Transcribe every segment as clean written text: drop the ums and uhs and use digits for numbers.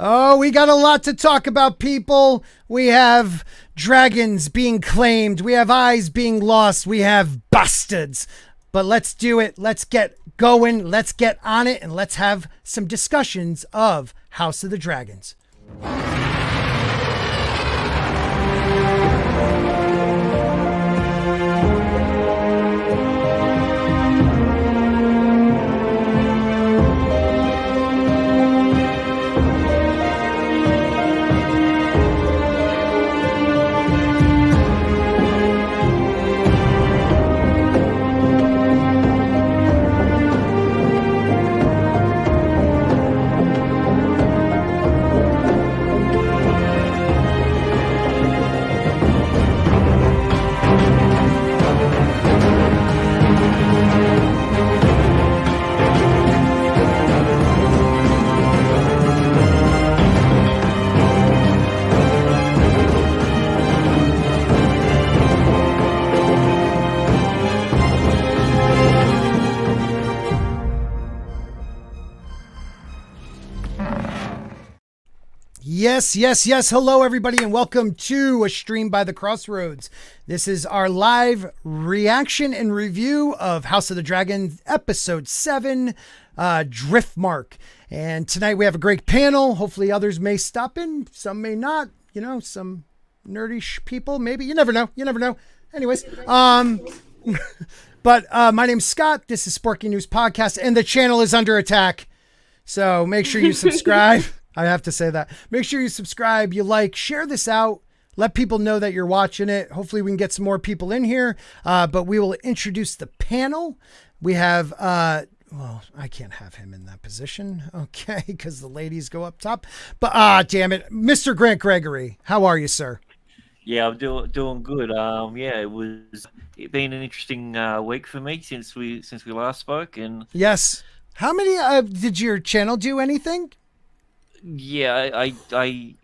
Oh, we got a lot to talk about, people. We have dragons being claimed. We have eyes being lost. We have bastards. But let's do it. Let's get going. Let's get on it. And let's have some discussions of House of the Dragons. Yes. Hello, everybody, and welcome to A Stream by the Crossroads. This is our live reaction and review of House of the Dragon, Episode 7, Driftmark. And tonight we have a great panel. Hopefully others may stop in. Some may not. You know, some nerdy people, maybe. You never know. Anyways, but my name's Scott. This is Sporky News Podcast, and the channel is under attack. So make sure you subscribe. I have to say that. Make sure you subscribe, you like, share this out. Let people know that you're watching it. Hopefully we can get some more people in here. But we will introduce the panel. We have, well, I can't have him in that position. Okay, because the ladies go up top. But, damn it. MrGrantGregory, how are you, sir? Yeah, I'm doing good. It's been an interesting week for me since we last spoke. And yes. How many, did your channel do anything? Yeah, I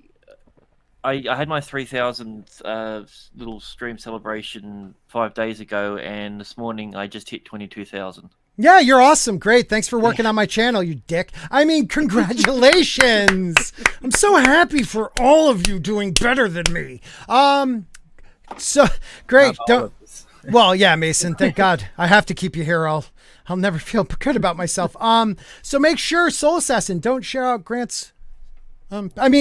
had my 3,000 little stream celebration 5 days ago, and this morning I just hit 22,000. Yeah, you're awesome. Great. Thanks for working on my channel, you dick. I mean, congratulations. I'm so happy for all of you doing better than me. So great. Well, yeah, Mason, thank God. I have to keep you here. I'll never feel good about myself. So make sure, Soul Assassin, don't share out Grant's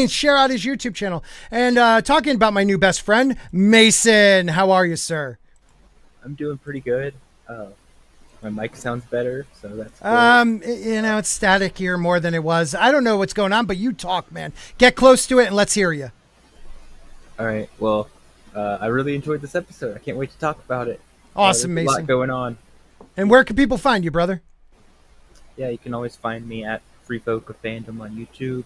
share out his YouTube channel. And talking about my new best friend, Mason. How are you, sir? I'm doing pretty good. My mic sounds better, so that's good. It's static here more than it was. I don't know what's going on, but you talk, man. Get close to it and let's hear you. All right. Well, I really enjoyed this episode. I can't wait to talk about it. Awesome, there's Mason. a lot going on. And where can people find you, brother? Yeah, you can always find me at Freefolk of Fandom on YouTube.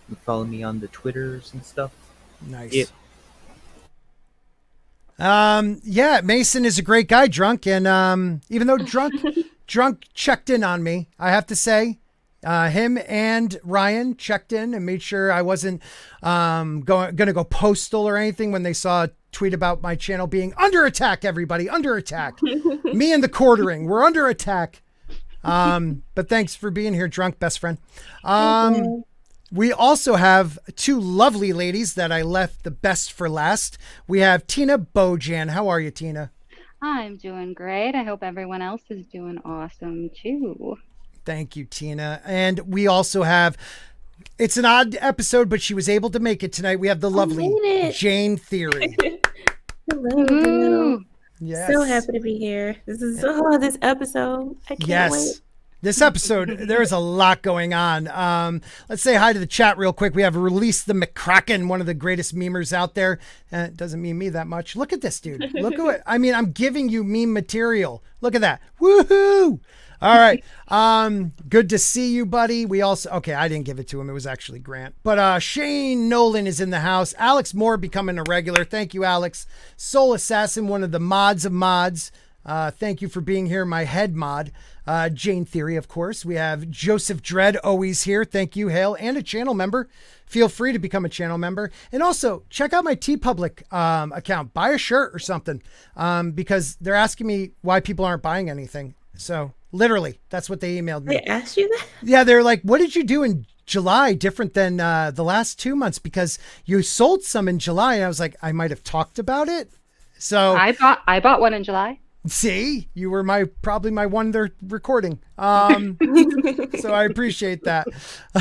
You can follow me on the Twitters and stuff. Nice. Yeah, Mason is a great guy, Drunk, and even though Drunk checked in on me, I have to say, him and Ryan checked in and made sure I wasn't gonna go postal or anything when they saw a tweet about my channel being under attack. Everybody under attack. Me and the quartering, we're under attack. But thanks for being here, Drunk, best friend. We also have two lovely ladies that I left the best for last. We have Tina Bojan. How are you, Tina? I'm doing great. I hope everyone else is doing awesome too. Thank you, Tina. And we also have, it's an odd episode, but she was able to make it tonight. We have the lovely Jayne Theory. Hello. Yes. So happy to be here. This is this episode. I can't wait. This episode, there's a lot going on. Let's say hi to the chat real quick. We have Release the McCracken, one of the greatest memers out there. It doesn't mean me that much. Look at this, dude. Look at it. I mean, I'm giving you meme material. Look at that. Woohoo! All right. Good to see you, buddy. We also, okay, I didn't give it to him. It was actually Grant. But Shane Nolan is in the house. Alex Moore becoming a regular. Thank you, Alex. Soul Assassin, one of the mods of mods. Thank you for being here, my head mod. Jayne Theory, of course. We have Joseph Dredd always here. Thank you, Hale, and a channel member. Feel free to become a channel member. And also, check out my TeePublic account. Buy a shirt or something because they're asking me why people aren't buying anything. So, literally, that's what they emailed me. They asked you that? Yeah, they're like, what did you do in July different than the last 2 months because you sold some in July, and I was like, I might have talked about it. So I bought one in July. see, you were probably my one they're recording. So I appreciate that.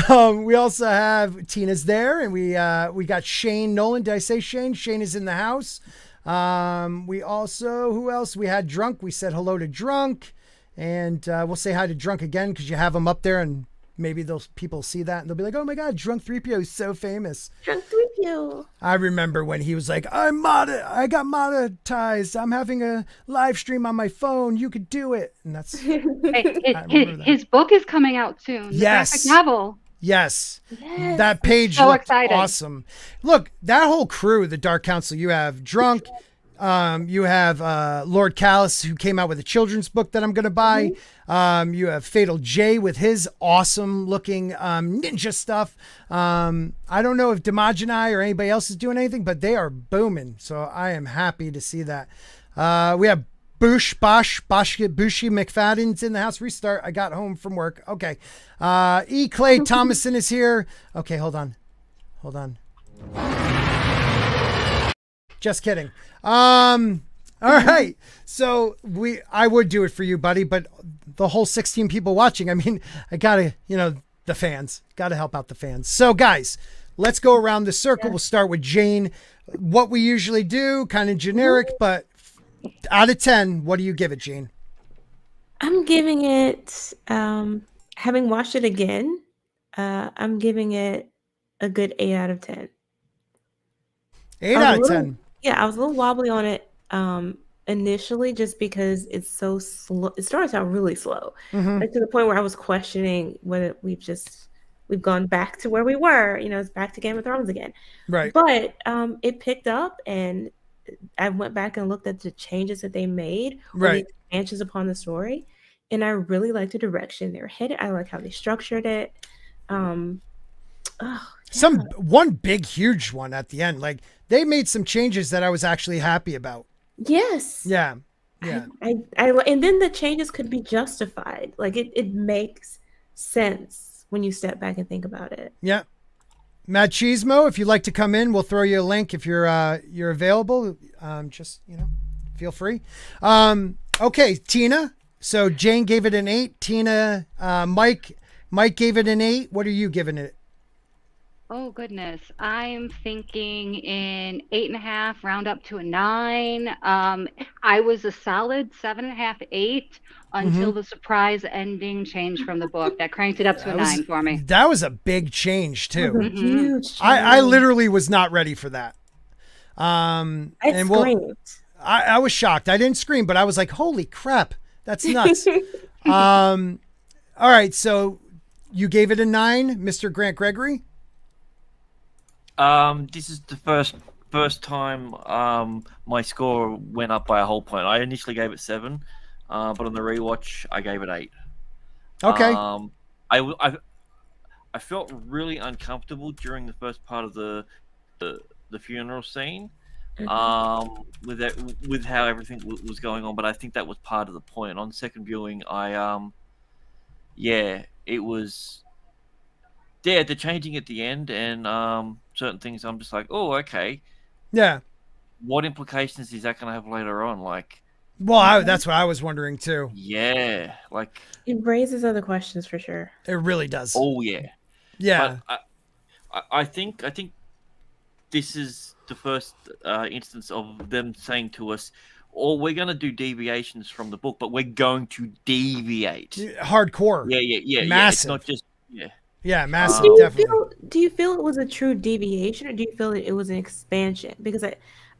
We also have Tina's there, and we got Shane Nolan. Did I say Shane? Shane is in the house. We also, who else? We had Drunk. We said hello to Drunk, and we'll say hi to Drunk again because you have him up there, and maybe those people see that and they'll be like, oh my God, Drunk 3PO is so famous. Drunk 3PO. I remember when he was like, I got monetized. I'm having a live stream on my phone. You could do it. And that's His book is coming out soon. Yes. The graphic novel. Yes. Yes. That page So looked excited. awesome. Look, that whole crew, the Dark Council, you have Drunk, you have Lord Callus, who came out with a children's book that I'm going to buy. You have Fatal J with his awesome looking ninja stuff. I don't know if Demogeny or anybody else is doing anything, but they are booming. So I am happy to see that. We have Bushi McFadden's in the house. Restart. I got home from work. Okay. E. Clay Thomason is here. Okay, hold on. Just kidding. All right. So I would do it for you, buddy, but the whole 16 people watching, I mean, I gotta, the fans, gotta help out the fans. So guys, let's go around the circle. We'll start with Jayne. What we usually do, kind of generic, but out of 10, what do you give it, Jayne? I'm giving it, having watched it again, I'm giving it a good 8 out of 10. 8 out of 10. Yeah, I was a little wobbly on it initially just because it's so slow. It starts out really slow, like to the point where I was questioning whether we've gone back to where we were. It's back to Game of Thrones again. Right. But it picked up, and I went back and looked at the changes that they made, or the expansions upon the story, and I really like the direction they're headed. I like how they structured it. One big, huge one at the end. Like they made some changes that I was actually happy about. Yes. Yeah. I and then the changes could be justified. Like it makes sense when you step back and think about it. Yeah. Machismo, if you'd like to come in, we'll throw you a link if you're available. Just feel free. Okay, Tina. So Jayne gave it an 8. Tina, Mike gave it an 8. What are you giving it? Oh goodness, I'm thinking in 8.5, round up to a 9. I was a solid 7.5, 8 until the surprise ending change from the book that cranked it up to a 9 for me. That was a big change too. Huge change. I literally was not ready for that. I screamed. I was shocked. I didn't scream, but I was like, "Holy crap, that's nuts!" All right, so you gave it a 9, Mr. Grant Gregory. This is the first time my score went up by a whole point. I initially gave it 7, but on the rewatch I gave it 8. Okay. I felt really uncomfortable during the first part of the funeral scene, with how everything was going on. But I think that was part of the point. On second viewing, it was. Yeah, they're changing at the end, and certain things I'm just like, oh, okay. Yeah. What implications is that going to have later on? Like, well, that's what I was wondering too. Yeah, like it raises other questions for sure. It really does. Oh yeah, yeah. But I think this is the first instance of them saying to us, "Oh, we're going to do deviations from the book, but we're going to deviate hardcore." Yeah. Massive. It's not just Yeah, massive. Do you feel it was a true deviation, or do you feel that it was an expansion? Because I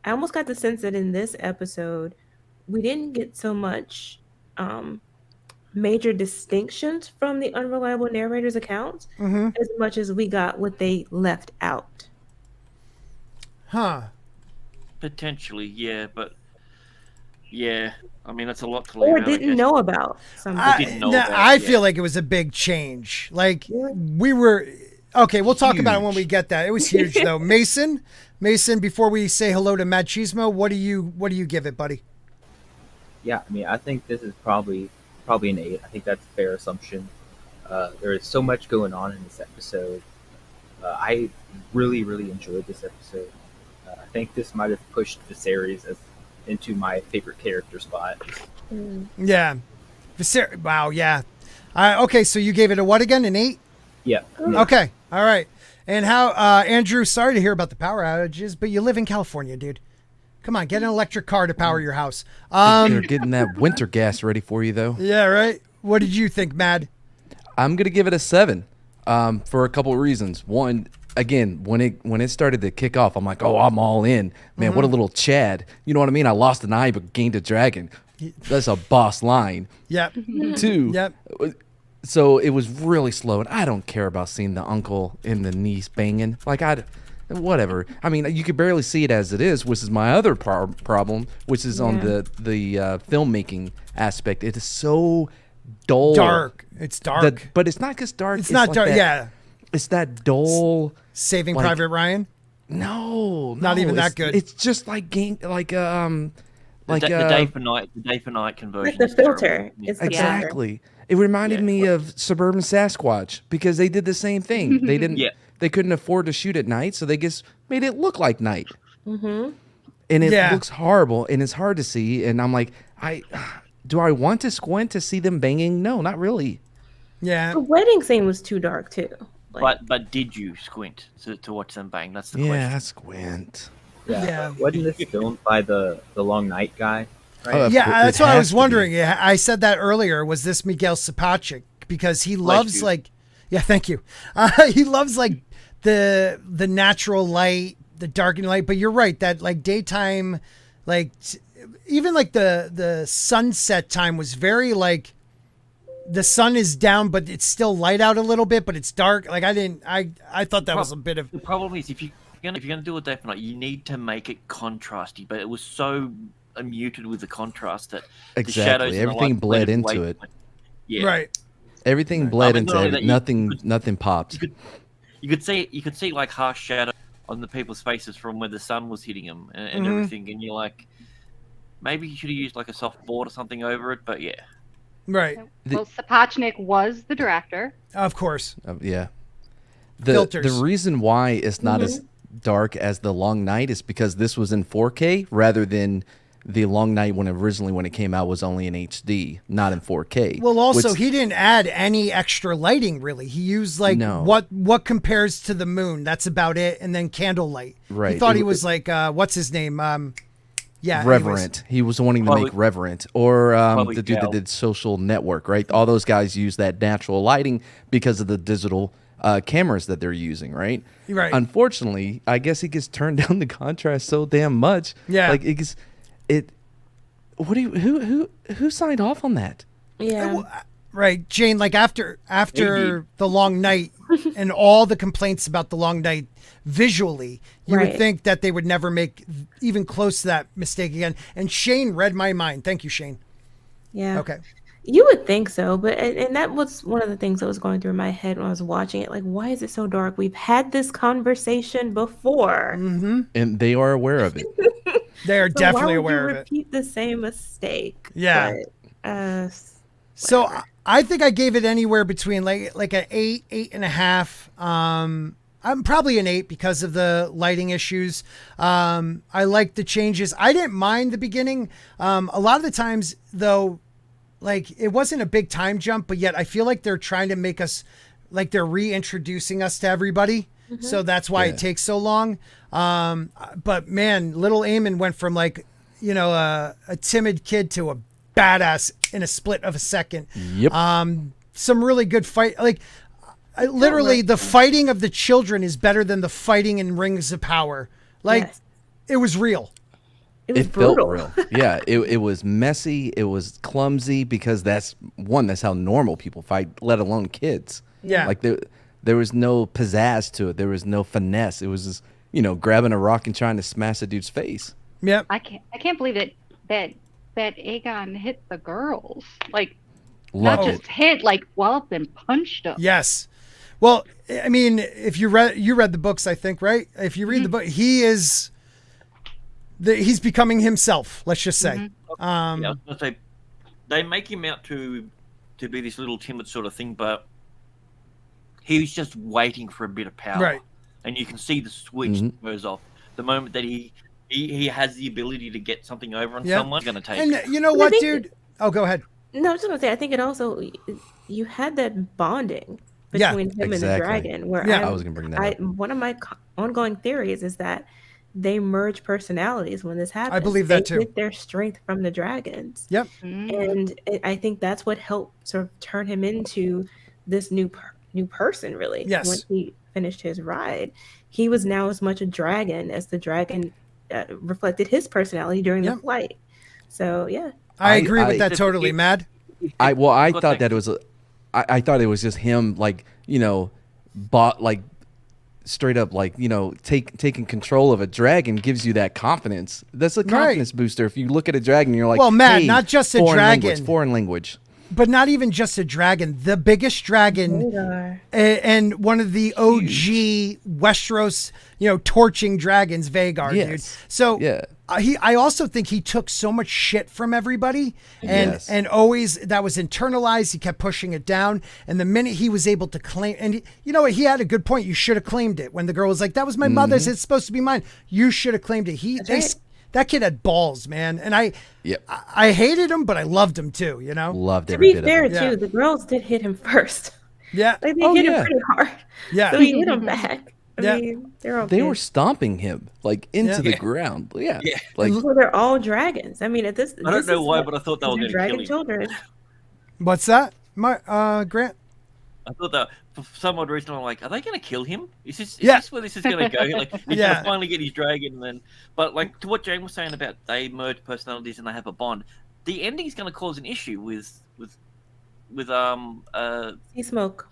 almost got the sense that in this episode, we didn't get so much major distinctions from the unreliable narrator's accounts as much as we got what they left out. Huh. Potentially, yeah, but yeah, I mean that's a lot to leave Or out, didn't know about something. I feel like it was a big change. Like we were okay. We'll talk about it when we get that. It was huge though. Mason, before we say hello to Machismo, what do you give it, buddy? Yeah, I mean, I think this is probably an 8. I think that's a fair assumption. There is so much going on in this episode. I really, really enjoyed this episode. I think this might have pushed Viserys into my favorite character spot. Yeah. Wow, yeah. Okay, so you gave it a what again? An 8? Yeah. Okay, all right. And how, Andrew, sorry to hear about the power outages, but you live in California, dude. Come on, get an electric car to power your house. They're getting that winter gas ready for you, though. Yeah, right? What did you think, Mad? I'm going to give it a 7 for a couple of reasons. One, again, when it started to kick off, I'm like, oh, I'm all in. Man, what a little Chad. You know what I mean? I lost an eye but gained a dragon. That's a boss line. Yep. 2, Yep. so it was really slow, and I don't care about seeing the uncle and the niece banging. Like, whatever. I mean, you could barely see it as it is, which is my other problem, which is on the filmmaking aspect. It is so dull. Dark. It's dark. But it's not just dark. It's not like dark. that- Yeah. It's that dull. Saving like- Private Ryan? No, Not even that good. It's just like The day for night conversion. The is terrible. filter. It's the filter. exactly. It reminded me of Suburban Sasquatch because they did the same thing. They didn't. Yeah. They couldn't afford to shoot at night, so they just made it look like night. Mm-hmm. And it Yeah. looks horrible, and it's hard to see. And I'm like, do I want to squint to see them banging? No, not really. Yeah. The wedding scene was too dark too. Like, But did you squint to watch them bang? That's the Yeah, question. squint. Yeah. Wasn't this filmed by the Long Night guy? Right? Oh, Yeah, that's what I has was to be. wondering. Yeah, I said that earlier. Was this Miguel Sapochnik? Because he loves you. like, yeah, thank you. He loves like the natural light, the darkening light. But you're right that like daytime, like even like the sunset time was very like the sun is down, but it's still light out a little bit, but it's dark. Like I thought that was a bit of The problem is if you're gonna do a day for night, you need to make it contrasty. But it was so muted with the contrast that the shadows Exactly. and the Everything light bled blended into away. it. Yeah. right. Everything bled I mean, into not only it. that, you Nothing popped. You could see like harsh shadow on the people's faces from where the sun was hitting them and Mhm. everything, and you're like, maybe you should have used like a soft board or something over it. But yeah, Right. Well, Sapochnik was the director. Of course. Yeah. Filters. The reason why it's not as dark as The Long Night is because this was in 4K rather than The Long Night when it came out was only in HD, not in 4K. Well, also which- he didn't add any extra lighting. Really, he used like No. what compares to the moon. That's about it, and then candlelight. He Right. thought It- he was like what's his name? Yeah, anyways. Reverent. He was wanting to Chloe- make Reverent, or Chloe the dude Gal. that did Social Network, right? All those guys use that natural lighting because of the digital cameras that they're using, right? Right. Unfortunately, I guess he gets turned down the contrast so damn much. Yeah. Like it gets it. What do you who signed off on that? yeah. Right, Jane. Like after the long night and all the complaints about the long night visually, you would Right. think that they would never make even close to that mistake again. And Shane read my mind. Thank you, Shane. Yeah. Okay. You would think so, but and that was one of the things that was going through my head when I was watching it. Like, why is it so dark? We've had this conversation before. Mm-hmm. And they are aware of it. They are So definitely why would aware you of it. repeat the same mistake? Yeah. But, So whatever. I think I gave it anywhere between like an 8, 8.5. I'm probably an 8 because of the lighting issues. I like the changes. I didn't mind the beginning. A lot of the times though, like it wasn't a big time jump, but yet I feel like they're trying to make us like they're reintroducing us to everybody. So that's why it takes so long. But man, little Aemond went from like, a timid kid to a badass in a split of a second. Yep. Some really good fight. Like literally the fighting of the children is better than the fighting in Rings of Power. Like Yes. it was real. It was It brutal. felt real. Yeah, it was messy. It was clumsy because that's how normal people fight, let alone kids. Yeah. Like there was no pizzazz to it. There was no finesse. It was just, grabbing a rock and trying to smash a dude's face. Yep. I can't believe that Aegon hit the girls. Like Love not it. just hit, like walloped and punched them. Yes. Well, I mean, if you read the books, I think, right? If you read the book, he's becoming himself. Let's just say. yeah, I was gonna say they make him out to be this little timid sort of thing, but he was just waiting for a bit of power. Right. And you can see the switch goes off the moment that he has the ability to get something over on someone. Going to take. And you know what, dude? Oh, go ahead. No, I was gonna say, I think it also, you had that bonding between him and the dragon. Where I was gonna bring that up. One of my ongoing theories is that they merge personalities when this happens. I believe that too. They get their strength from the dragons. Yep. And I think that's what helped sort of turn him into this new person, really. Yes. When he finished his ride, he was now as much a dragon as the dragon reflected his personality during the flight. So yeah. I agree with that totally, Mad. I thought that it was I thought it was just him, like, you know, straight up, like, you know, taking control of a dragon gives you that confidence. That's a confidence booster. If you look at a dragon, you're like, well, Matt, hey, not just a dragon, foreign language. But not even just a dragon. The biggest dragon and one of the OG Westeros, you know, torching dragons, Vhagar, dude. So I also think he took so much shit from everybody, and always that was internalized. He kept pushing it down, and the minute he was able to claim, and you know what, he had a good point. You should have claimed it. When the girl was like, "That was my mother's. It's supposed to be mine." You should have claimed it. That kid had balls, man, and I hated him, but I loved him too. You know, loved to every be bit fair of it. too, the girls did hit him first. Yeah, like they hit him pretty hard. Yeah, so he hit him back. I mean, they were stomping him like into the ground. Yeah. Like, well, they're all dragons. I mean, at this, I don't know why, but I thought they were going to kill him. Children. What's that, Grant? I thought that for some odd reason, I'm like, are they going to kill him? Is this where this is going to go? Like, he's going to finally get his dragon, and then, but like to what Jayne was saying about they merge personalities and they have a bond. The ending is going to cause an issue with Sea Smoke.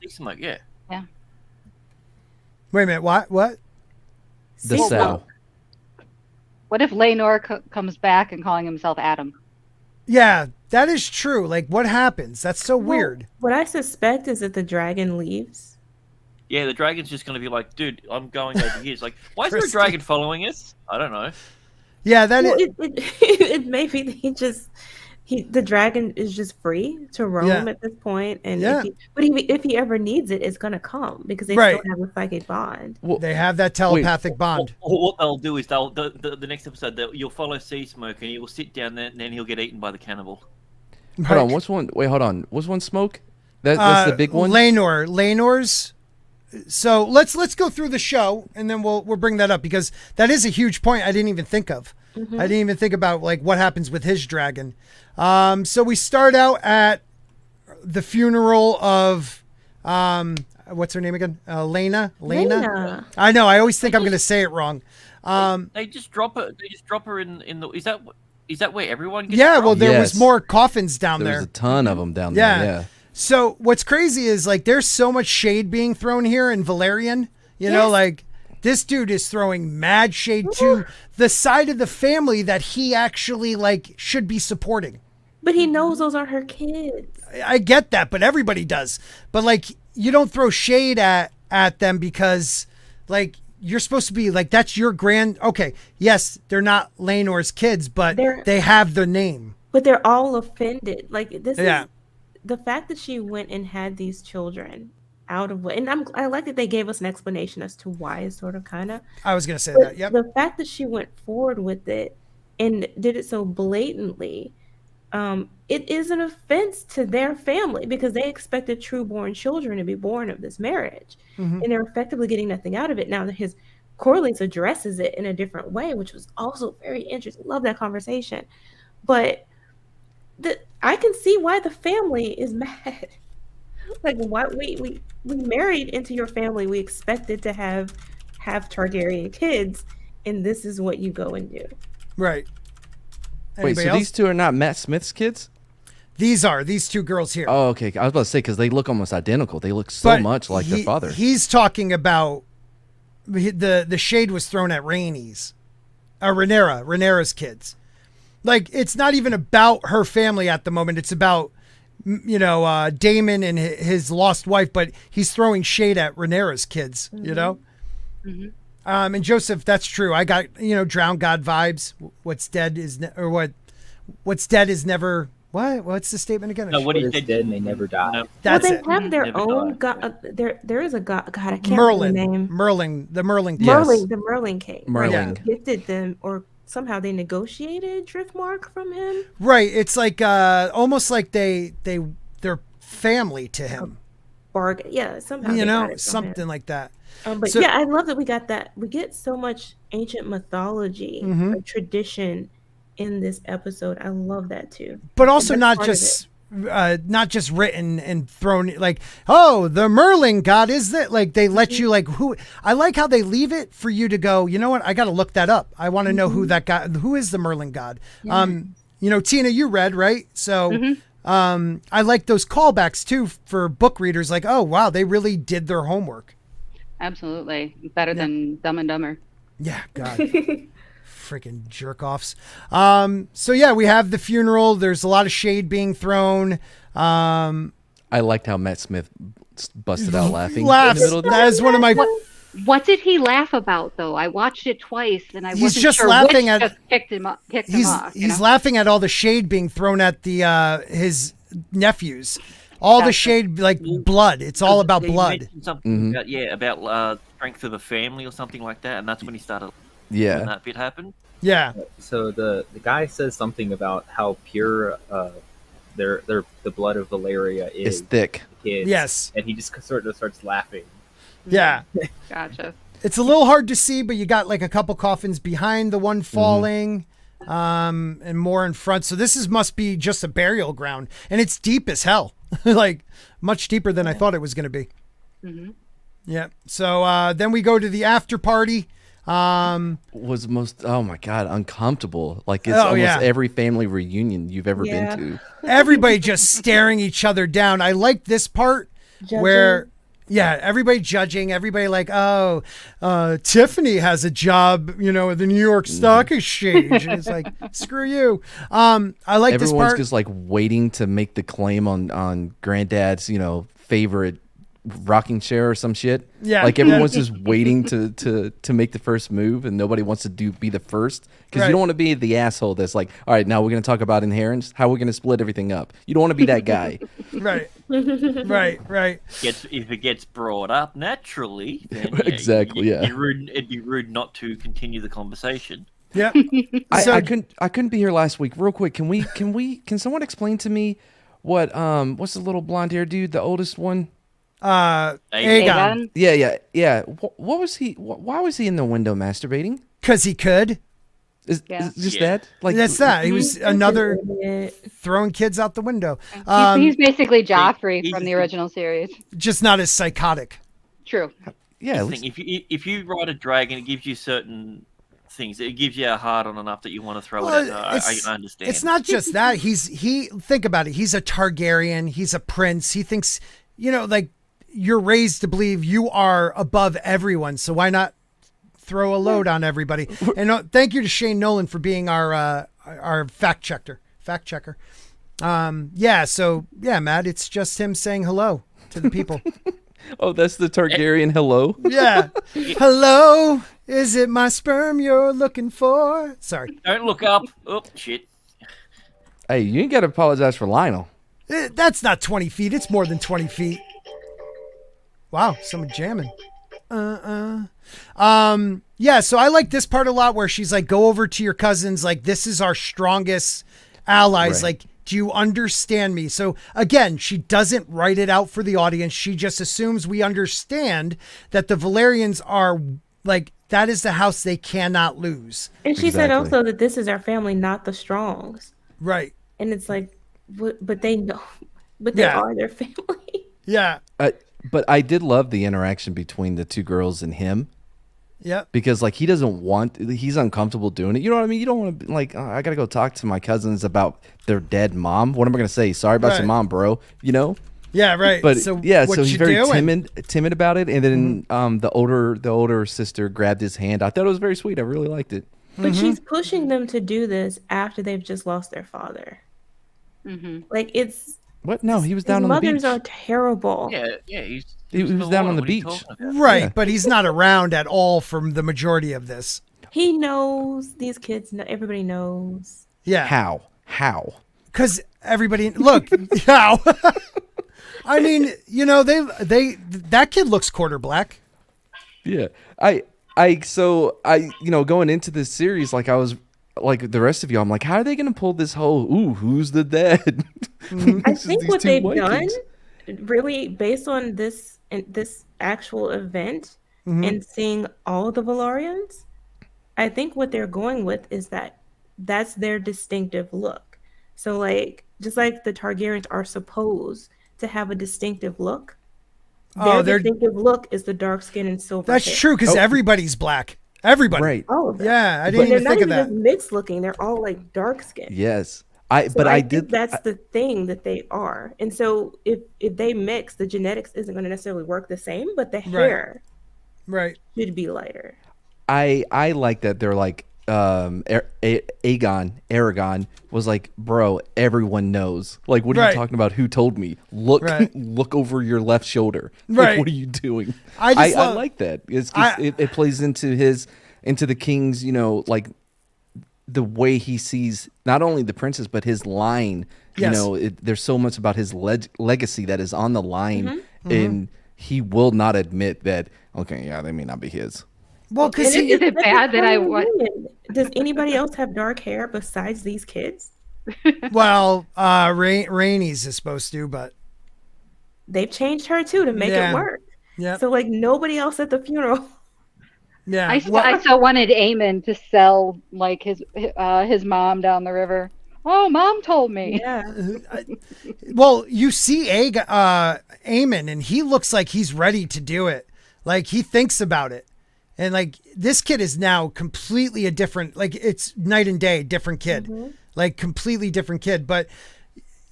Sea Smoke, yeah. Wait a minute, what? The cell. What if Laenor comes back and calling himself Adam? Yeah, that is true. Like, what happens? That's so weird. What I suspect is that the dragon leaves. Yeah, the dragon's just going to be like, dude, I'm going over here. It's like, why is there a dragon following us? I don't know. Yeah, that it may be that the dragon is just free to roam at this point, and if he ever needs it, it's gonna come because they still have a psychic bond. Well, they have that telepathic bond. What they'll do is the next episode you'll follow Sea Smoke and he will sit down there and then he'll get eaten by the cannibal. Hold on, what's one? Wait, hold on. What's one Smoke? That's the big one. Laenor's. So let's go through the show and then we'll bring that up because that is a huge point I didn't even think of. I didn't even think about like what happens with his dragon. So we start out at the funeral of what's her name again? Lena. I know. I always think I'm going to say it wrong. They just drop her. They just drop her in the. Is that where everyone gets? Yeah. Well, there was more coffins down there. There's a ton of them down there. Yeah. So what's crazy is like there's so much shade being thrown here in Valerian. You know, like this dude is throwing mad shade to the side of the family that he actually like should be supporting. But he knows those are her kids. I get that, but everybody does. But like you don't throw shade at them because like you're supposed to be like that's your okay, yes, they're not Laenor's kids, but they have the name. But they're all offended. Like this is the fact that she went and had these children out of and I like that they gave us an explanation as to why, sort of, kind of. I was gonna say that. Yep. The fact that she went forward with it and did it so blatantly, it is an offense to their family because they expected true-born children to be born of this marriage, and they're effectively getting nothing out of it. Now that his Corlys addresses it in a different way, which was also very interesting. Love that conversation, but I can see why the family is mad. Like, why we married into your family, we expected to have Targaryen kids, and this is what you go and do. Right. Wait, so these two are not Matt Smith's kids? These two girls here. Oh, okay. I was about to say because they look almost identical. They look so much like their father. He's talking about the shade was thrown at Rhaenyra's kids. Like, it's not even about her family at the moment. It's about, you know, Daemon and his lost wife, but he's throwing shade at Rhaenyra's kids, you know? And Joseph, that's true. I got, you know, Drowned God vibes. What's dead is never What? What's the statement again? No, what he What is said. dead and they never die. No, That's well, it. they have their Never own die. god. There is a god. God, I can't remember Merlin. the name. The Merlin. Yes. Merlin, the Merlin king. Merlin. Right, gifted them, or somehow they negotiated Driftmark from him. Right. It's like almost like they're family to him. Bargain. Yeah, somehow. You they know, got it from him. something like that. But So- yeah, I love that we got that. We get so much ancient mythology, Mhm. or tradition in this episode. I love that too. But also That's not part of not just written and thrown like, oh, the Merlin god is that, like they let you like who. I like how they leave it for you to go, you know what, I got to look that up. I want to know who that guy, who is the Merlin god. You know, Tina, you read, right? So I like those callbacks too for book readers, like, oh wow, they really did their homework. Absolutely. Better than Dumb and Dumber. Yeah, God. Freaking jerk offs. So yeah, we have the funeral. There's a lot of shade being thrown. I liked how Matt Smith busted out laughing. Laughs. In the middle of That is one of my. What did he laugh about though? I watched it twice and I He's wasn't just sure laughing which at- just kicked him off. He's laughing at all the shade being thrown at the his nephews. All the shade, like blood. It's all about He blood. mentioned something about strength of the family or something like that, and that's when he started. When Yeah. that bit happened. Yeah. So the guy says something about how pure the blood of Valeria It's is. thick. Kids. Yes. And he just sort of starts laughing. Yeah. Gotcha. It's a little hard to see, but you got like a couple coffins behind the one falling, and more in front. So this must be just a burial ground, and it's deep as hell, like much deeper than I thought it was going to be. Yeah. So then we go to the after party. Was most, oh my God, uncomfortable. Like it's Oh, almost yeah. every family reunion you've ever Yeah. been to. Everybody just staring each other down. I like this part where, yeah, everybody judging, everybody like, oh, Tiffany has a job, you know, at the New York Stock Exchange. And it's like, screw you. I like this Everyone's part. just like waiting to make the claim on Granddad's, you know, favorite rocking chair or some shit. Yeah. Like everyone's just waiting to make the first move, and nobody wants to be the first, because Right. you don't want to be the asshole that's like, all right, now we're going to talk about inheritance. How we're going to split everything up. You don't want to be that guy. Right. Right. If it gets brought up naturally, then Exactly, yeah. it'd be rude not to continue the conversation. Yeah. I couldn't be here last week. Real quick, can someone explain to me what's the little blonde hair dude, the oldest one? Aegon. Yeah. What was he? Why was he in the window masturbating? Because he could. Is Yeah. it just Yeah. that? Like That's that. He was another Idiot. throwing kids out the window. He's basically Joffrey he's- from the original series. Just not as psychotic. True. Yeah. The Let's, thing, if you ride a dragon, it gives you certain things. It gives you a hard on enough that you want to throw Well, it at. I understand. It's not just that. Think about it. He's a Targaryen. He's a prince. He thinks, you know, like you're raised to believe you are above everyone. So why not throw a load on everybody? And thank you to Shane Nolan for being our fact checker. Yeah. So yeah, Matt, it's just him saying hello to the people. oh, that's the Targaryen hello. Yeah. Hello. Is it my sperm you're looking for? Sorry. Don't look up. Oh shit. Hey, you ain't got to apologize for Lionel. That's not 20 feet. It's more than 20 feet. Wow, someone jamming. Yeah, so I like this part a lot where she's like, go over to your cousins. Like, this is our strongest allies. Right. Like, do you understand me? So again, she doesn't write it out for the audience. She just assumes we understand that the Valerians are like, that is the house they cannot lose. And she said Exactly. also that this is our family, not the Strongs. Right. And it's like, but they know, but they Yeah. are their family. Yeah. But I did love the interaction between the two girls and him, Yep. because like he's uncomfortable doing it. You know what I mean? You don't want to be like, oh, I gotta go talk to my cousins about their dead mom. What am I gonna say? Sorry about Right. your mom, bro. You know? Yeah, right. But so yeah, what so he's you very doing? timid about it. And then the older sister grabbed his hand. I thought it was very sweet. I really liked it. But she's pushing them to do this after they've just lost their father. Like it's What? No, he was his down on the beach. mothers are terrible. Yeah. He was in down on the water. What are you beach. talking about? Right, Yeah. but he's not around at all from the majority of this. He knows these kids know. Everybody knows. Yeah. How? because everybody look. Yeah. I mean, you know, they that kid looks quarter black. Yeah. So you know, going into this series, like I was like the rest of you, I'm like, how are they going to pull this whole, ooh, who's the dad? I think what they've done, really based on this actual event and seeing all the Valarians, I think what they're going with is that's their distinctive look. So like, just like the Targaryens are supposed to have a distinctive look, their distinctive look is the dark skin and silver That's hair. true, because everybody's black. Everybody. Right. All of them. Yeah, I didn't even think of that. They're not even just mixed looking. They're all like dark skin. Yes. I think that's the thing that they are. And so if they mix, the genetics isn't going to necessarily work the same, but the hair should be lighter. I like that they're like Aragon was like, bro, everyone knows. Like, what are you talking about? Who told me? Look over your left shoulder. Like, what are you doing? I like that. It plays into the king's, you know, like the way he sees not only the princess but his line. You know, there's so much about his legacy that is on the line, and he will not admit that. Okay, yeah, they may not be his. Well, because is it bad that I want? Does anybody else have dark hair besides these kids? Well, Rhaenys is supposed to, but they've changed her too to make it work. Yeah. So like nobody else at the funeral. Yeah. I still wanted Aemond to sell like his mom down the river. Oh, mom told me. Yeah. Well, you see Aemond, and he looks like he's ready to do it. Like he thinks about it. And like this kid is now completely a different, like it's night and day, different kid, like completely different kid. But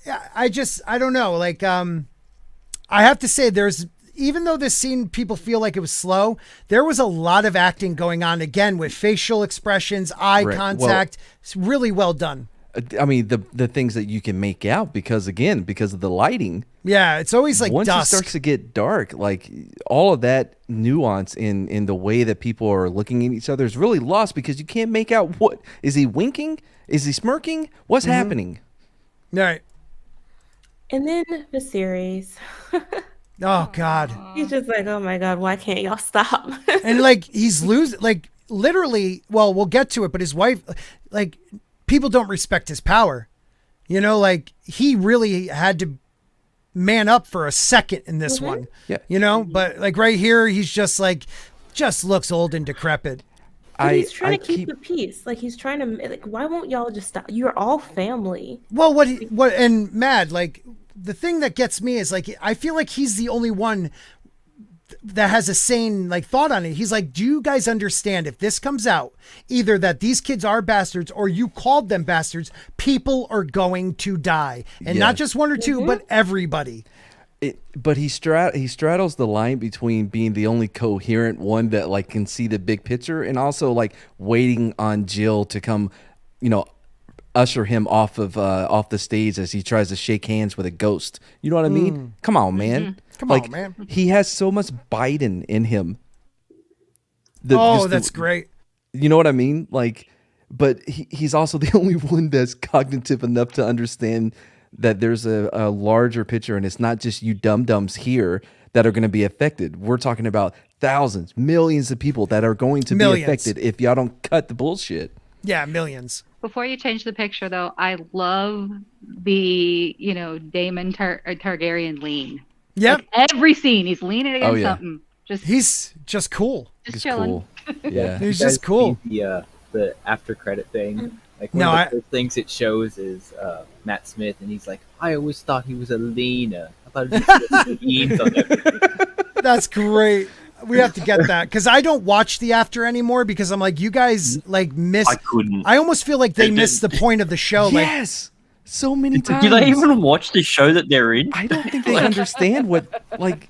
I don't know. Like, I have to say even though this scene, people feel like it was slow, there was a lot of acting going on again with facial expressions, eye contact. It's really well done. I mean, the things that you can make out because of the lighting. Yeah, it's always like once dusk. It starts to get dark, like all of that nuance in the way that people are looking at each other is really lost because you can't make out what is he winking? Is he smirking? What's happening? Right. And then the series. Oh God. He's just like, oh my God, why can't y'all stop? And like he's losing, like literally. Well, we'll get to it, but his wife, like. People don't respect his power. You know, like he really had to man up for a second in this one. Yeah. You know, but like right here, he's just looks old and decrepit. But he's trying to keep the peace. Like he's trying to, like, why won't y'all just stop? You're all family. Well, and Mad, like the thing that gets me is like, I feel like he's the only one that has a sane like thought on it. He's like, do you guys understand if this comes out, either that these kids are bastards or you called them bastards, people are going to die, and not just one or two, but everybody. But he straddles the line between being the only coherent one that like can see the big picture and also like waiting on Jill to come, you know, usher him off the stage as he tries to shake hands with a ghost. You know what I mean? Come on, man. Come on, man. He has so much Biden in him. That's great. You know what I mean? Like, but he's also the only one that's cognitive enough to understand that there's a larger picture, and it's not just you dum-dums here that are going to be affected. We're talking about thousands, millions of people that are going to be affected if y'all don't cut the bullshit. Yeah, millions. Before you change the picture, though, I love the, you know, Daemon Targaryen lean. Yep. Like every scene, he's leaning against something. He's just cool. Just chilling. Cool. Yeah. He's just cool. The after credit thing. Like one of the first things it shows is Matt Smith, and he's like, I always thought he was a leaner. I thought he was leans on everything. That's great. We have to get that because I don't watch the after anymore because I'm like, you guys like miss. I couldn't. I almost feel like they missed the point of the show. Yes. So many times. Do they even watch the show that they're in? I don't think they understand what, like,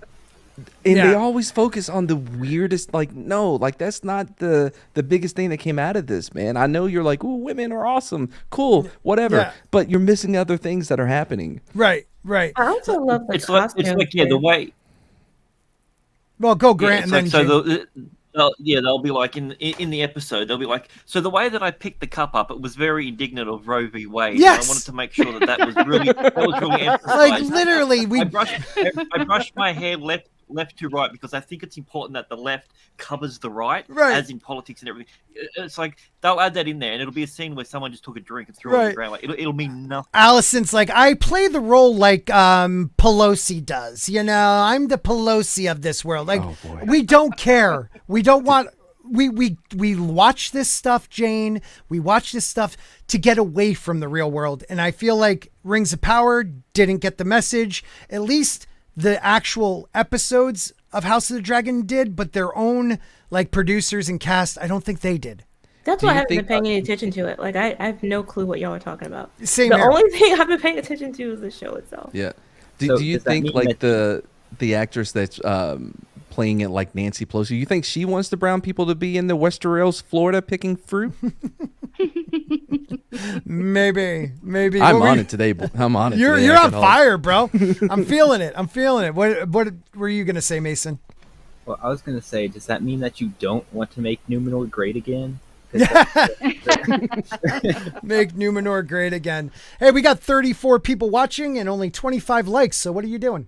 and they always focus on the weirdest, like, no, like, that's not the biggest thing that came out of this, man. I know you're like, ooh, women are awesome, cool, whatever, but you're missing other things that are happening. Right. I also love the it's like the way. Well, go Grant, and then they'll be like in the episode. They'll be like, so the way that I picked the cup up, it was very indignant of Roe v. Wade. Yes! And I wanted to make sure that was really emphasized. Like literally, I brushed my hair left to right because I think it's important that the left covers the right, as in politics and everything. It's like they'll add that in there, and it'll be a scene where someone just took a drink and threw it on the ground. Like it'll mean nothing. Allison's like, I play the role like Pelosi does. You know, I'm the Pelosi of this world. Like, we don't care. We don't want. We watch this stuff, Jayne. We watch this stuff to get away from the real world, and I feel like Rings of Power didn't get the message. At least the actual episodes of House of the Dragon did, but their own like producers and cast, I don't think they did. That's why I haven't been paying any attention to it. Like I have no clue what y'all are talking about. Same the here. only thing I've been paying attention to is the show itself. Yeah. Do you think like the actress that's playing it like Nancy Pelosi, you think she wants the brown people to be in the Westeros, Florida, picking fruit? Maybe. I'm on it today. I'm on it. You're on fire, bro. I'm feeling it. What were you gonna say, Mason? Well, I was gonna say, does that mean that you don't want to make Numenor great again? Make Numenor great again. Hey, we got 34 people watching and only 25 likes. So what are you doing?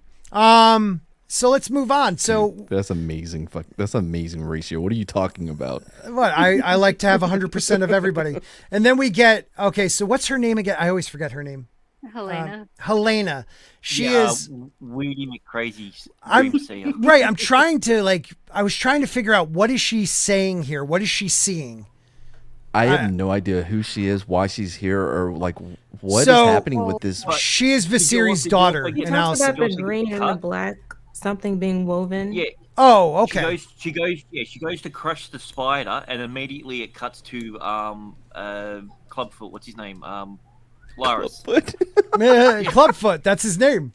So let's move on. So dude, that's amazing. That's an amazing ratio. What are you talking about? What I like to have 100% of everybody. And then we get, okay, so what's her name again? I always forget her name. Helena. She is Weedy McCrazy. Right. I'm trying to I was trying to figure out what is she saying here? What is she seeing? I have no idea who she is, why she's here, or like what is happening with this. She is Viserys' daughter. You talked about the green and the black, something being woven. Yeah. Oh, okay. She goes to crush the spider, and immediately it cuts to Clubfoot. What's his name? Lars. Clubfoot. That's his name.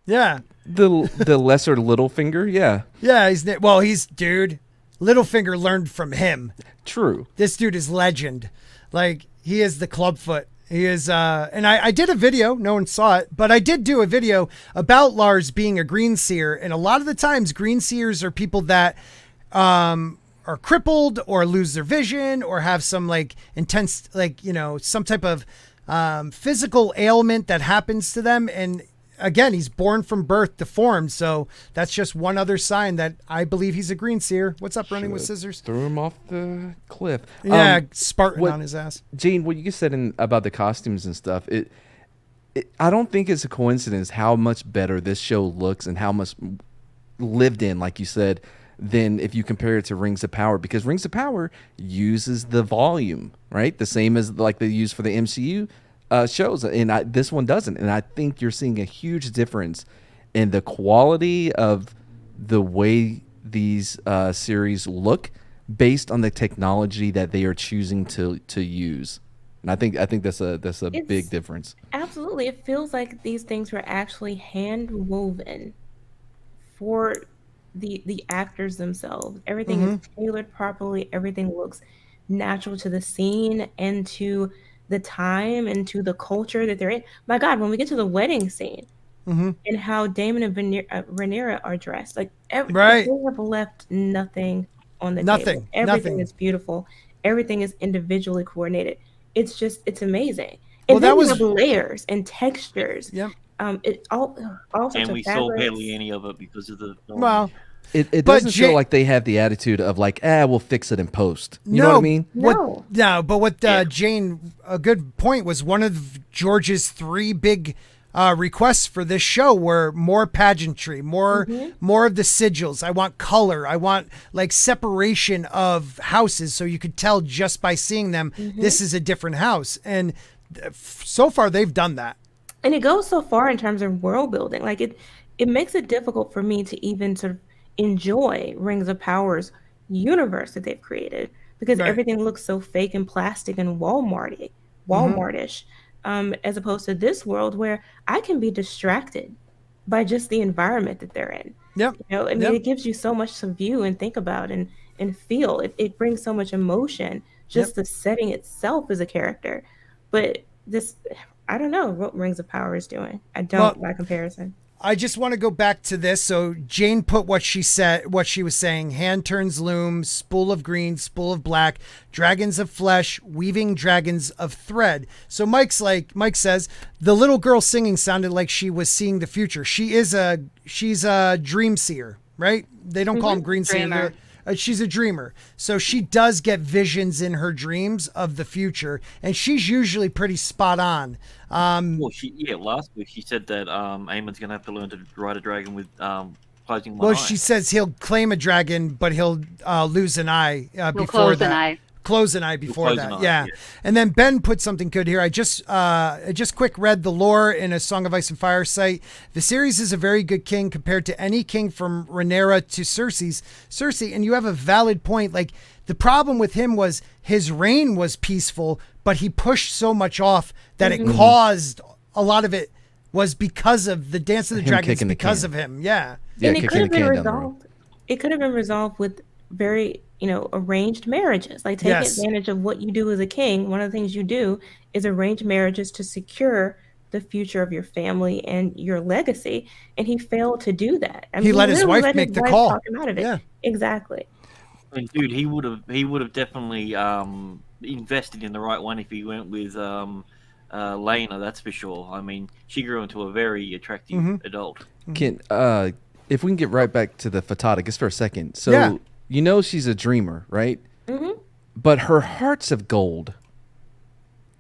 Yeah. The lesser Littlefinger. Yeah. Yeah. He's dude. Littlefinger learned from him. True. This dude is legend. Like, he is the Clubfoot. He is, and I did a video, no one saw it, but I did do a video about Lars being a green seer. And a lot of the times green seers are people that, are crippled or lose their vision or have some like intense, some type of, physical ailment that happens to them. And again, he's born from birth deformed. So that's just one other sign that I believe he's a green seer. What's up, running with scissors? Threw him off the cliff. Yeah, Spartan on his ass. Jayne, what you said about the costumes and stuff, I don't think it's a coincidence how much better this show looks and how much lived in, like you said, than if you compare it to Rings of Power, because Rings of Power uses the volume, right? The same as like they use for the MCU shows, and this one doesn't. And I think you're seeing a huge difference in the quality of the way these series look based on the technology that they are choosing to use. And I think that's a big difference. Absolutely. It feels like these things were actually hand woven for the actors themselves. Everything is tailored properly. Everything looks natural to the scene and to the time and to the culture that they're in. My God, when we get to the wedding scene and how Daemon and Rhaenyra are dressed, like they have left nothing on the table. Everything is beautiful. Everything is individually coordinated. It's amazing. And then we have layers and textures. Yep. All and we saw barely any of it because of the film. Well, it doesn't feel like they have the attitude of like, we'll fix it in post. You know what I mean? But what Jayne, a good point was one of George's 3 big requests for this show were more pageantry, more of the sigils. I want color. I want like separation of houses so you could tell just by seeing them, this is a different house. And so far they've done that. And it goes so far in terms of world building. Like it makes it difficult for me to even sort of enjoy Rings of Power's universe that they've created because everything looks so fake and plastic and Walmartish, as opposed to this world where I can be distracted by just the environment that they're in. Yep. It gives you so much to view and think about and feel. It brings so much emotion. Just the setting itself is a character. But this, I don't know what Rings of Power is doing. I don't by comparison. I just want to go back to this. So Jayne put what she was saying: hand turns loom, spool of green, spool of black, dragons of flesh, weaving dragons of thread. So Mike says the little girl singing sounded like she was seeing the future. She's a dream seer, right? They don't call them green seer. She's a dreamer. So she does get visions in her dreams of the future, and she's usually pretty spot on. Last week she said that Aemond's going to have to learn to ride a dragon with closing one eye. Well, she says he'll claim a dragon, but he'll lose an eye before close that. an eye. Close an eye before that. Yeah. Yeah. And then Ben put something good here. I just quick read the lore in a Song of Ice and Fire site. Viserys is a very good king compared to any king from Rhaenyra to Cersei. And you have a valid point. Like, the problem with him was his reign was peaceful, but he pushed so much off that it caused a lot of it was because of the Dance of the Dragons because of him. Yeah. And it could have been resolved. It could have been resolved with very, arranged marriages. Like, take advantage of what you do as a king. One of the things you do is arrange marriages to secure the future of your family and your legacy. And he failed to do that. I mean, he let his wife make the call. Talk him out of it. Yeah, exactly. And dude, he would have definitely invested in the right one if he went with Lena. That's for sure. I mean, she grew into a very attractive adult. If we can get right back to the Fatata just for a second. So she's a dreamer, right? Mm-hmm. But her heart's of gold,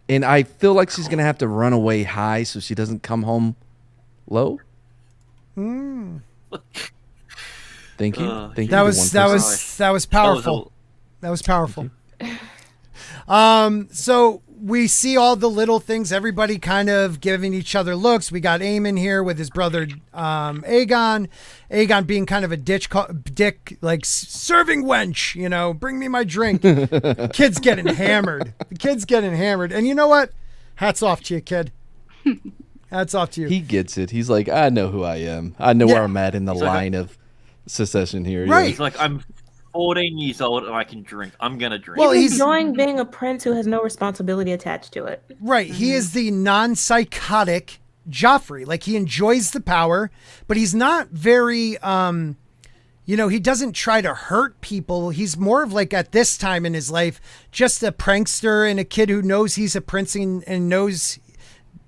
and I feel like she's gonna have to run away high so she doesn't come home low. Thank you. That was powerful. That was powerful. So we see all the little things, everybody kind of giving each other looks. We got Aemond here with his brother Aegon being kind of a dick, like serving wench, bring me my drink. Kid's getting hammered. The kid's getting hammered. And you know what? Hats off to you, kid. Hats off to you. He gets it. He's like, I know who I am. I know where I'm at in the line of secession here. Right. He's like, I'm 14 years old and I can drink. I'm going to drink. Well, he's enjoying being a prince who has no responsibility attached to it. Right. He is the non-psychotic Joffrey. Like, he enjoys the power, but he's not very, he doesn't try to hurt people. He's more of, like, at this time in his life, just a prankster and a kid who knows he's a prince and knows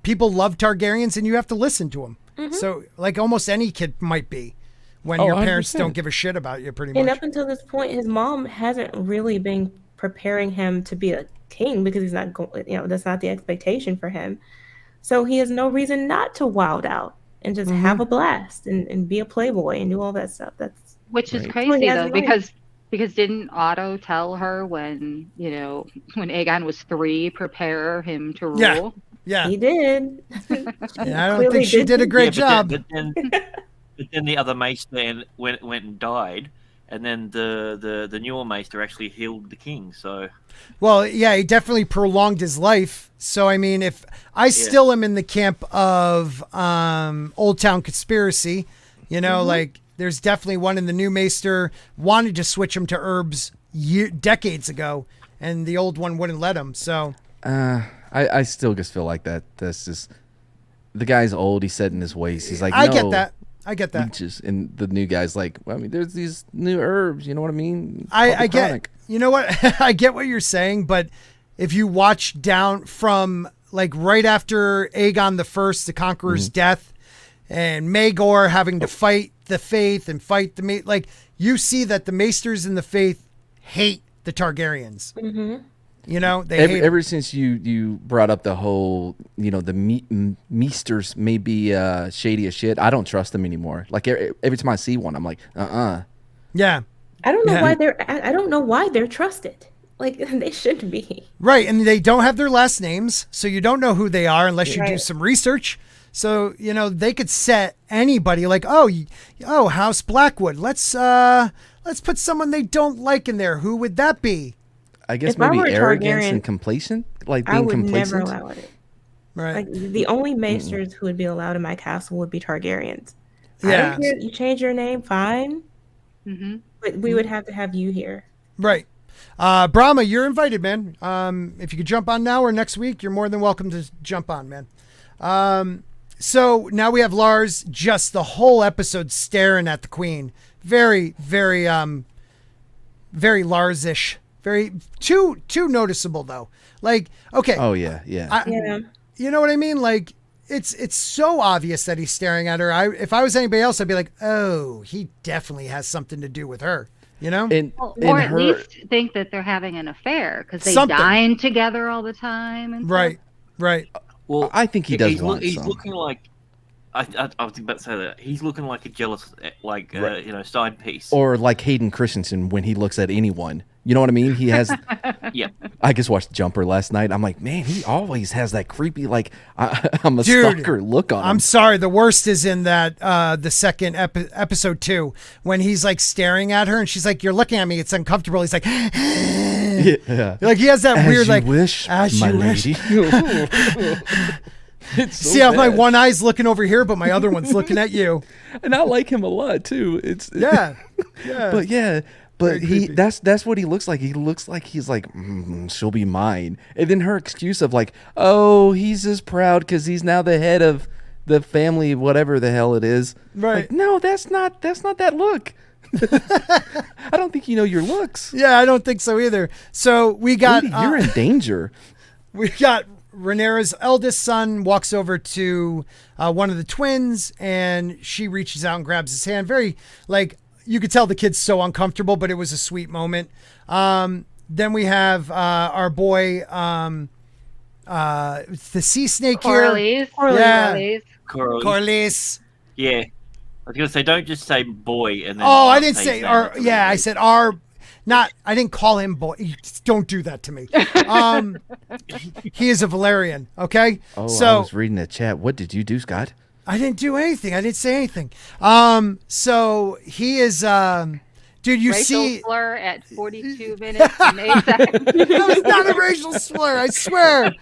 people love Targaryens and you have to listen to him. Mm-hmm. So, like, almost any kid might be. When your parents 100%. Don't give a shit about you, pretty much. And up until this point, his mom hasn't really been preparing him to be a king because he's not going. That's not the expectation for him. So he has no reason not to wild out and just have a blast and be a playboy and do all that stuff. Which is crazy though, because didn't Otto tell her when Aegon was 3, prepare him to rule? Yeah, he did. I don't think she did a great job. But then the other maester went and died, and then the newer maester actually healed the king. So, well, yeah, he definitely prolonged his life. So, I mean, if I still am in the camp of Old Town Conspiracy, like there's definitely one in the new maester wanted to switch him to herbs decades ago, and the old one wouldn't let him. So, I still just feel like that's just the guy's old. He's set in his ways. He's like, I get that. Leeches, and the new guy's like, well, I mean, there's these new herbs, you know what I mean? I get, you know what? I get what you're saying, but if you watch down from like right after Aegon the First, the Conqueror's death, and Maegor having to fight the Faith and fight the like, you see that the Maesters in the Faith hate the Targaryens. Mm-hmm. They hate ever since you brought up the whole, the Meesters may be shady as shit. I don't trust them anymore. Like every time I see one, I'm like, Yeah. I don't know why I don't know why they're trusted. Like, they shouldn't be. Right, and they don't have their last names, so you don't know who they are unless you do some research. So they could set anybody like, oh, House Blackwood. Let's put someone they don't like in there. Who would that be? I guess maybe arrogance and complacent, like being complacent. I would never allow it. Right. Like, the only maesters who would be allowed in my castle would be Targaryens. Yeah. I don't care. You change your name, fine. Mm-hmm. But we would have to have you here. Right. Brahma, you're invited, man. If you could jump on now or next week, you're more than welcome to jump on, man. So now we have Lars just the whole episode staring at the queen. Very, very, very Lars-ish. Very too noticeable though. Like, okay. Oh yeah. Yeah. You know what I mean? Like, it's so obvious that he's staring at her. If I was anybody else, I'd be like, oh, he definitely has something to do with her. You know? Or at least think that they're having an affair because they dine together all the time. And right. Well, I think he does want he's some. looking like. I was about to say that he's looking like a jealous, like side piece. Or like Hayden Christensen when he looks at anyone. You know what I mean? He has. Yeah. I just watched Jumper last night. I'm like, man, he always has that creepy, like, I'm a stalker look on him. I'm sorry. The worst is in that the second episode 2 when he's like staring at her and she's like, "You're looking at me. It's uncomfortable." He's like, yeah. Like he has that As weird you like, wish, as my you wish. lady. It's so See how my bad. one eye's looking over here, but my other one's looking at you. And I like him a lot too. It's Yeah. But Very he creepy. that's what he looks like. He looks like he's like, she'll be mine. And then her excuse of like, oh, he's just proud because he's now the head of the family, whatever the hell it is. Right. Like, no, that's not that look. I don't think you know your looks. Yeah, I don't think so either. So we got Rudy, you're in danger. we got Rhaenyra's eldest son walks over to one of the twins, and she reaches out and grabs his hand. Very, like, you could tell the kid's so uncomfortable, but it was a sweet moment. Then we have our boy, the sea snake here. Corlys. Corlys. Yeah. I was gonna say, don't just say boy and then. Oh, I didn't say, his or name. yeah, I said our. Not, I didn't call him boy. Don't do that to me. He is a Valerian. Okay. Oh, so I was reading the chat. What did you do, Scott? I didn't do anything. I didn't say anything. So he is, dude, you Racial see. slur at 42 minutes and 8 seconds. That was not a racial slur, I swear.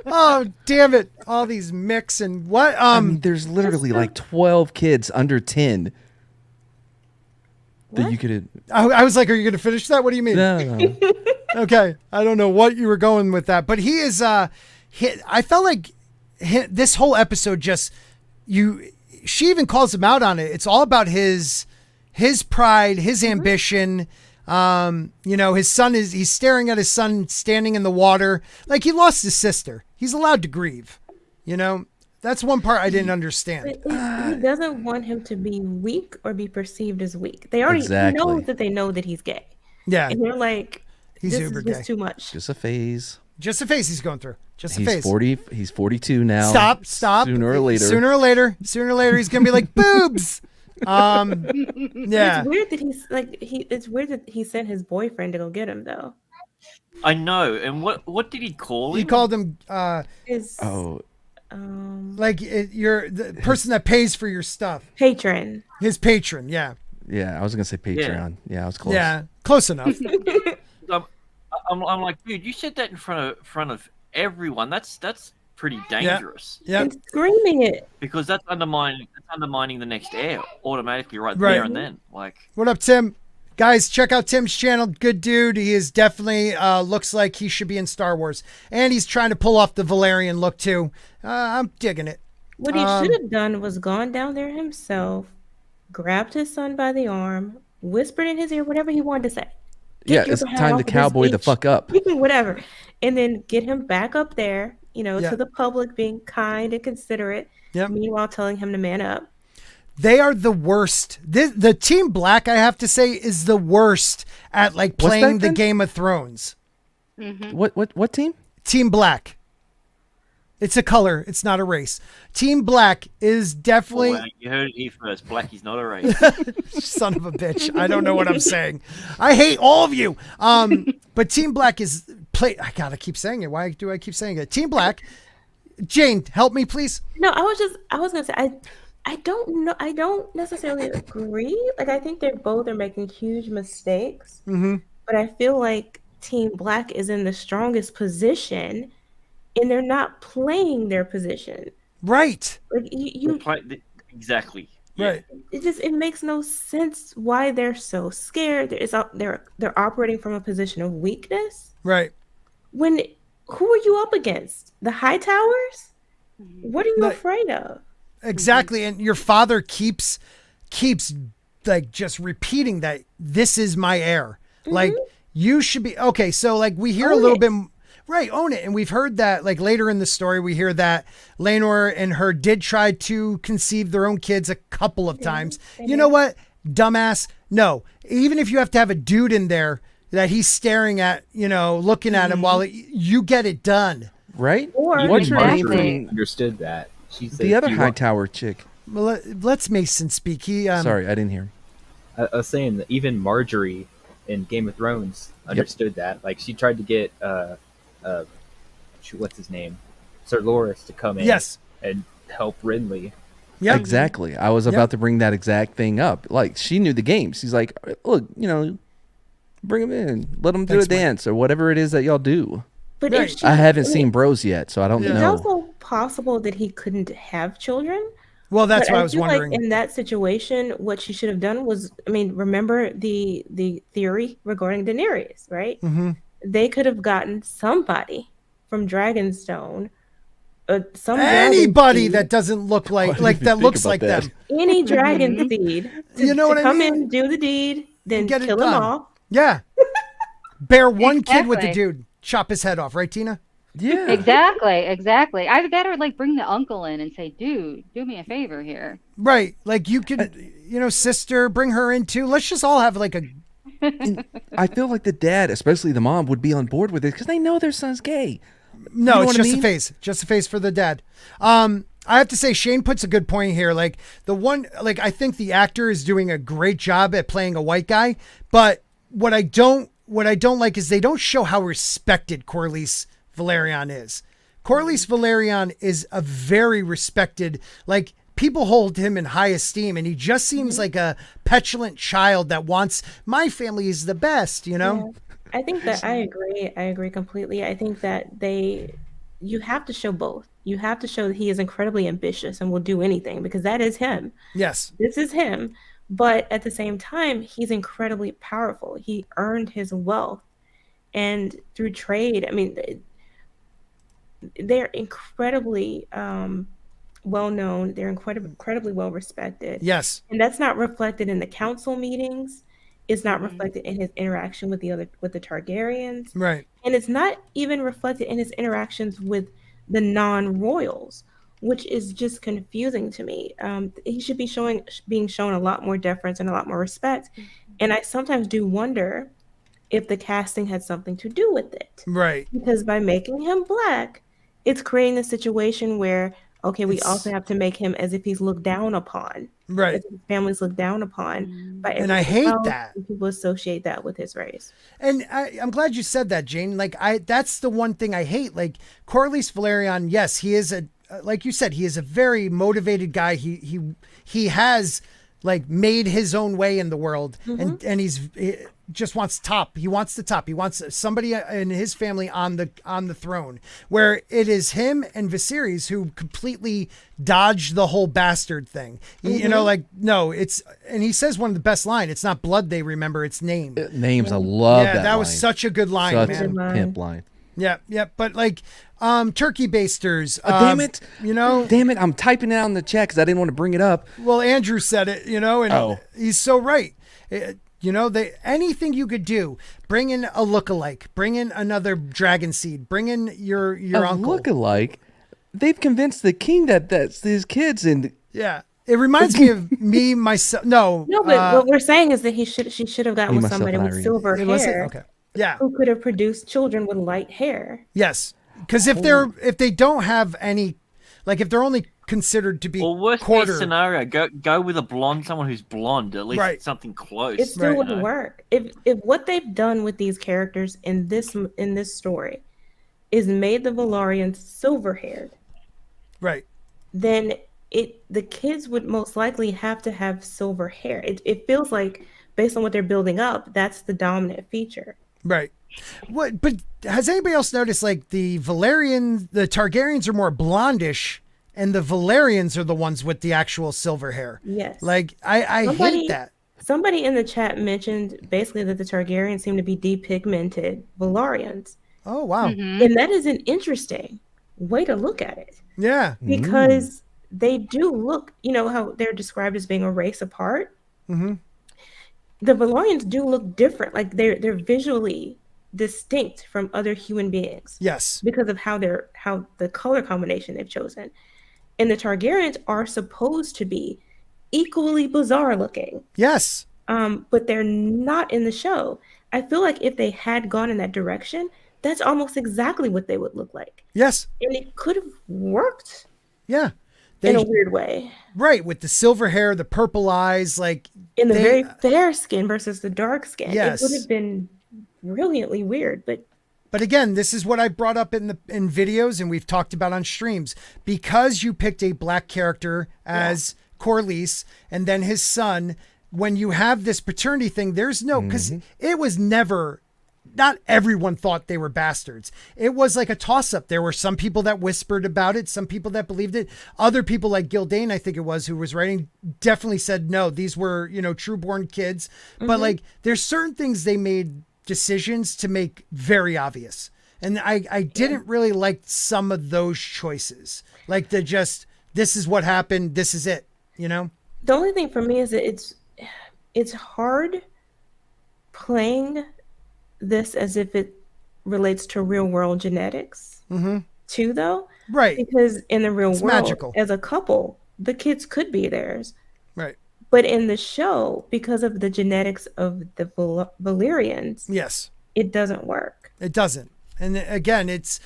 Oh, damn it. All these mix and what? I mean, there's literally like 12 kids under 10 that you could. I was like, are you going to finish that? What do you mean? No. Okay. I don't know what you were going with that, but he is, I felt like this whole episode just, she even calls him out on it. It's all about his pride, his ambition. His son he's staring at his son standing in the water. Like he lost his sister. He's allowed to grieve, That's one part I didn't understand. He doesn't want him to be weak or be perceived as weak. They already know that they know that he's gay. Yeah. And they're like, He's this uber is gay. just too much. Just a phase. Just a phase he's going through. Just a He's phase. 40. He's 42 now. Stop. Sooner or later. Sooner or later, he's going to be like, boobs. Yeah. It's weird that it's weird that he sent his boyfriend to go get him though. I know. And what did he call him? He called him, you're the person that pays for your stuff. Patron. His patron. Yeah. Yeah, I was gonna say Patreon. Yeah, I was close. Yeah. Close enough. I'm like, dude, you said that in front of everyone. That's pretty dangerous. Yeah. And screaming it. Because that's undermining the next heir automatically right Right. there and then. Like, What up, Tim? Guys, check out Tim's channel. Good dude. He is definitely looks like he should be in Star Wars. And he's trying to pull off the Valerian look too. I'm digging it. What he should have done was gone down there himself, grabbed his son by the arm, whispered in his ear whatever he wanted to say. Yeah, Get it's your time off to of this cowboy the beach. fuck up. Whatever. And then get him back up there, Yeah. to the public, being kind and considerate. Yep. Meanwhile, telling him to man up. They are the worst. The Team Black, I have to say, is the worst at like What's playing that the then? Game of Thrones. What team? Team Black. It's a color. It's not a race. Team Black is definitely well, you heard it here first. Black is not a race. son of a bitch. I don't know what I'm saying. I hate all of you. But Team Black is I gotta keep saying it. Why do I keep saying it? Team Black. Jane, help me, please. No, I was gonna say I don't know. I don't necessarily agree. Like I think they both are making huge mistakes. Mm-hmm. But I feel like Team Black is in the strongest position, and they're not playing their position. Right. Like you Exactly. Right. it makes no sense why they're so scared. They're operating from a position of weakness. Right. When who are you up against? The High Towers? What are you No. afraid of? Exactly. And your father keeps like just repeating that this is my heir. Like you should be okay. So like we hear a little bit, right? Own it. And we've heard that like later in the story, we hear that Laenor and her did try to conceive their own kids a couple of times. You know what? Dumbass. No, even if you have to have a dude in there that he's staring at, you know, looking at him while you get it done. Right? Or What's her Marjorie name? understood that. She said, The other "Do you want-" Hightower chick. Well, let's Mason speak. He Sorry, I didn't hear. I was saying that even Marjorie in Game of Thrones understood that. Like she tried to get what's his name, Sir Loras to come in and help Renly. Yeah, Exactly. I was about to bring that exact thing up. Like she knew the game. She's like, look, you know, bring him in, let him do a dance or whatever it is that y'all do. But Right. if she, I haven't seen Bros yet, so I don't it's know. also possible that he couldn't have children. Well, that's But what I was feel wondering. Like in that situation, what she should have done was, I mean, remember the theory regarding Daenerys, right? Mm-hmm. They could have gotten somebody from Dragonstone, Anybody dragon that doesn't look Why like did you that think looks about like that? them. seed, any dragon seed, You know what I come mean? in, do the deed, then get it kill him done. off. Yeah. Bear one kid with the Exactly. dude, chop his head off, right, Tina? Yeah. Exactly. Either that or like bring the uncle in and say, dude, do me a favor here. Right. Like you could, you know, sister, bring her in too. Let's just all have like a. I feel like the dad, especially the mom, would be on board with it because they know their son's gay. No, know it's what I just a mean? phase. Just a phase for the dad. I have to say, Shane puts a good point here. Like I think the actor is doing a great job at playing a white guy. But what I don't like is they don't show how respected Corlys Velaryon is. Corlys Velaryon is a very respected, like people hold him in high esteem, and he just seems like a petulant child that wants my family is the best, you know? Yeah. I think that I agree completely. I think that you have to show both. You have to show that he is incredibly ambitious and will do anything because that is him. Yes. This is him. But at the same time, he's incredibly powerful. He earned his wealth. And through trade, I mean, they're incredibly well known. They're incredibly well respected. Yes. And that's not reflected in the council meetings. It's not reflected in his interaction with the Targaryens. Right. And it's not even reflected in his interactions with the non-royals, which is just confusing to me. He should be being shown a lot more deference and a lot more respect. And I sometimes do wonder if the casting had something to do with it. Right. Because by making him black, it's creating a situation where, okay, we also have to make him as if he's looked down upon. Right. As if his family's looked down upon by And I everyone hate else, that. and people associate that with his race. And I'm glad you said that, Jane. Like that's the one thing I hate. Like Corlys Velaryon, yes, he is like you said, he is a very motivated guy. He has like made his own way in the world, and he just wants top. He wants the top. He wants somebody in his family on the throne. Where it is him and Viserys who completely dodged the whole bastard thing. You know, like no, and he says one of the best line. It's not blood they remember. It's name. Names, I love Yeah, that. that was line. such a good line, Such man. a pimp line. Yeah. But like, turkey basters. Damn it! You know. Damn it! I'm typing it out in the chat because I didn't want to bring it up. Well, Andrew said it. You know, and Oh. he's so right. You know, anything you could do, bring in a lookalike, bring in another dragon seed, bring in your uncle. Look-alike. They've convinced the king that's his kids, and Yeah. It reminds me of me, myself. No. No, but what we're saying is that she should have gotten Me, with myself, somebody and with Irene. silver It wasn't? hair Okay. Yeah. who could have produced children with light hair. Yes. Because if they don't have any, like if they're only considered to be Or worst quarter. case scenario, go with a blonde, someone who's blonde. At least Right. it's something close. It still Right. wouldn't work. If what they've done with these characters in this story is made the Velaryons silver haired, Right. then the kids would most likely have to have silver hair. It feels like based on what they're building up, that's the dominant feature. Right. What? But has anybody else noticed like the Targaryens are more blondish, and the Velaryons are the ones with the actual silver hair? Yes. Like I hate that. Somebody in the chat mentioned basically that the Targaryens seem to be depigmented Velaryons. Oh wow. And that is an interesting way to look at it. Yeah. Because they do look, how they're described as being a race apart. Mm-hmm. The Valorians do look different. Like they're visually distinct from other human beings. Yes. Because of how the color combination they've chosen. And the Targaryens are supposed to be equally bizarre looking. Yes. But they're not in the show. I feel like if they had gone in that direction, that's almost exactly what they would look like. Yes. And it could have worked. Yeah. In a weird way. Right. With the silver hair, the purple eyes, like. In the very fair skin versus the dark skin. Yes. It would have been brilliantly weird, but again, this is what I brought up in videos and we've talked about on streams. Because you picked a black character as Corlys and then his son, when you have this paternity thing, there's no, because it was never, not everyone thought they were bastards. It was like a toss-up. There were some people that whispered about it, some people that believed it. Other people like Gildane, I think it was, who was writing, definitely said, no, these were, true-born kids. But like, there's certain things they made decisions to make very obvious. And I didn't really like some of those choices. Like this is what happened, this is it, The only thing for me is that it's hard playing this as if it relates to real world genetics too, though. Right. Because in the real world, magical. As a couple, the kids could be theirs. Right. But in the show, because of the genetics of the Valyrians, yes, it doesn't work. It doesn't. And again, it's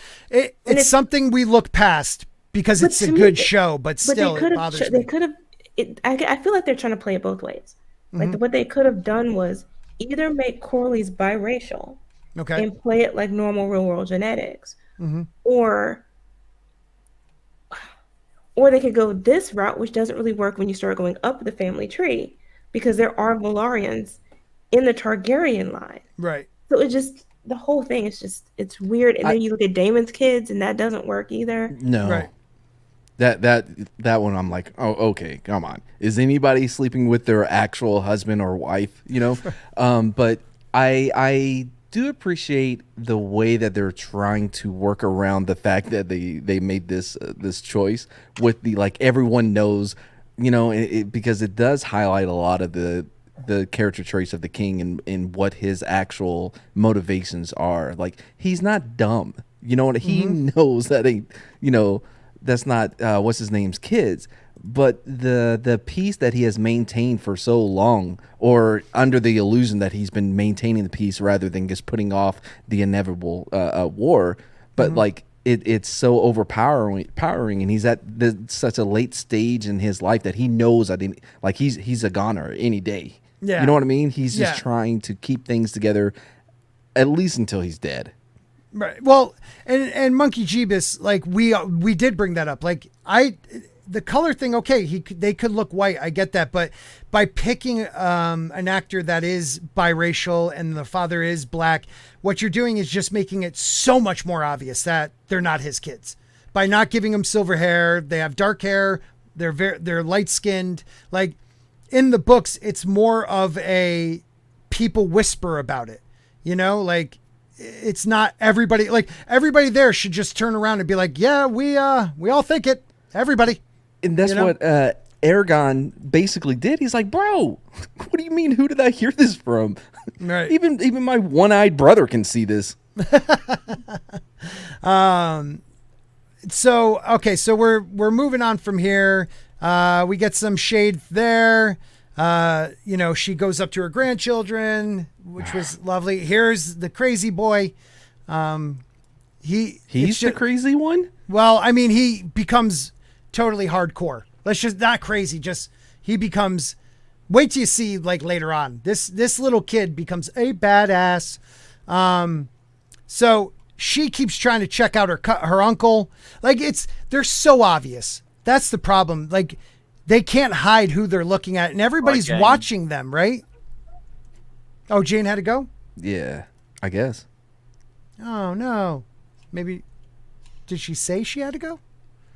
something we look past because it's a good show, but still it bothers me. They could have. I feel like they're trying to play it both ways. Like what they could have done was either make Corlys biracial, and play it like normal real world genetics, or they could go this route, which doesn't really work when you start going up the family tree, because there are Valyrians in the Targaryen line. Right. So the whole thing is it's weird. And then you look at Daemon's kids, and that doesn't work either. No. Right. That one, I'm like, oh, okay, come on. Is anybody sleeping with their actual husband or wife? But I do appreciate the way that they're trying to work around the fact that they made this choice with the, like, everyone knows, because it does highlight a lot of the character traits of the king and what his actual motivations are. Like, he's not dumb. He knows that that's not what's his name's kids, but the peace that he has maintained for so long, or under the illusion that he's been maintaining the peace rather than just putting off the inevitable war, but like it's so overpowering, and he's at such a late stage in his life that he knows he's a goner any day. Yeah. You know what I mean? He's just trying to keep things together, at least until he's dead. Right. Well, and Monkey Jeebus, like we did bring that up. Like the color thing, okay, they could look white. I get that, but by picking an actor that is biracial and the father is black, what you're doing is just making it so much more obvious that they're not his kids. By not giving them silver hair, they have dark hair. They're light skinned. Like in the books, it's more of a people whisper about it. Like. It's not everybody, like everybody there should just turn around and be like, yeah, we all think it, everybody. And that's what Aragon basically did. He's like, bro, what do you mean? Who did I hear this from? Right. Even my one-eyed brother can see this. So we're moving on from here. We get some shade there. She goes up to her grandchildren, which was lovely. Here's the crazy boy. He's the crazy one? Well, I mean, he becomes totally hardcore. Let's just not crazy. Just he becomes. Wait till you see like later on. This little kid becomes a badass. So she keeps trying to check out her uncle. Like they're so obvious. That's the problem. Like. They can't hide who they're looking at, and everybody's watching them, right? Oh, Jayne had to go? Yeah, I guess. Oh, no. Maybe, did she say she had to go?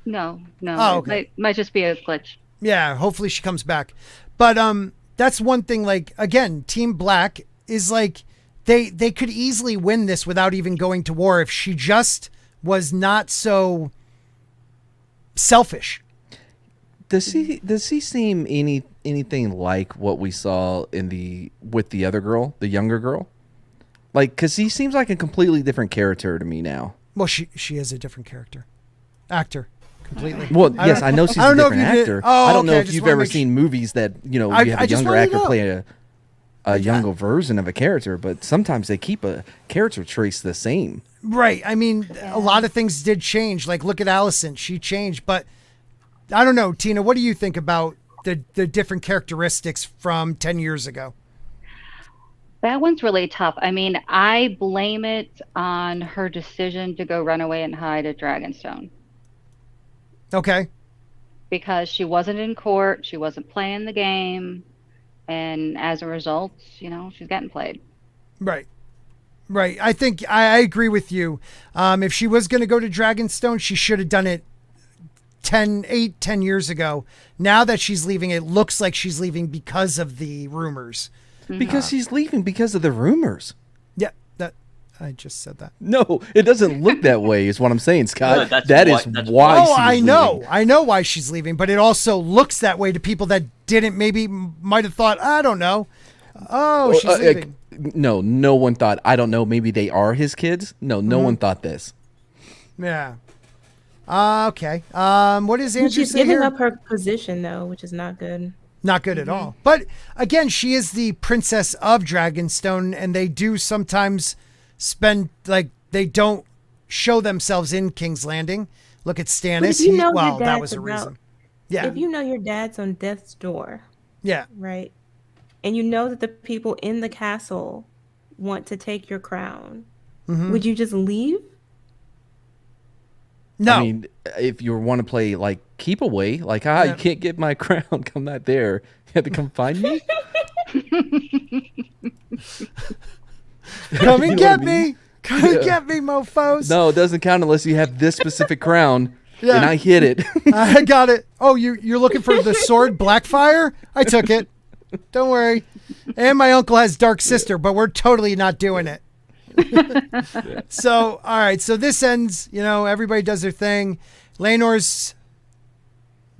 No. Oh, okay. It might just be a glitch. Yeah, hopefully she comes back. But that's one thing, like, again, Team Black is like, they could easily win this without even going to war if she just was not so selfish. Does he seem anything like what we saw with the other girl, the younger girl? Like, because he seems like a completely different character to me now. Well, she is a different actor, completely. Well, yes, I know she's a different actor. I don't know if you've ever seen movies that you have a younger actor play a younger version of a character, but sometimes they keep a character trace the same. Right. I mean, a lot of things did change. Like, look at Allison; she changed, but. I don't know, Tina, what do you think about the different characteristics from 10 years ago? That one's really tough. I mean, I blame it on her decision to go run away and hide at Dragonstone. Okay. Because she wasn't in court, she wasn't playing the game, and as a result, she's getting played. Right. Right. I think I agree with you. If she was going to go to Dragonstone, she should have done it 10 years ago. Now that she's leaving, it looks like she's leaving because of the rumors. Because she's leaving because of the rumors. Yeah, that I just said that. No, it doesn't look that way is what I'm saying, Scott. No, that's why she's I know. leaving. I know why she's leaving, but it also looks that way to people that might have thought, I don't know. Oh, she's leaving. No one thought, I don't know, maybe they are his kids. No one thought this. Yeah. Okay. What is Andrew She's saying giving here? up her position though, which is not good. Not good at all. But again, she is the princess of Dragonstone, and they do sometimes they don't show themselves in King's Landing. Look at Stannis. That was a reason. Yeah. If you know your dad's on death's door. Yeah. Right. And you know that the people in the castle want to take your crown. Would you just leave? No. I mean, if you want to play like keep away, like you can't get my crown, come not there. You have to come find me. Come and get me. Come and get me, mofos. No, it doesn't count unless you have this specific crown. Yeah. And I hit it. I got it. Oh, you're looking for the sword Blackfire? I took it. Don't worry. And my uncle has Dark Sister, but we're totally not doing it. So, all right. So this ends, everybody does their thing. Laenor's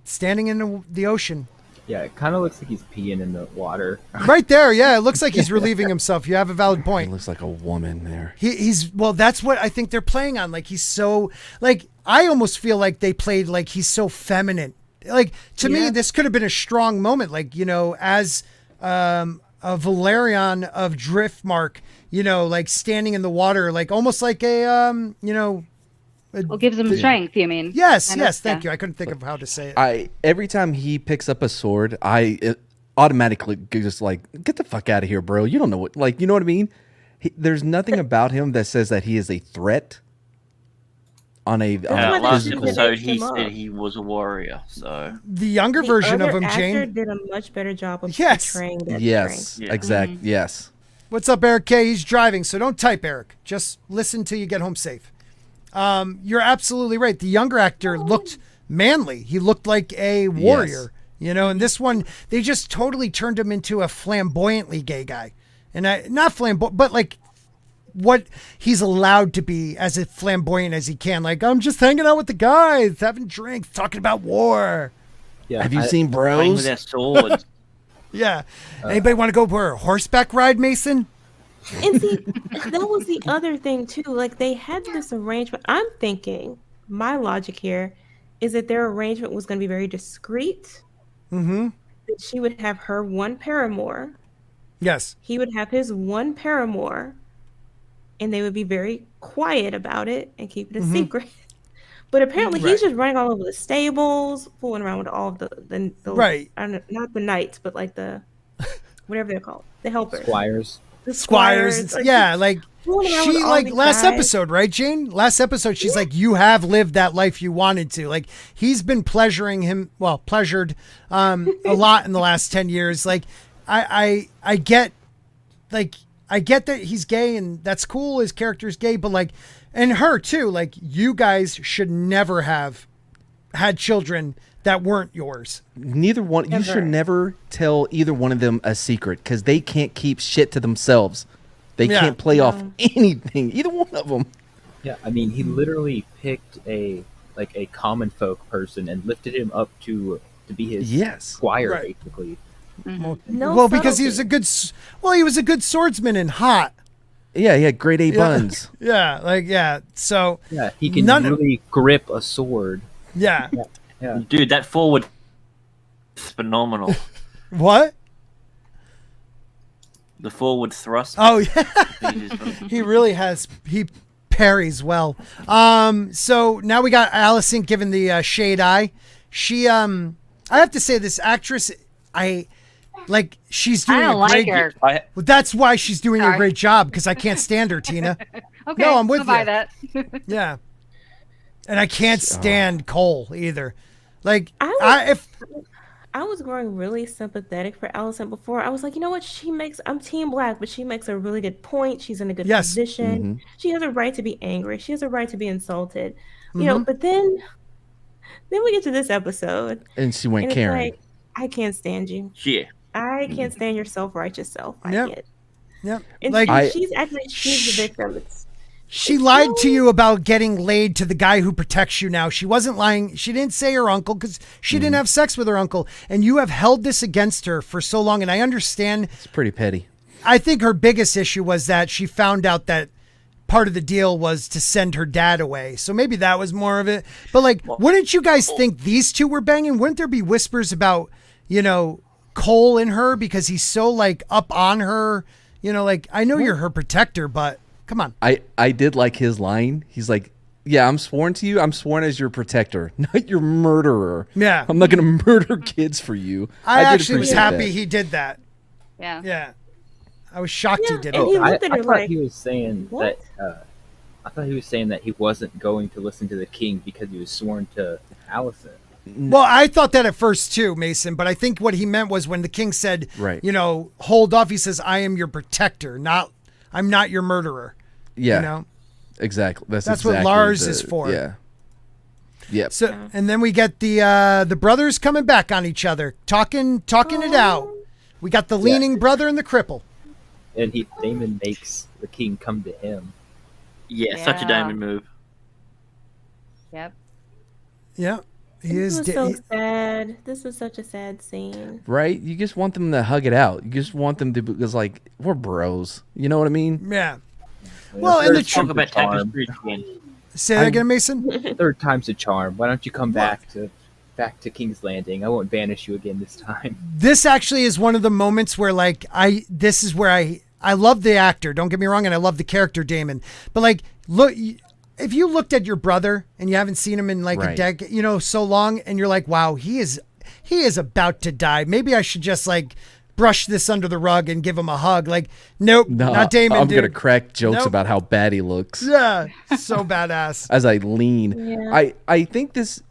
standing in the ocean. Yeah, it kind of looks like he's peeing in the water. Right there. Yeah, it looks like he's relieving himself. You have a valid point. He looks like a woman there. That's what I think they're playing on. Like, he's so, I almost feel like they played like he's so feminine. Like, to me, this could have been a strong moment. Like, as a Valerian of Driftmark, like standing in the water, like almost like Gives him strength, you mean? Yes, thank you. I couldn't think of how to say it. Every time he picks up a sword, I automatically just like, get the fuck out of here, bro. You don't know what, you know what I mean? There's nothing about him that says that he is a threat. Last episode, he said he was a warrior. So the younger version of him, Jayne, did a much better job of portraying that. Yes, exactly. Yes. What's up, Eric K? He's driving, so don't type, Eric. Just listen till you get home safe. You're absolutely right. The younger actor looked manly. He looked like a warrior, and this one, they just totally turned him into a flamboyantly gay guy. And not flamboyant, but like what he's allowed to be, as flamboyant as he can. Like, I'm just hanging out with the guys, having drinks, talking about war. Yeah. Have you seen playing with Bros? their swords. Yeah. Anybody want to go for a horseback ride, Mason? And see, that was the other thing too. Like, they had this arrangement. I'm thinking, my logic here is that their arrangement was going to be very discreet. Mm-hmm. That she would have her one paramour. Yes. He would have his one paramour. And they would be very quiet about it and keep it a secret. But apparently he's just running all over the stables, fooling around with all of the right. I don't know, not the knights, but like the whatever they're called, the helpers, squires. The squires. Like she last episode, right, Jayne? Last episode, she's like, you have lived that life you wanted to. Like, he's been pleasured a lot in the last 10 years. Like, I get that he's gay and that's cool. His character's gay, but like, and her too, like, you guys should never have had children that weren't yours. Neither one. You should never tell either one of them a secret because they can't keep shit to themselves. They can't play off anything. Either one of them. Yeah, I mean, he literally picked a common folk person and lifted him up to to be his Yes. squire, Right. basically. No well, because he was subtlety. he was a good swordsman and hot. Yeah, he had grade A Yeah. buns. Yeah, like yeah. So Yeah, he can None- really grip a sword. yeah. Yeah. Dude, that forward is phenomenal. What? The forward thrust. Oh yeah. is He really has. He parries well. So now we got Allison giving the shade eye. She I have to say this actress, she's doing I don't a like great. her. I, Well, that's why she's doing a Sorry. great job because I can't stand her, Tina. Okay, No, I'm with I'll buy you. that. Yeah. And I can't stand Cole either. Like I if I was growing really sympathetic for Allison before. I was like, you know what? I'm Team Black, but she makes a really good point. She's in a good Yes. position. She has a right to be angry. She has a right to be insulted. You know, but then we get to this episode. And she went And it's Karen. like, I can't stand you. yeah. I can't stand your self-righteous self. I Yep. get. Yep. And Like she's acting like she's the victim. she lied to you about getting laid to the guy who protects you now. She wasn't lying. She didn't say her uncle because she didn't have sex with her uncle. And you have held this against her for so long. And I understand. It's pretty petty. I think her biggest issue was that she found out that part of the deal was to send her dad away. So maybe that was more of it. But like, wouldn't you guys think these two were banging? Wouldn't there be whispers about, Cole and her because he's so like up on her? Like I know you're her protector, but come on. I did like his line. He's like, yeah, I'm sworn to you. I'm sworn as your protector, not your murderer. Yeah. I'm not going to murder kids for you. I did actually was appreciate happy that. he did that. Yeah. Yeah. I was shocked he did and it. he I looked at her thought like, he was saying what? that. I thought he was saying that he wasn't going to listen to the king because he was sworn to Allison. Well, I thought that at first too, Mason, but I think what he meant was when the king said, Right. hold off, he says, I am your protector, I'm not your murderer. Yeah, exactly. That's what exactly Lars is for. Yeah. Yep. So, and then we get the brothers coming back on each other, talking it out. We got the leaning brother and the cripple. And Daemon makes the king come to him. Yeah, such a Yeah. diamond move. Yep. Yeah. He This is. was so sad. This was such a sad scene. Right? You just want them to hug it out. You just want them to, because like, we're bros. You know what I mean? Yeah. Well, and the Third Talk about charm. tapestry again. Say that again, Mason. Third time's a charm. Why don't you come back to King's Landing? I won't banish you again this time. This actually is one of the moments where like this is where I love the actor, don't get me wrong, and I love the character Daemon. But like look, if you looked at your brother and you haven't seen him in like a Right. decade, so long, and you're like, wow, he is about to die. Maybe I should just like brush this under the rug and give him a hug. Like, nope, No, not Daemon. I'm dude. gonna crack jokes Nope. about how bad he looks Yeah, so badass. as I lean. Yeah. I think this,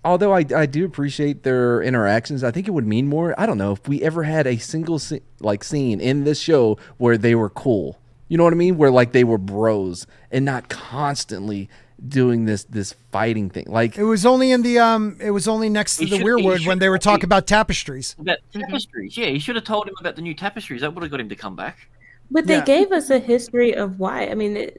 although I do appreciate their interactions, I think it would mean more. I don't know if we ever had a single scene in this show where they were cool. You know what I mean? Where like they were bros and not constantly doing this fighting thing. Like It was only in the it was only next to He the should- weirwood he when should- they were talking about tapestries. About tapestries. Yeah, he should have told him about the new tapestries. That would have got him to come back. But they Yeah. gave us a history of why. I mean,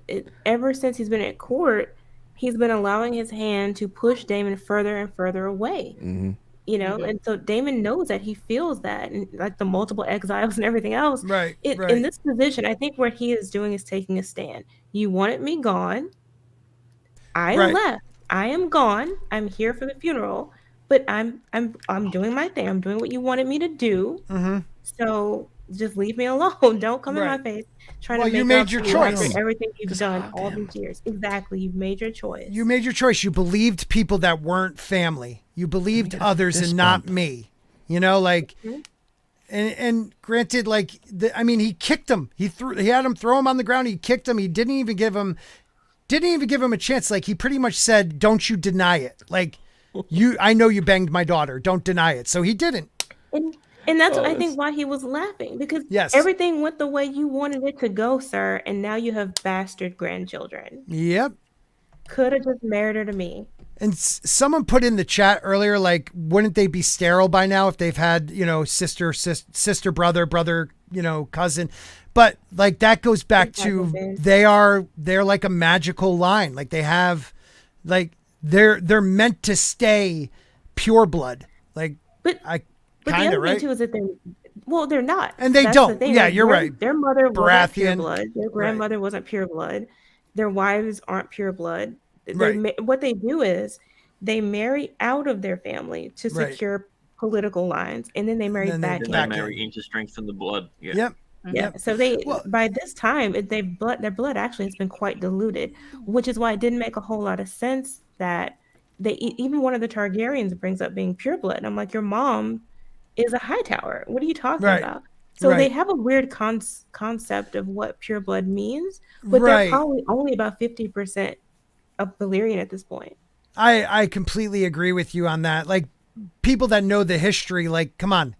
ever since he's been at court, he's been allowing his hand to push Daemon further and further away. mhm. And so Daemon knows that, he feels that, and like the multiple exiles and everything else. Right. In this position, I think what he is doing is taking a stand. You wanted me gone. I Right. left. I am gone. I'm here for the funeral, but I'm doing my thing. I'm doing what you wanted me to do. Mm-hmm. So just leave me alone. Don't come in Right. my face trying Well, to make you made up your to me after choice. everything you've done God all damn. these years. Exactly. You've made your choice. You made your choice. You believed people that weren't family. You believed others and fist not bump. me. And granted, like he kicked him. He had him throw him on the ground. He kicked him. He didn't even give him a chance. Like he pretty much said, "Don't you deny it." Like I know you banged my daughter. Don't deny it. So he didn't. And that's I think why he was laughing, because Yes. everything went the way you wanted it to go, sir, and now you have bastard grandchildren. Yep. Could have just married her to me. And someone put in the chat earlier, like, wouldn't they be sterile by now if they've had, sister, brother, cousin? But like that goes back to Exactly. they're like a magical line. Like they have, like they're meant to stay pure blood. Like But I but the kind other of thing right. too is that they're not, And they that's don't. the thing. Yeah, Like, you're right. their mother wasn't pure Baratheon. blood. Their grandmother wasn't pure blood. Their wives aren't pure blood. Right. What they do is they marry out of their family to Right. secure political lines, and then they marry then they back Then in. they back marry in to strengthen the blood. Yeah. Yep. Yeah. Yep. So they Well- by this time their blood actually has been quite diluted, which is why it didn't make a whole lot of sense that even one of the Targaryens brings up being pure blood. And I'm like, your mom is a Hightower. What are you talking Right. about? So they Right. have a weird concept of what pure blood means, but Right. they're probably only about 50% of Valyrian at this point. I completely agree with you on that. Like, people that know the history, like, come on,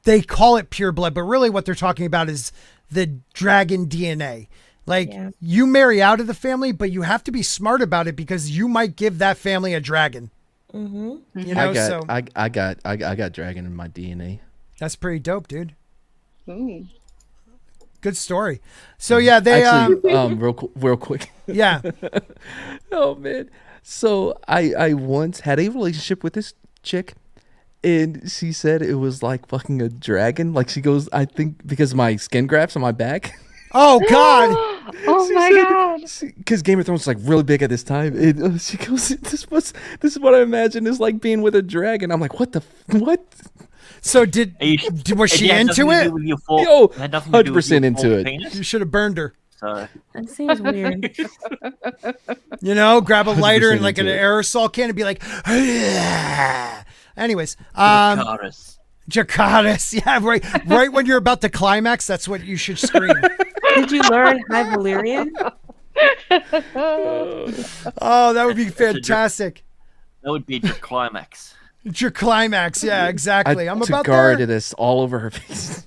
they call it pure blood, but really what they're talking about is the dragon DNA. Like, Yeah. you marry out of the family, but you have to be smart about it because you might give that family a dragon. Mm-hmm. You know, I got dragon in my DNA. that's pretty dope, dude. Ooh. Good story. So yeah, they Actually, real quick. yeah. Oh man. So I once had a relationship with this chick, and she said it was like fucking a dragon. Like, she goes, I think because of my skin grafts on my back. Oh God. Oh my god. Because Game of Thrones was like really big at this time. And, she goes, this is what I imagine is like being with a dragon. I'm like, what? So was she into it? Yo, 100% into it. You should have burned her. So That seems weird. You know, grab a lighter and 100% like an into it. aerosol can and be like, anyways, Dracarys. Dracarys. Yeah, right when you're about to climax, that's what you should scream. Did you learn High Valyrian? Oh, that would be fantastic. That would be the climax. Climax, yeah, exactly. I'm about guard there. this all over her face.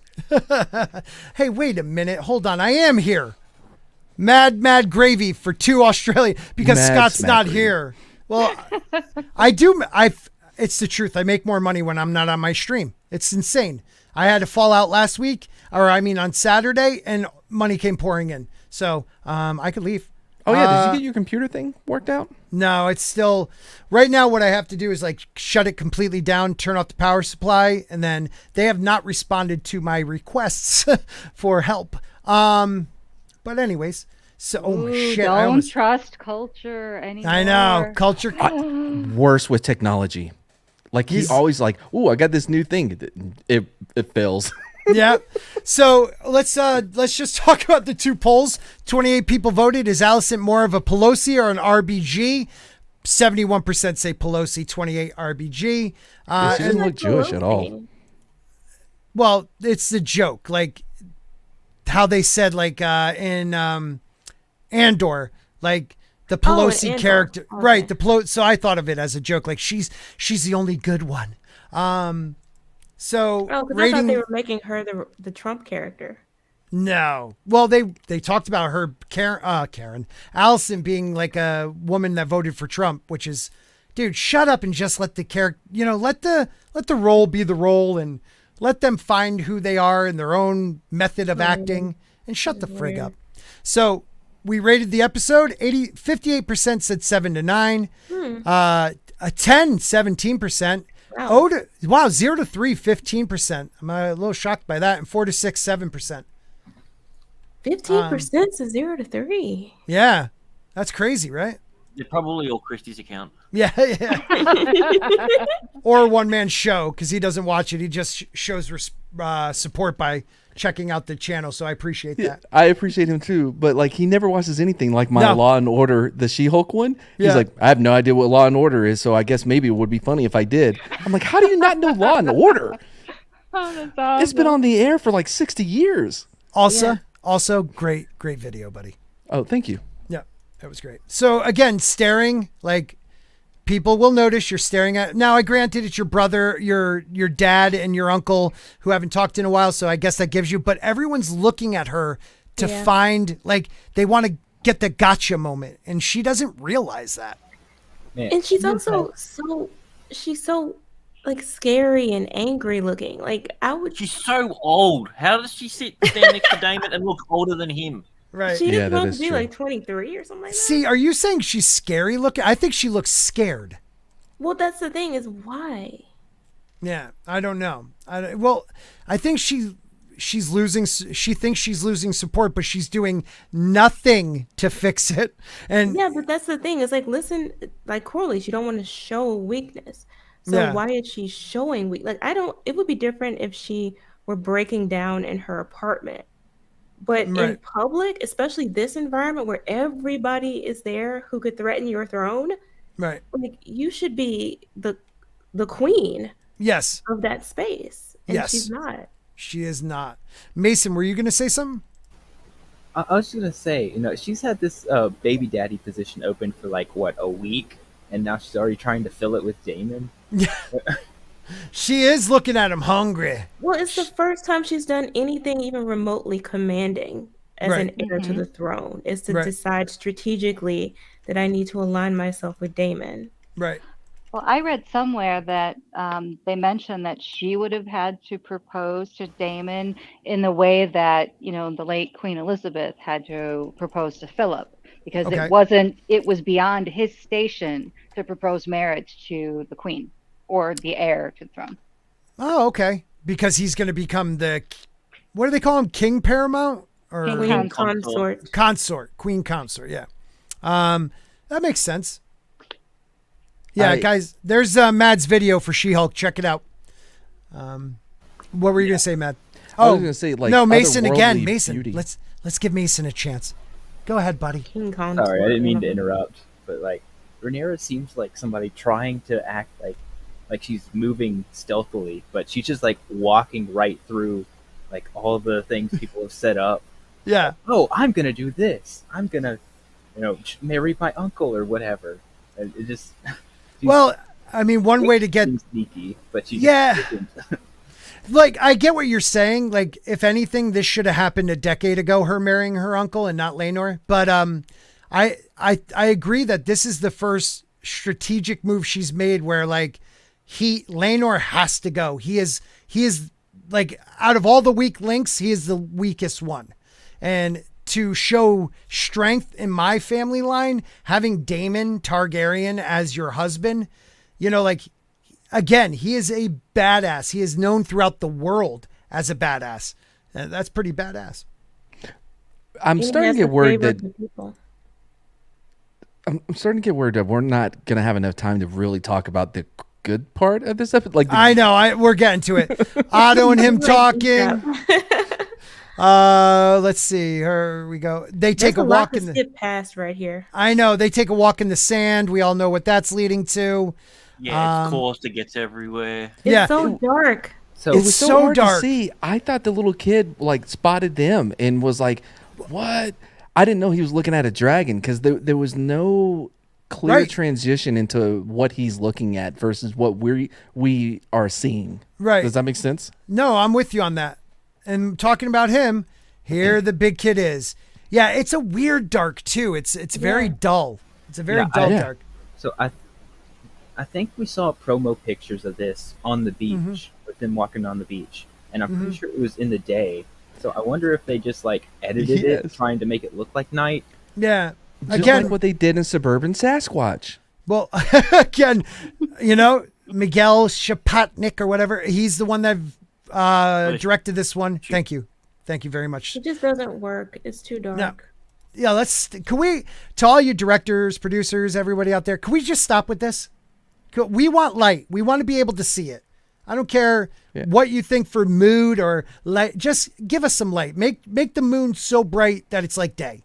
Hey, wait a minute. Hold on. I am here. Mad gravy for 2 Australian because Mad Scott's smack not gravy. here. Well, I do. It's the truth. I make more money when I'm not on my stream. It's insane. I had to fall out last week, on Saturday, and money came pouring in. So I could leave. Oh yeah, did you get your computer thing worked out? No, it's still right now. What I have to do is like shut it completely down, turn off the power supply, and then they have not responded to my requests for help. But anyways, so oh my Ooh, shit! Don't trust culture anymore. I know culture. Worse with technology. Like, he's always like, "Ooh, I got this new thing." It fails. Yeah. So let's just talk about the 2 polls. 28 people voted. Is Allison more of a Pelosi or an RBG? 71% say Pelosi, 28 RBG. She doesn't look Jewish at all. Well, it's the joke, like how they said, like in Andor, like the Pelosi Andor. character, Okay. right? So I thought of it as a joke, like she's the only good one. So Oh, because I rating. thought they were making her the Trump character. No. Well, they talked about her Karen Allison being like a woman that voted for Trump, which is, dude, shut up and just let the character, let the role be the role and let them find who they are in their own method of acting and shut the frig up. So we rated the episode. 58% said 7 to 9. A 10, 17%. Wow. 0 to 3, 15%. I'm a little shocked by that. And 4 to 6, 7%. 15% to 0 to 3. Yeah, that's crazy, right? They're probably all Christie's account. Yeah, or one man show because he doesn't watch it. He just shows support by checking out the channel. So I appreciate that. I appreciate him too, but like, he never watches anything like my No. Law and Order, the She-Hulk one. He's Yeah. like, I have no idea what Law and Order is, so I guess maybe it would be funny if I did. I'm like, how do you not know Law and Order? Oh, that's awesome. It's been on the air for like 60 years. Also, great video, buddy. Oh, thank you. Yeah, that was great. So again, staring, like people will notice you're staring at. Now, I granted it's your brother, your dad, and your uncle who haven't talked in a while, so I guess that gives you. But everyone's looking at her to find, like, they want to get the gotcha moment, and she doesn't realize that. Man, And she's also she's so like scary and angry looking. Like, I would. She's so old. How does she stand next to Damon and look older than him? Right. She Yeah, is that supposed is to be true. like 23 or something like that. See, are you saying she's scary looking? I think she looks scared. Well, that's the thing is why. Yeah, I don't know. Well, I think she's losing. She thinks she's losing support, but she's doing nothing to fix it. And Yeah, but that's the thing. It's like, listen, like Corley, she don't want to show weakness. So Yeah. why is she showing weak? Like, I don't. It would be different if she were breaking down in her apartment, but in Right. public, especially this environment where everybody is there who could threaten your throne, right. like you should be the queen Yes, of that space, and Yes. she's not. she is not. Mason, were you going to say something? I was just gonna say, she's had this baby daddy position open for like what, a week, and now she's already trying to fill it with Daemon. She is looking at him hungry. Well, it's the first time she's done anything even remotely commanding as an Right. heir to the throne. Is to Right. decide strategically that I need to align myself with Daemon. Right. Well, I read somewhere that they mentioned that she would have had to propose to Daemon in the way that, the late Queen Elizabeth had to propose to Philip, because Okay. it was beyond his station to propose marriage to the queen or the heir to the throne. Oh, okay. Because he's going to become what do they call him? King Paramount or Queen consort. consort. Queen consort. Yeah. That makes sense. Yeah, guys, there's Mad's video for She-Hulk. Check it out. What were you going to say, Mad? I was gonna say, like, no, Mason again. otherworldly Mason, beauty. let's give Mason a chance. Go ahead, buddy. King consort. Sorry, I didn't mean to interrupt, but like Rhaenyra seems like somebody trying to act like she's moving stealthily, but she's just like walking right through like all the things people have set up. Yeah. Oh, I'm gonna do this. I'm gonna, marry my uncle or whatever. And it just. Well, I mean, one way to get sneaky, but she Yeah. Like, I get what you're saying. Like, if anything, this should have happened a decade ago, her marrying her uncle and not Laenor. But I agree that this is the first strategic move she's made where like Laenor has to go. He is like, out of all the weak links, he is the weakest one. And to show strength in my family line, having Daemon Targaryen as your husband, like, again, he is a badass. He is known throughout the world as a badass. That's pretty badass. I'm starting to get worried that we're not gonna have enough time to really talk about the good part of this episode. Like, I know, we're getting to it. Otto and him talking. Let's see. Here we go. They take a walk in the skip past right here. I know, they take a walk in the sand. We all know what that's leading to. Yeah, it's caused, it gets everywhere. It's so dark. So it was so hard dark. to see. I thought the little kid like spotted them and was like, "What?" I didn't know he was looking at a dragon because there was no clear transition into what he's looking at versus what we are seeing. Right. Does that make sense? No, I'm with you on that. And talking about him, here the big kid is. Yeah, it's a weird dark too. It's very dull. It's a very dull dark. So I think we saw promo pictures of this on the beach, with them walking on the beach, and I'm pretty sure it was in the day. So I wonder if they just like edited it, trying to make it look like night. Yeah, Just again, like what they did in Suburban Sasquatch. Well, again, Miguel Shapatnik or whatever. He's the one that directed this one. Thank you very much. It just doesn't work. It's too dark. No. Yeah, can we, to all you directors, producers, everybody out there, can we just stop with this? We want light. We want to be able to see it. I don't care what you think for mood or light. Just give us some light. Make the moon so bright that it's like day.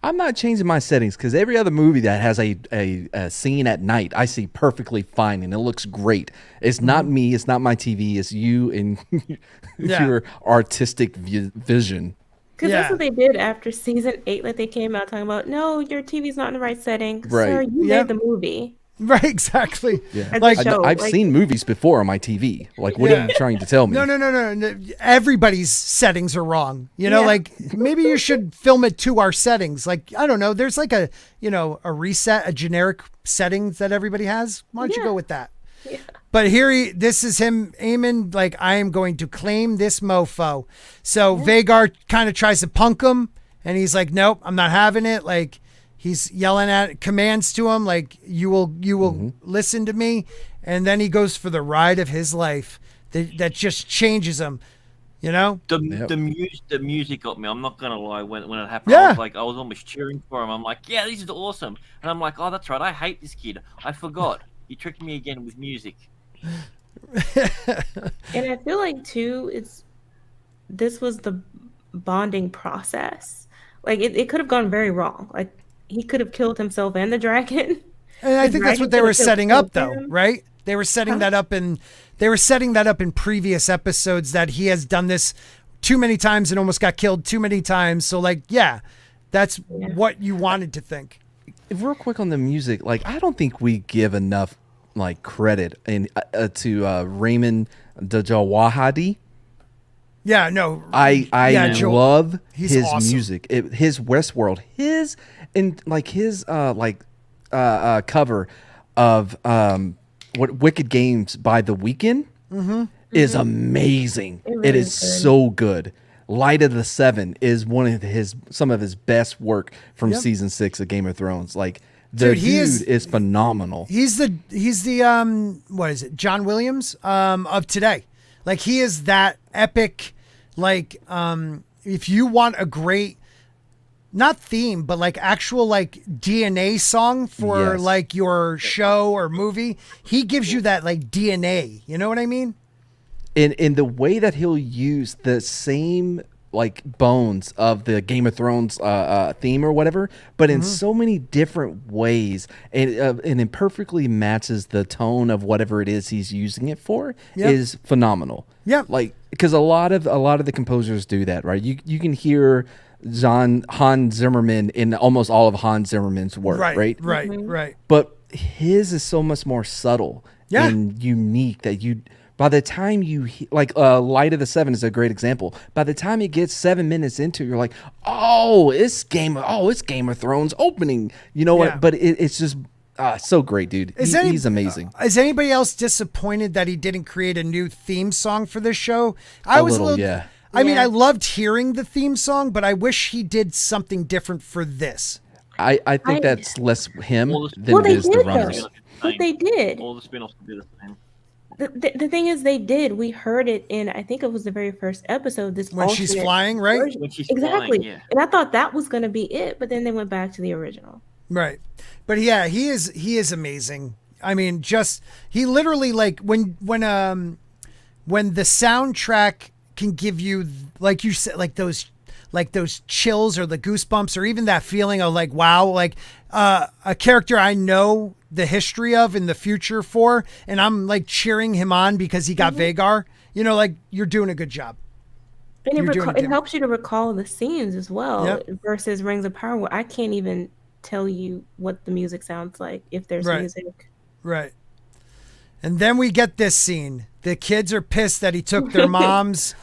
I'm not changing my settings because every other movie that has a scene at night, I see perfectly fine and it looks great. It's not me. It's not my TV. It's you and your artistic vision. Because that's what they did after season 8. Like they came out talking about, no, your TV's not in the right setting. Right. Sir, you made the movie. Right, exactly. Yeah. Like, I've seen movies before on my TV. Like, what are you trying to tell me? No. Everybody's settings are wrong. Like maybe you should film it to our settings. Like, I don't know. There's like a reset, a generic settings that everybody has. Why don't you go with that? Yeah. But here this is him, Aemond, like, I am going to claim this mofo. So Vhagar kind of tries to punk him and he's like, nope, I'm not having it. Like, he's yelling at commands to him, like, you will listen to me. and then he goes for the ride of his life that just changes him. You know, the music got me. I'm not gonna lie. When it happened, Yeah. I was almost cheering for him. I'm like, yeah, this is awesome. And I'm like, oh, that's right. I hate this kid. I forgot. He tricked me again with music. And I feel like too, this was the bonding process. Like it could have gone very wrong. Like he could have killed himself and the dragon. and I The think that's dragon what they could were have setting up, killed though, him. right? They were setting that up in previous episodes that he has done this too many times and almost got killed too many times. So like, yeah, that's what you wanted to think. Real quick on the music, like I don't think we give enough like credit to Raymond Djawahadi. Yeah, no. I love he's his awesome. music, his Westworld, his cover of what Wicked Games by The Weeknd is amazing. It really It is is good. so good. Light of the Seven is some of his best work from season 6 of Game of Thrones. Like the Dude, he dude is- is phenomenal. He's the what is it? John Williams of today. Like he is that epic, like if you want a great not theme, but like actual like DNA song for Yes. like your show or movie, he gives you that like DNA. You know what I mean? In the way that he'll use the same like bones of the Game of Thrones theme or whatever, but in so many different ways, and it perfectly matches the tone of whatever it is he's using it for. Yep. Is phenomenal. Yep. Like because a lot of the composers do that, right? You can hear Hans Zimmerman in almost all of Hans Zimmerman's work, right? Right. But his is so much more subtle Yeah. and unique that by the time Light of the Seven is a great example. By the time you get 7 minutes into it, you're like, it's Game of Thrones opening. You know Yeah. what? But it's just so great, dude. He's amazing. Is anybody else disappointed that he didn't create a new theme song for this show? I was a little. yeah. I mean, Yeah. I loved hearing the theme song, but I wish he did something different for this. I think that's less him Well, than they it is the did, runners. though. But they did. All the spin-offs will be the same. The thing is, they did. We heard it in, I think it was the very first episode. This When she's alternate flying, right? version. When she's Exactly. flying, yeah. And I thought that was going to be it, but then they went back to the original. Right. But yeah, he is amazing. I mean, just he literally like when the soundtrack can give you, like you said, like those chills or the goosebumps or even that feeling of like, wow, like a character I know the history of in the future for, and I'm like cheering him on because he got Vhagar. You know, like you're doing a good job. And You're doing it it. helps you to recall the scenes as well. Yep. Versus Rings of Power, where I can't even tell you what the music sounds like if there's Right. music. Right. And then we get this scene. The kids are pissed that he took their mom's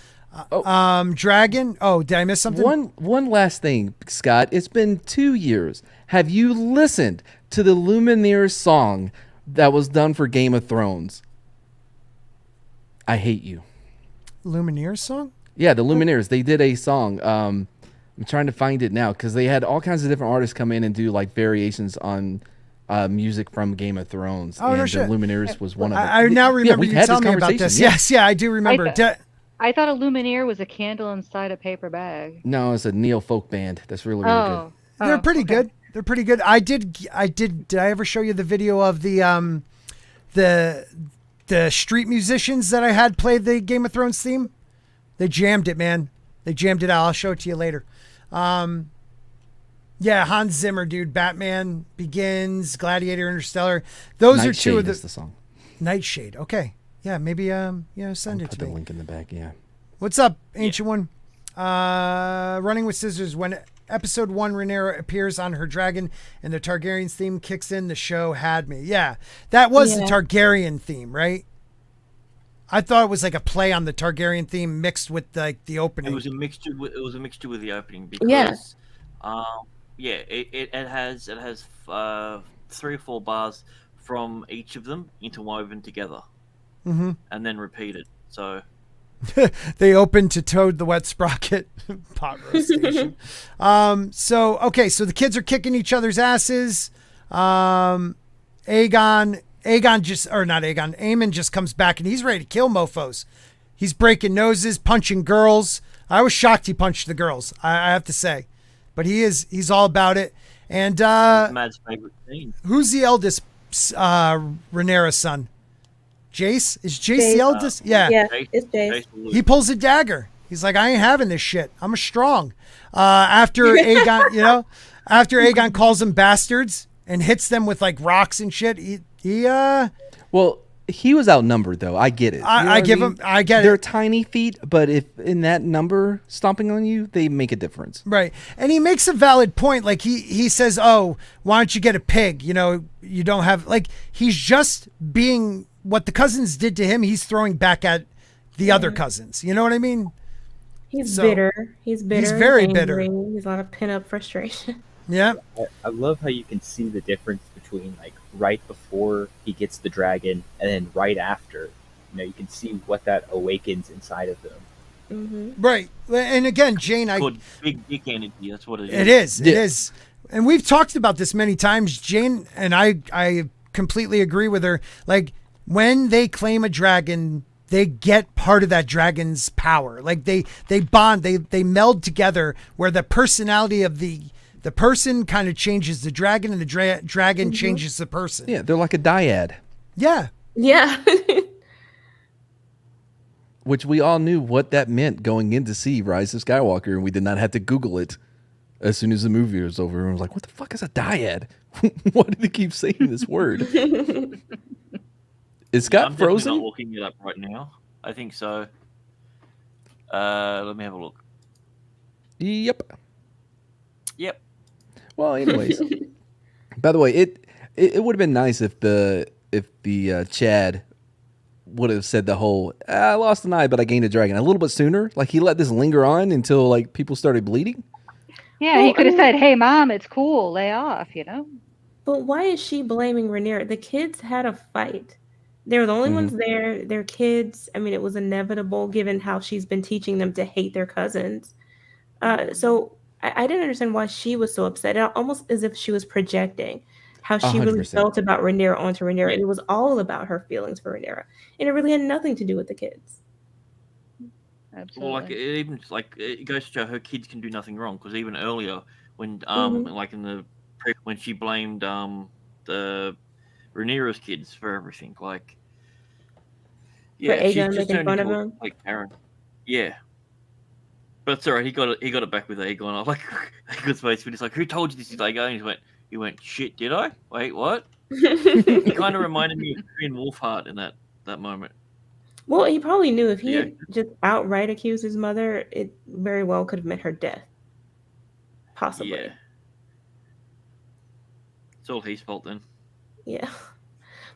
dragon. Oh, did I miss something? One last thing, Scott. It's been 2 years. Have you listened to the Lumineers song that was done for Game of Thrones? I hate you. Lumineers song? Yeah, the Lumineers. They did a song. I'm trying to find it now because they had all kinds of different artists come in and do like variations on music from Game of Thrones. Oh, no and shit. the Lumineers was one of them. I now remember we've you had telling this me about this. conversation, yeah. Yes, yeah, I do remember. I thought a Lumineer was a candle inside a paper bag. No, it's a neo folk band. That's really good. Oh. They're pretty okay. good. They're pretty good. Did I ever show you the video of the street musicians that I had play the Game of Thrones theme? They jammed it, man. They jammed it out. I'll show it to you later. Yeah, Hans Zimmer, dude. Batman Begins, Gladiator, Interstellar. Those are two of Nightshade is the song. Nightshade. Okay. Yeah, maybe send I'll it put to the me. link in the back. Yeah. What's up, Ancient One? Running with Scissors. When episode 1, Rhaenyra appears on her dragon and the Targaryens theme kicks in, the show had me. Yeah, that was the Targaryen theme, right? I thought it was like a play on the Targaryen theme mixed with like the opening. It was a mixture. With the opening because, Yeah. it has 3 or 4 bars from each of them interwoven together, and then repeated. So They opened to Toad the Wet Sprocket pot roast station. So the kids are kicking each other's asses. Aegon Aemond just comes back and he's ready to kill mofos. He's breaking noses, punching girls. I was shocked he punched the girls, I have to say. But he's all about it. And Mad's favorite scene. who's the eldest Rhaenyra's son? Jace? Is Jace the eldest? Yeah. Yeah, it's Jace. He pulls a dagger. He's like, I ain't having this shit. I'm a strong. After Aegon, after Aegon calls them bastards and hits them with like rocks and shit, Well, he was outnumbered though. I get it. I get They're it. tiny feet, but if in that number stomping on you, they make a difference. Right. And he makes a valid point. Like he says, oh, why don't you get a pig? You don't have, like, he's just being what the cousins did to him. He's throwing back at the other cousins. You know what I mean? He's bitter. He's bitter. He's very angry. bitter. He's a lot of pent up frustration. Yeah. I love how you can see the difference between like right before he gets the dragon and then right after. You can see what that awakens inside of them. Mm-hmm. Right. And again, Jayne, Called big dick energy. That's what it is. It is. It is. And we've talked about this many times. Jayne and I completely agree with her. Like, when they claim a dragon, they get part of that dragon's power. Like they bond, they meld together, where the personality of the person kind of changes the dragon, and the dragon changes the person. Yeah, they're like a dyad. Yeah. Yeah. Which we all knew what that meant going in to see Rise of Skywalker, and we did not have to Google it as soon as the movie was over. And I was like, what the fuck is a dyad? Why did they keep saying this word? Is Scott I'm frozen? not looking it up right now. I think so. Let me have a look. Yep. Yep. Well, anyways. By the way, it would have been nice if the Chad would have said the whole, I lost an eye, but I gained a dragon a little bit sooner. Like, he let this linger on until like people started bleeding. Yeah, he could have said, "Hey, mom, it's cool. Lay off," But why is she blaming Rhaenyra? The kids had a fight. They were the only ones there. They're kids. I mean, it was inevitable given how she's been teaching them to hate their cousins. So I didn't understand why she was so upset. Almost as if she was projecting how she really 100%. felt about Rhaenyra onto Rhaenyra. It was all about her feelings for Rhaenyra. And it really had nothing to do with the kids. Absolutely. Well, it goes to show her kids can do nothing wrong, because even earlier when when she blamed the Rhaenyra's kids for everything, like, yeah, she's Aegon just making fun of turned into him? like Karen. Yeah. But it's alright, he got it back with Aegon. I like a good space when he's like, "Who told you this is Aegon?" And he went, "Shit, did I? Wait, what?" He kind of reminded me of Tyrion Wolfheart in that moment. Well, he probably knew if he had just outright accused his mother, it very well could have meant her death. Possibly. Yeah. It's all his fault then. Yeah.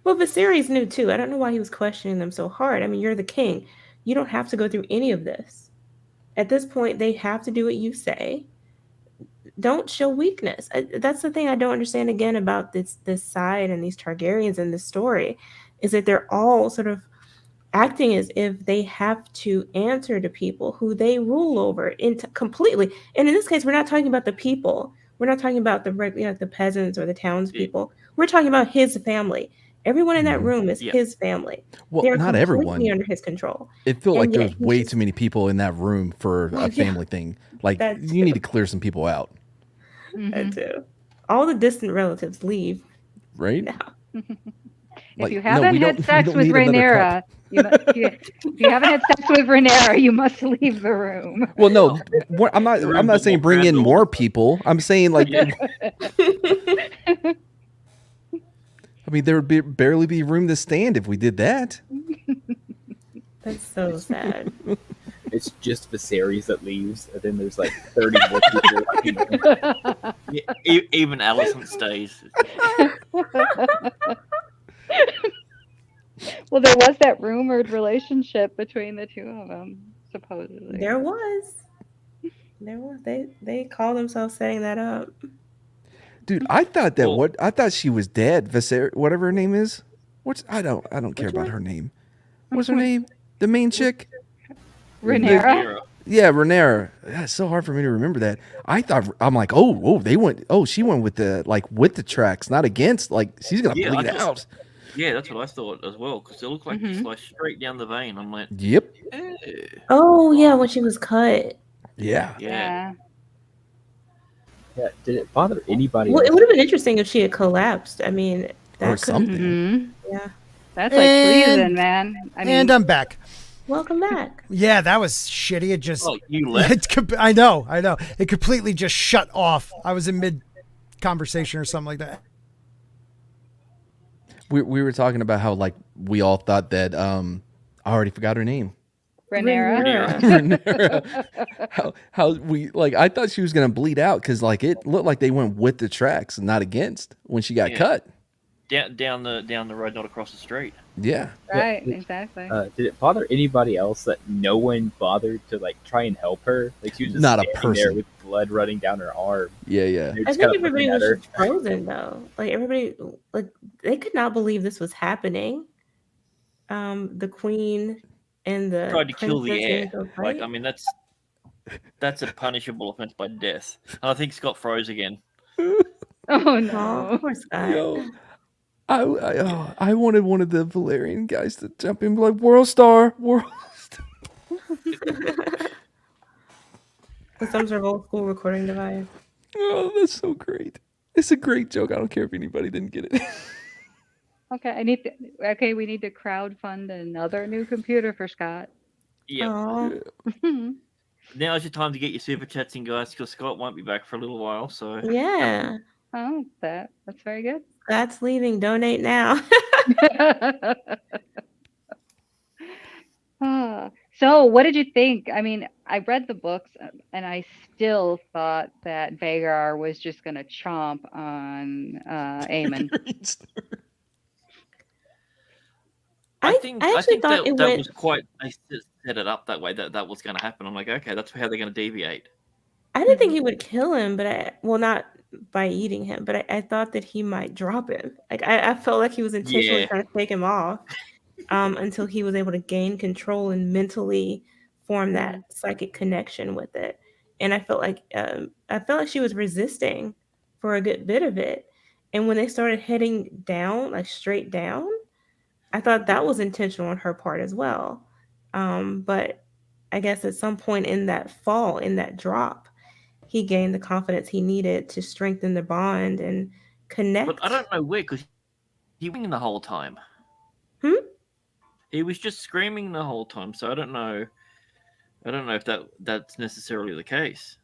Well, Viserys knew too. I don't know why he was questioning them so hard. I mean, you're the king. You don't have to go through any of this. At this point, they have to do what you say. Don't show weakness. That's the thing I don't understand again about this side and these Targaryens in this story, is that they're all sort of acting as if they have to answer to people who they rule over completely. And in this case, we're not talking about the people. We're not talking about the peasants or the townspeople. We're talking about his family. Everyone in that room is his family. Well, They're not everyone under his control. It felt like there was yet way too many people in that room for a family thing. Like, you need to clear some people out. That too. All the distant relatives leave. Right? Now. If you haven't had sex with Rhaenyra, if you haven't had sex with Rhaenyra, you must leave the room. Well, no, I'm not saying bring in more people. I'm saying, like, I mean, there would barely be room to stand if we did that. That's so sad. It's just Viserys that leaves, and then there's like 30 more people. Even Alicent stays. Well, there was that rumored relationship between the two of them, supposedly. There was. They call themselves setting that up. Dude, I thought I thought she was dead. Viserys, whatever her name is. I don't care about her name. What's her name? The main chick? Rhaenyra. Yeah, Rhaenyra. Yeah, it's so hard for me to remember that. I'm like, she went with the tracks, not against. Like, she's gonna bleed out. Yeah, that's what I thought as well, because it looked like just like straight down the vein. I'm like, Yep. Oh yeah, when she was cut. Yeah. yeah. Yeah, did it bother anybody Well, else? it would have been interesting if she had collapsed. I mean, Or that could. something. Yeah. That's like treason, man. I mean, And I'm back. Welcome back. Yeah, that was shitty. It just. Oh, you left? I know. It completely just shut off. I was in mid conversation or something like that. We were talking about how like we all thought that I already forgot her name. Rhaenyra. Rhaenyra. how we like I thought she was gonna bleed out because like it looked like they went with the tracks and not against when she got cut. Down the road, not across the street. Yeah. Right, exactly. Did it bother anybody else that no one bothered to like try and help her? Like she was just Not a standing there person. with blood running down her arm. Yeah. They're I just think kinda everybody looking was at her. just frozen though. Like everybody, like they could not believe this was happening. The queen and the Tried to kill the princess heir. didn't go Like, fight. I mean, that's a punishable offense by death. And I think Scott froze again. Oh no. Oh, poor Scott. Yo, I wanted one of the Valerian guys to jump in and be like, World Star. With some sort of old school recording device. Oh, that's so great. It's a great joke. I don't care if anybody didn't get it. Okay, we need to crowdfund another new computer for Scott. Yeah. Aw. Now's your time to get your super chats in, guys, because Scott won't be back for a little while. So Yeah. Oh, that's very good. Scott's leaving. Donate now. So, what did you think? I mean, I read the books and I still thought that Vhagar was just going to chomp on Aemond. I actually think thought it that went. was quite. They set it up that way that was going to happen. I'm like, okay, that's how they're going to deviate. I didn't think he would kill him, but not by eating him, but I thought that he might drop him. Like I felt like he was intentionally trying to take him off until he was able to gain control and mentally form that psychic connection with it. And I felt like she was resisting for a good bit of it. And when they started heading down, like straight down, I thought that was intentional on her part as well. But I guess at some point in that fall, in that drop, he gained the confidence he needed to strengthen the bond and connect. But I don't know where, because he was screaming the whole time. He was just screaming the whole time, so I don't know if that's necessarily the case.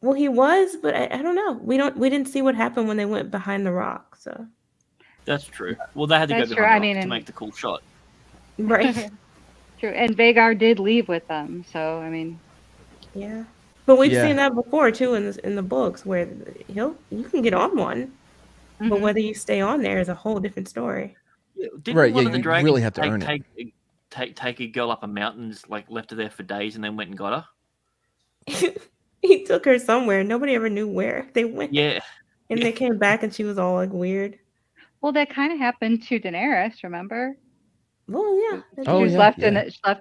Well, he was, but I don't know. We didn't see what happened when they went behind the rock. So That's true. Well, they had to That's go true. behind I the rock mean, to make the cool shot. right, True. And Vhagar did leave with them. So, I mean, yeah. But we've Yeah. seen that before too in the books where you can get on one, but whether you stay on there is a whole different story. Didn't Right, one yeah, of the you dragons really have to earn it. take a girl up a mountain, just, like left her there for days, and then went and got her? He took her somewhere. Nobody ever knew where they went. Yeah. And they came back and she was all like weird. well, that kind of happened to Daenerys, remember? Well, yeah. She Oh, was yeah, left yeah.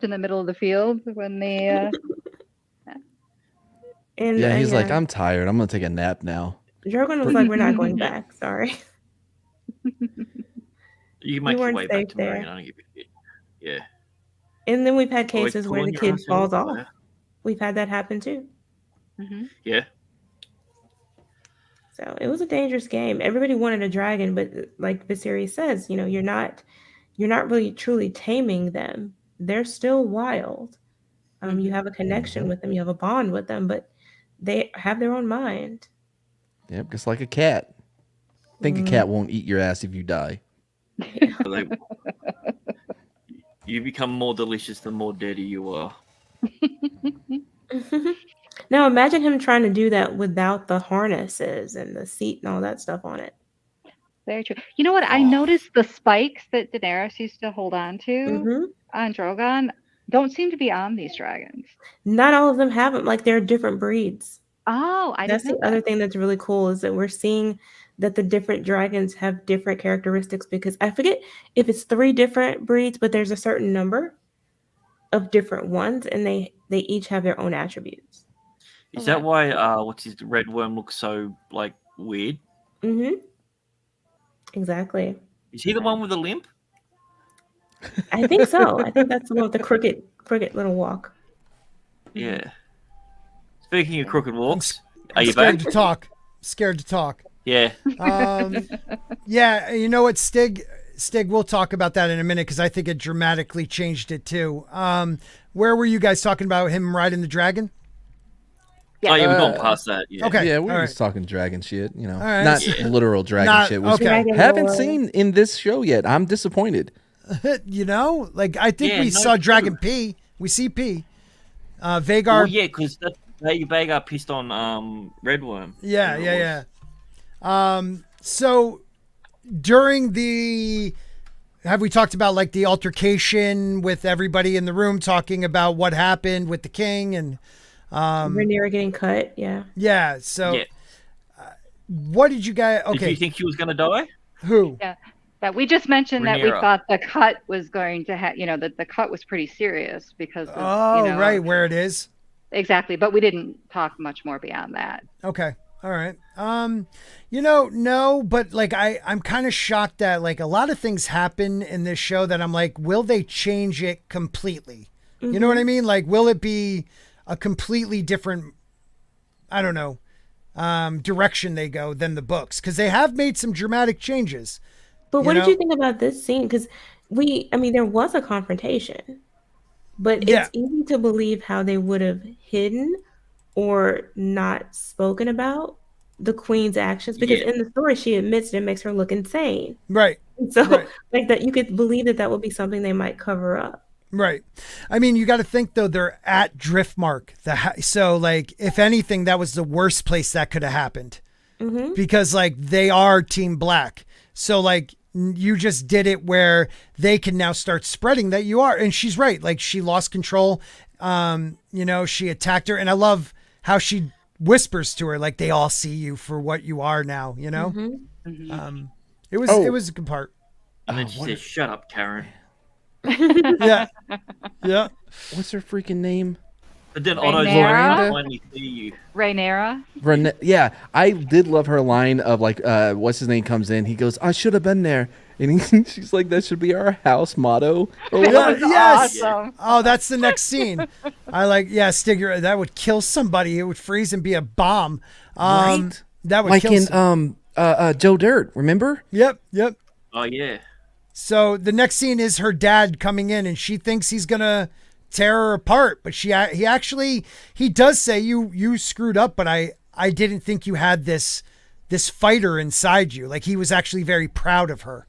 in the middle of the field when the And Yeah, he's like, I'm tired. I'm gonna take a nap now. Drogon was like, we're not going back. Sorry. You can make your weren't way back safe to there. Marion. I don't give a shit. Yeah. And then we've had Always cases where pulling the your kid ass falls anyway. off. We've had that happen too. Yeah. So it was a dangerous game. Everybody wanted a dragon, but like Viserys says, you're not really truly taming them. They're still wild. You have a connection with them, you have a bond with them, but they have their own mind. Yep, just like a cat. Think a cat won't eat your ass if you die. So you become more delicious the more dirty you are. Now imagine him trying to do that without the harnesses and the seat and all that stuff on it. Very true. You know what? I noticed the spikes that Daenerys used to hold on to on Drogon don't seem to be on these dragons. Not all of them have them. Like, they're different breeds. Oh, That's the other thing that's really cool is that we're seeing that the different dragons have different characteristics, because I forget if it's 3 different breeds, but there's a certain number of different ones, and they each have their own attributes. Is that why what's his red worm looks so like weird? Exactly. Is he the one with the limp? I think so. I think that's the one with the crooked little walk. Yeah. Speaking of crooked walks, are I'm you scared back? to talk. Scared to talk. Yeah. Yeah, you know what, Stig, we'll talk about that in a minute because I think it dramatically changed it too. Where were you guys talking about him riding the dragon? Oh, yeah, we've gone past that. Yeah. Okay. Yeah, we were all just talking dragon shit, you know. right. Not Yeah. literal dragon Not- shit. Which okay. Dragon haven't lore. seen in this show yet. I'm disappointed. You know, like I think Yeah, we no saw Dragon clue. P. We see P. Vhagar. Oh, yeah, because Vhagar pissed on Redworm. Yeah, Whatever it yeah. So during have we talked about like the altercation with everybody in the room talking about what happened with the king and Rhaenyra getting cut. Yeah. yeah, was. so Yeah. what did you guys Did okay, you think he was going to die? who? That we just mentioned that we Rhaenyra. thought the cut was going to have, that the cut was pretty serious because of, Oh, right, where it is. Exactly. But we didn't talk much more beyond that. Okay. All right. No, but like I'm kind of shocked that like a lot of things happen in this show that I'm like, will they change it completely? You know what I mean? Like, will it be a completely different, I don't know, direction they go than the books? Because they have made some dramatic changes. But what You did you know? think about this scene? Because there was a confrontation, but Yeah. it's easy to believe how they would have hidden or not spoken about the queen's actions because Yeah. in the story she admits it makes her look insane. Right. And so Right. like that you could believe that would be something they might cover up. Right. I mean, you got to think though, they're at Driftmark. So like, if anything, that was the worst place that could have happened because like they are Team Black. So like you just did it where they can now start spreading that you are. And she's right. Like she lost control. She attacked her. And I love how she whispers to her, like they all see you for what you are now, you know? It was a good part. And then she said, "Shut up, Karen." Yeah. Yeah. What's her freaking name? But then Otto's Rhaenyra? like, "Finally see you." Rhaenyra. Yeah, I did love her line of like, what's his name comes in. He goes, "I should have been there," and she's like, "That should be our house motto." Or Yeah, whatever. yes. Awesome. Oh, that's the next scene. I like, yeah, Stig, that would kill somebody. It would freeze and be a bomb. Right? That would Like kill in Joe Dirt, remember? Yep. Oh yeah. So the next scene is her dad coming in, and she thinks he's gonna tear her apart, but he does say you screwed up, but I didn't think you had this fighter inside you. Like he was actually very proud of her.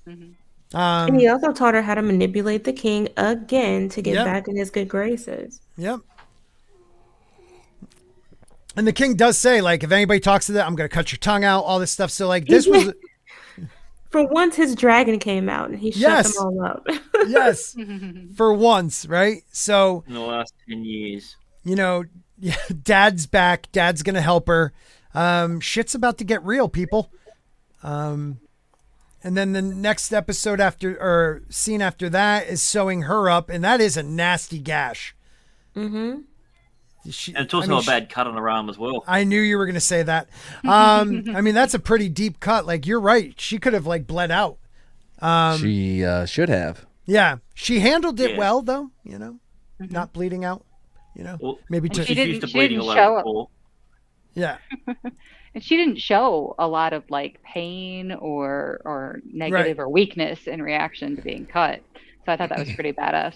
And he also taught her how to manipulate the king again to get Yep. back in his good graces. Yep. And the king does say, like, if anybody talks to that, I'm gonna cut your tongue out, all this stuff. So like this was For once his dragon came out and he shut Yes. them all up. yes, for once, right? So In the last 10 years. yeah, dad's back. Dad's gonna help her. Shit's about to get real, people. And then the next episode scene after that is sewing her up, and that is a nasty gash. And it's also a bad cut on her arm as well. I knew you were gonna say that. I mean, that's a pretty deep cut. Like you're right. She could have like bled out. She should have. Yeah, she handled it Yeah. well though. Not bleeding out. Well, Maybe and just she's used to she bleeding a didn't lot show it. before. yeah. And she didn't show a lot of like pain or negative or weakness in reaction to being cut. So I thought that was pretty badass.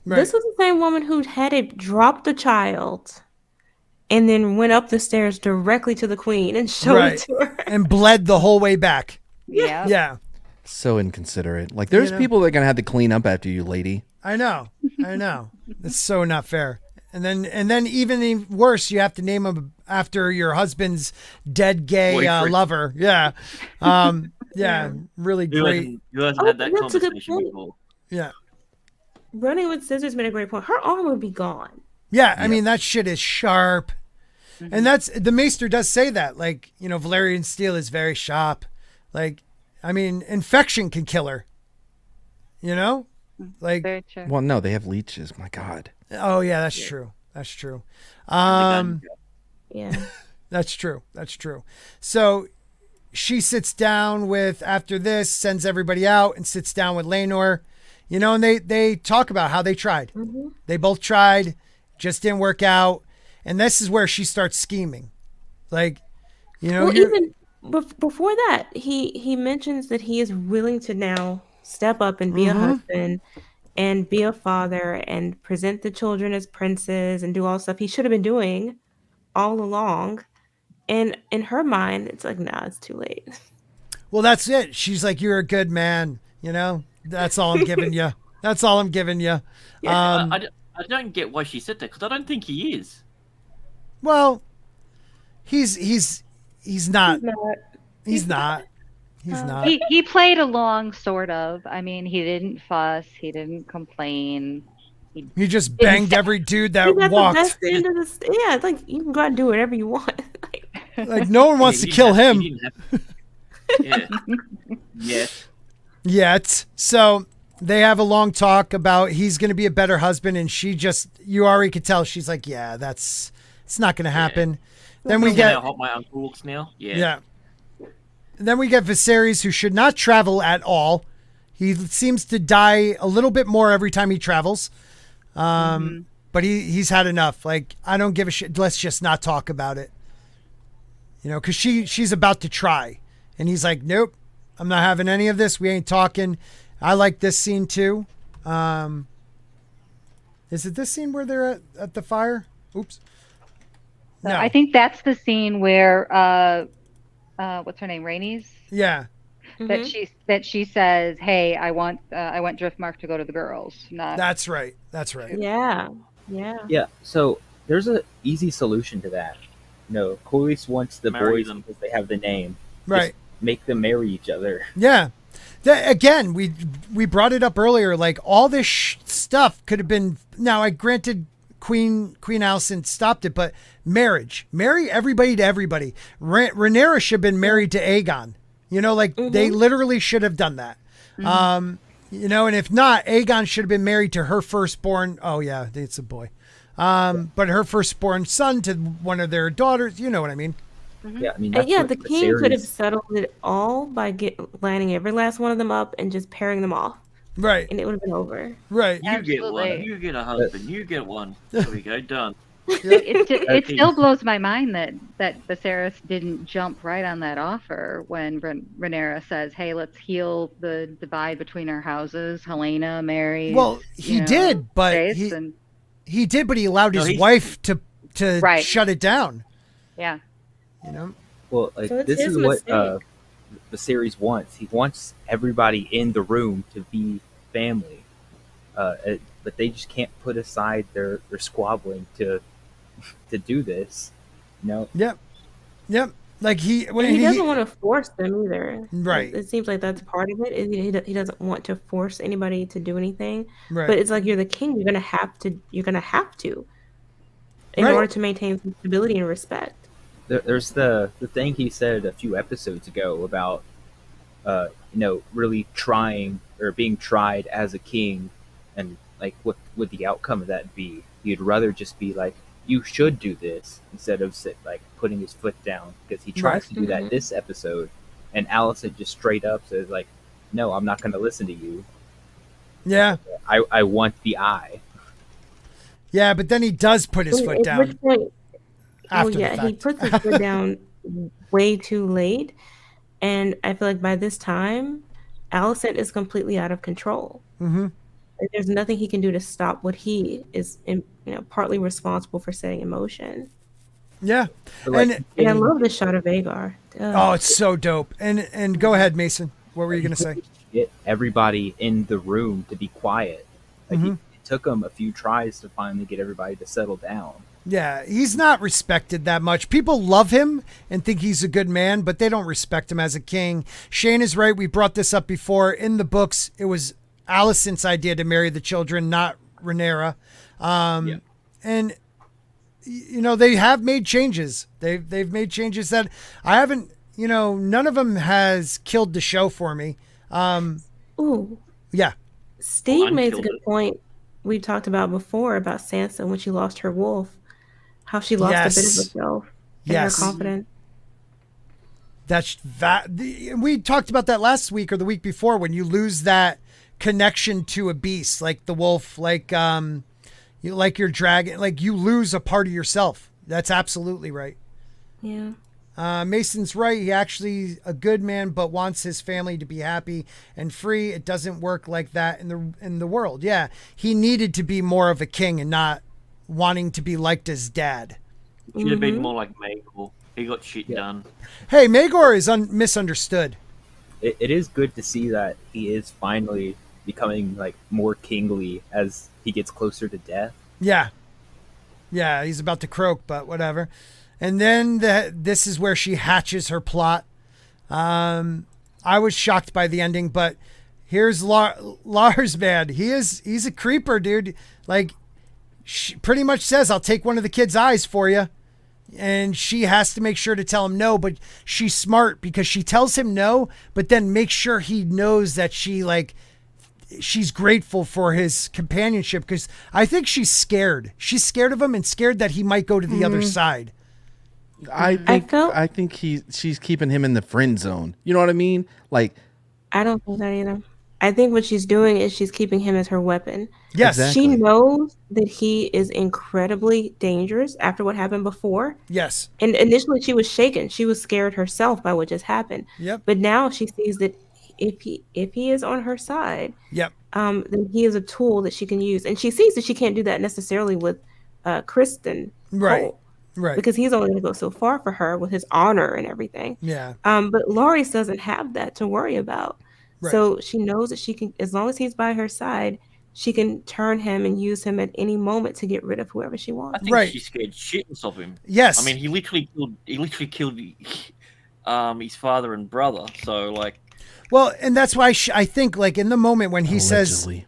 Right. This was the same woman who had dropped the child and then went up the stairs directly to the queen and showed Right. it to her. And bled the whole way back. Yeah. Yeah, So inconsiderate. Like there's people that are gonna have to clean up after you, lady. I know. It's so not fair. And then even worse, you have to name him after your husband's dead gay Boyfriend. lover. Yeah. Yeah. Really Who great. hasn't had that that's a good conversation point. before? Yeah. Running with scissors made a great point. Her arm would be gone. Yeah. I mean, that shit is sharp. And that's the Maester does say that. Like, Valerian steel is very sharp. Like, I mean, infection can kill her. Like, Very true. Well, no, they have leeches. My God. oh yeah, that's true. That's true. Yeah. That's true. So she sits down after this, sends everybody out and sits down with Laenor. You know, and they talk about how they tried. Mm-hmm. They both tried, just didn't work out. And this is where she starts scheming. Like, you know, Well, even before that, he mentions that he is willing to now step up and be a husband and be a father and present the children as princes and do all stuff he should have been doing all along. And in her mind, it's like, nah, it's too late. well, that's it. She's like, you're a good man. You know, that's all I'm giving you. That's all I'm giving you. I don't get why she said that, because I don't think he is. Well, he's not. He's not. He's not. He played along, sort of. I mean, he didn't fuss. He didn't complain. He just banged every dude that He got walked. the best end of this. Yeah, it's like you can go out and do whatever you want. Like no one wants to kill him Yeah. yet. So they have a long talk about he's going to be a better husband, and she just, you already could tell she's like, yeah, it's not going to happen. Then we get how hot my uncle looks now. yeah. Then we get Viserys, who should not travel at all. He seems to die a little bit more every time he travels. But he's had enough. Like, I don't give a shit. Let's just not talk about it. You know, because she's about to try. And he's like, nope, I'm not having any of this. We ain't talking. I like this scene too. Is it this scene where they're at the fire? Oops. No. I think that's the scene where what's her name, Rhaenys? Yeah. That she says, "Hey, I want Driftmark to go to the girls." Not That's right. That's right. Yeah. So there's an easy solution to that. No, Corlys wants the Marry boys them. because they have the name. Right. Just make them marry each other. Yeah. Again, we brought it up earlier. Like all this stuff could have been. Now, I granted Queen Alicent stopped it, but marry everybody to everybody. Rhaenyra should have been married to Aegon. You know, like they literally should have done that. You know, and if not, Aegon should have been married to her firstborn. Oh yeah, it's a boy. But her firstborn son to one of their daughters. You know what I mean? Yeah, I mean, The king could have settled it all by lining every last one of them up and just pairing them off, Right. and it would have been over. Right. You get one. Absolutely. You get a husband. You get one. There we go. Done. It still blows my mind that Viserys didn't jump right on that offer when Rhaenyra says, "Hey, let's heal the divide between our houses." Helena marries. Well, he did, but Jace he did, but he allowed No, his he's- wife to Right. shut it down. yeah. You know. Well, like, So it's this his is what mistake. the series wants. He wants everybody in the room to be family, but they just can't put aside their squabbling to do this. You know, Yep. Like he Doesn't want to force them either. Right. It seems like that's part of it. He doesn't want to force anybody to do anything. Right. But it's like you're the king. You're gonna have to. In Right. order to maintain some stability and respect. there's the thing he said a few episodes ago about really trying or being tried as a king, and like what would the outcome of that be? He'd rather just be like, you should do this, instead of putting his foot down, because he tries to do that this episode, and Alicent just straight up says like, no, I'm not going to listen to you. Yeah. I want the eye. Yeah, but then he does put his foot At down which point, after the he fact. puts his foot down way too late, and I feel like by this time, Alicent is completely out of control. Mm-hmm. Like, there's nothing he can do to stop what he is, partly responsible for setting in motion. Yeah. So, like, And I love the shot of Vhagar. Oh, it's so dope. And go ahead, Mason. What were you gonna say? Get everybody in the room to be quiet. Like it took him a few tries to finally get everybody to settle down. Yeah, he's not respected that much. People love him and think he's a good man, but they don't respect him as a king. Shane is right. We brought this up before. In the books, it was Alicent's idea to marry the children, not Rhaenyra. And they have made changes. They've made changes that I haven't. None of them has killed the show for me. Ooh. Yeah. Steve made a unkilled good it. point we talked about before about Sansa when she lost her wolf, how she lost a bit of Yes. herself and Yes. her confidence. We talked about that last week or the week before. When you lose that connection to a beast, like the wolf, like you like your dragon, like you lose a part of yourself. That's absolutely right. Yeah. Mason's right. He actually a good man, but wants his family to be happy and free. It doesn't work like that in the world. Yeah, he needed to be more of a king and not wanting to be like his dad. He should have been more like Maegor. He got shit done. Hey, Maegor is misunderstood. It is good to see that he is finally becoming like more kingly as he gets closer to death. Yeah, he's about to croak, but whatever. And then this is where she hatches her plot. I was shocked by the ending, but here's Lars, man. He's a creeper, dude. Like, she pretty much says, I'll take one of the kids' eyes for you. And she has to make sure to tell him no, but she's smart because she tells him no, but then makes sure he knows that she's grateful for his companionship, because I think she's scared. She's scared of him and scared that he might go to the other side. I think she's keeping him in the friend zone. You know what I mean? Like, I don't think that either. I think what she's doing is she's keeping him as her weapon. Yes. Exactly. She knows that he is incredibly dangerous after what happened before. Yes. And initially she was shaken. She was scared herself by what just happened. Yep. But now she sees that if he is on her side, Yep. then he is a tool that she can use. And she sees that she can't do that necessarily with Kristen. Right. Cole, Right. because he's only going to go so far for her with his honor and everything. Yeah. But Loris doesn't have that to worry about. Right. So she knows that she can, as long as he's by her side, she can turn him and use him at any moment to get rid of whoever she I wants. think Right. she's scared shitless of him. Yes. I mean, he literally killed his father and brother. So like, Well, and that's why I think, like, in the moment when he Allegedly.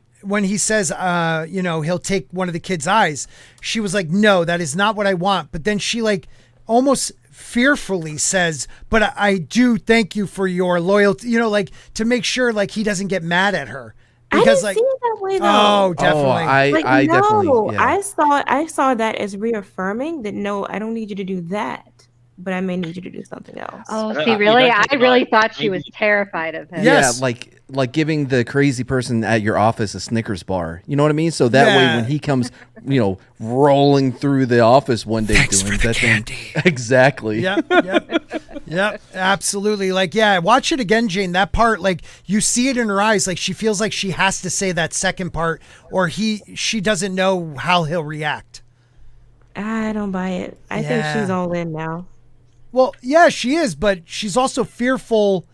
says, he'll take one of the kids' eyes, she was like, no, that is not what I want. But then she, like, almost fearfully says, but I do thank you for your loyalty, like, to make sure, like, he doesn't get mad at her. Because, I like, didn't see it that way though. oh, definitely. I definitely. Yeah. I saw that as reaffirming that no, I don't need you to do that, but I may need you to do something else. Oh, I see, don't really? think I about really it. thought she was Maybe- terrified of him. Yes. Yeah, like giving the crazy person at your office a Snickers bar. You know what I mean? So that way Yeah. when he comes, rolling through the office one day doing that thing. Exactly. Yep, absolutely. Like, yeah, watch it again, Jayne. That part, like, you see it in her eyes, like she feels like she has to say that second part, or she doesn't know how he'll react. I don't buy it. I think Yeah. she's all in now. Well, yeah, she is, but she's also fearful.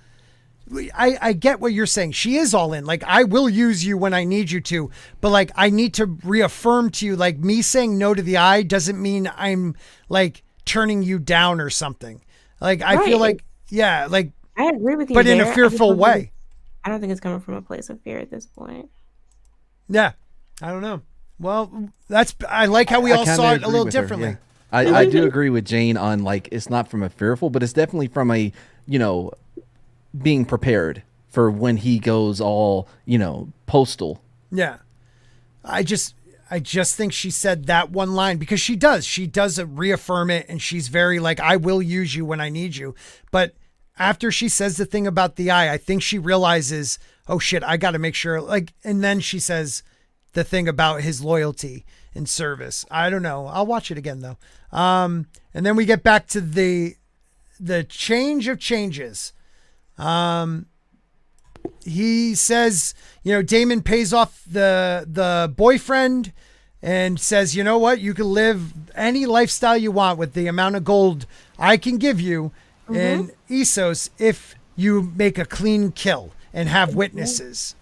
I get what you're saying. She is all in. Like, I will use you when I need you to, but, like, I need to reaffirm to you, like, me saying no to the eye doesn't mean I'm, like, turning you down or something. Like, I feel Right. like, yeah, like, I agree with you, but in there. a I just fearful don't think way. I don't think it's coming from a place of fear at this point. Yeah, I don't know. Well, I like how we all kinda saw it a agree little with her, differently. yeah. I do agree with Jayne on, like, it's not from a fearful, but it's definitely from a, being prepared for when he goes all, postal. Yeah. I just think she said that one line because she does reaffirm it, and she's very like, I will use you when I need you. But after she says the thing about the eye, I think she realizes, oh shit, I got to make sure, like, and then she says the thing about his loyalty and service. I don't know. I'll watch it again though. And then we get back to the change of changes. He says, Daemon pays off the boyfriend and says, you know what? You can live any lifestyle you want with the amount of gold I can give you in Essos if you make a clean kill and have witnesses.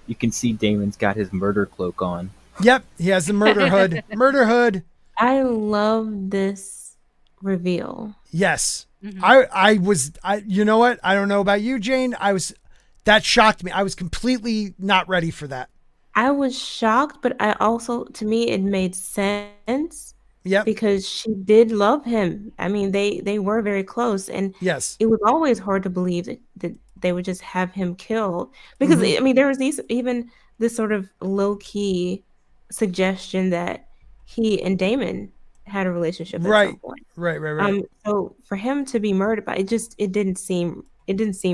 You can see Damon's got his murder cloak on. Yep, he has the murder hood. Murder hood. I love this reveal. Yes. You know what? I don't know about you, Jayne. That shocked me. I was completely not ready for that. I was shocked, but I also, to me, it made sense. Yep. Because she did love him. I mean, they were very close, and Yes. it was always hard to believe that they would just have him killed. Because I mean, there was even this sort of low key suggestion that he and Daemon had a relationship at some point. Right. So for him to be murdered, but it didn't seem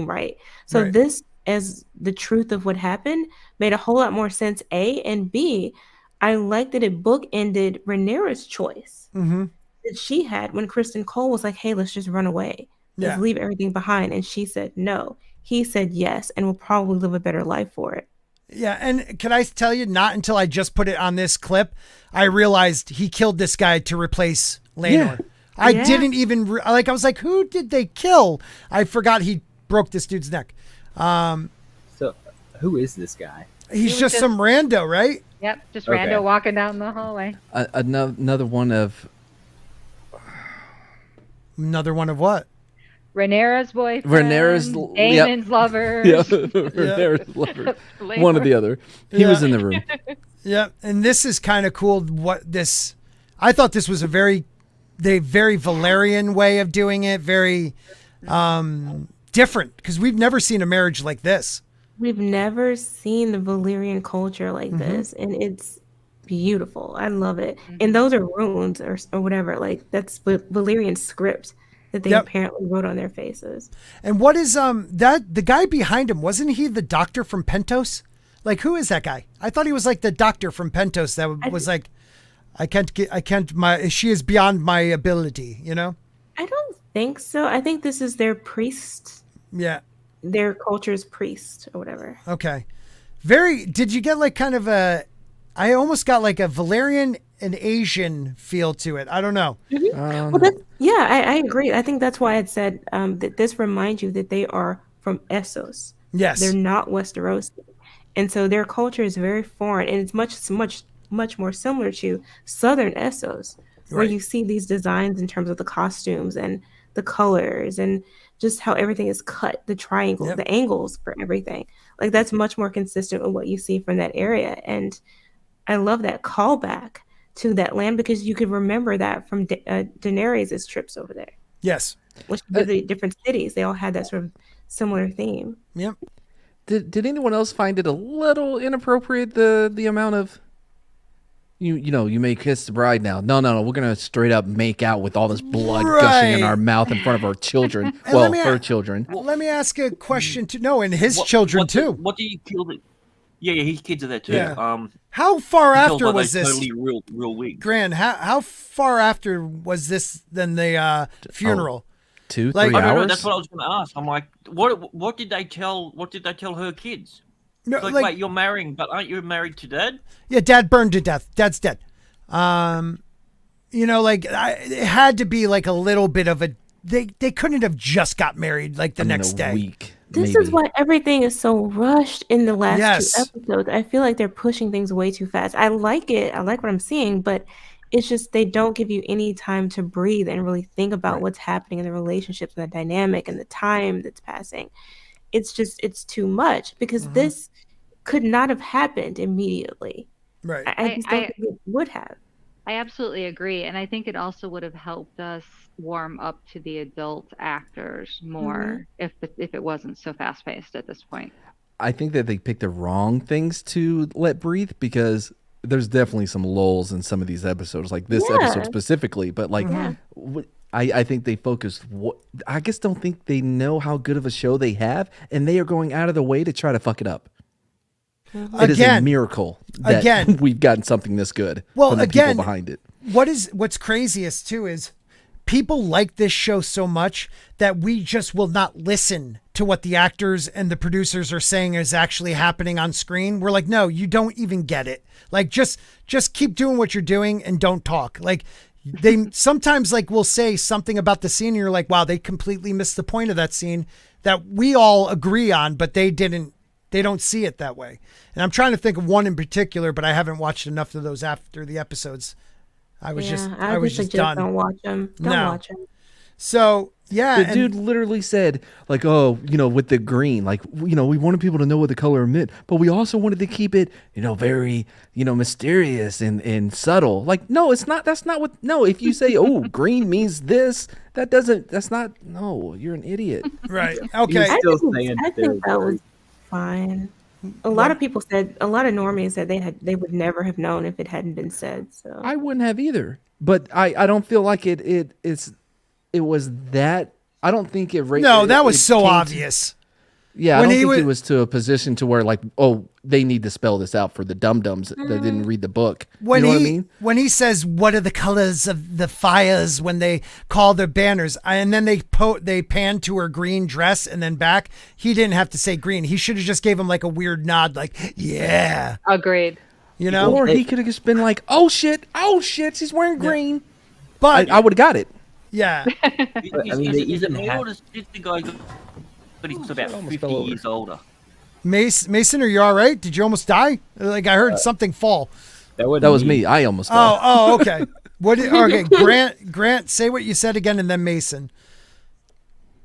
right. So Right. this as the truth of what happened made a whole lot more sense. A and B, I like that it bookended Rhaenyra's choice that she had when Kristen Cole was like, "Hey, let's just run away, let's leave everything behind," and she said no. He said yes, and will probably live a better life for it. Yeah, and can I tell you, not until I just put it on this clip, I realized he killed this guy to replace Laenor. Yeah. I didn't even, I was like, who did they kill? I forgot he broke this dude's neck. So, who is this guy? He's just some rando, right? Yep, just Okay. rando walking down the hallway. Another one of Another one of what? Rhaenyra's boyfriend. Rhaenyra's Daemon's lover. yeah, Rhaenyra's lover. One or the other. He was in the room. Yeah, and this is kind of cool. I thought this was a very Valyrian way of doing it. Very different, because we've never seen a marriage like this. We've never seen the Valyrian culture like this, and it's beautiful. I love it. And those are runes or whatever. Like, that's Valyrian script that they apparently wrote on their faces. And what is that the guy behind him? Wasn't he the doctor from Pentos? Like, who is that guy? I thought he was like the doctor from Pentos that was like, she is beyond my ability, you know? I don't think so. I think this is their priest. Yeah. Their culture's priest or whatever. Okay. Did you get like kind of I almost got like a Valyrian and Asian feel to it. I don't know. I agree. I think that's why I said that this reminds you that they are from Essos. Yes. They're not Westerosi. And so their culture is very foreign, and it's much more similar to Southern Essos, where you see these designs in terms of the costumes and the colors and just how everything is cut, the triangles, the angles for everything. Like, that's much more consistent with what you see from that area. And I love that callback to that land, because you could remember that from Daenerys' trips over there. Yes. Which were the different cities. They all had that sort of similar theme. Yep. Did anyone else find it a little inappropriate, the amount of you may kiss the bride now? No, we're gonna straight up make out with all this blood gushing in our mouth in front of our children. Well, her children. Let me ask a question too. No, and his children too. What do you feel that? Yeah, his kids are there too. Yeah. How far after was this? Totally real weak. Grant, how far after was this than the funeral? 2-3 like, hours. I don't know. That's what I was going to ask. I'm like, what did they tell? What did they tell her kids? No, like, wait, you're marrying, but aren't you married to Dad? Yeah, Dad burned to death. Dad's dead. It had to be like a little bit of a. They couldn't have just got married like the next day. Week. This maybe. is why everything is so rushed in the last Yes. 2 episodes. I feel like they're pushing things way too fast. I like it. I like what I'm seeing, but it's just they don't give you any time to breathe and really think about what's happening in the relationships and the dynamic and the time that's passing. It's too much, because this could not have happened immediately. Right. I just don't think it would have. I absolutely agree. And I think it also would have helped us warm up to the adult actors more if it wasn't so fast paced at this point. I think that they picked the wrong things to let breathe, because there's definitely some lulls in some of these episodes, like this episode specifically. But like, I think they focused. I just don't think they know how good of a show they have, and they are going out of the way to try to fuck it up. It is a miracle that we've gotten something this good. Well, from the people behind it. What's craziest too is people like this show so much that we just will not listen to what the actors and the producers are saying is actually happening on screen. We're like, no, you don't even get it. Like, just keep doing what you're doing and don't talk. Like, they sometimes like will say something about the scene and you're like, wow, they completely missed the point of that scene that we all agree on, but they don't see it that way. And I'm trying to think of one in particular, but I haven't watched enough of those after the episodes. I was just done. Don't watch them. Don't watch them. So yeah, the dude literally said, like, oh, with the green, like, we wanted people to know what the color meant, but we also wanted to keep it, very, mysterious and subtle. Like, no, it's not. That's not what. No, if you say, oh, green means this, that's not. No, you're an idiot. Right. Okay. I think that was fine. A lot of normies said they would never have known if it hadn't been said. So I wouldn't have either. But I don't feel like it was that. I don't think it. No, that was so obvious. Yeah, I When don't he think was- it was to a position to where like, oh, they need to spell this out for the dum-dums that didn't read the book. When you know he what I mean? when he says, "What are the colors of the fires?" when they call their banners, and then they pan to her green dress and then back, he didn't have to say green. He should have just gave him like a weird nod, like, "Yeah," Agreed. you know. Or he could have just been like, oh shit, she's wearing green. But I would have got it. yeah, I mean, they even the have- oldest the guy, but he's about almost 50 fell over. years older. Mason, are you all right? Did you almost die? Like I heard something fall. That Was me. I almost fell. Oh, okay. Okay, Grant, say what you said again, and then Mason.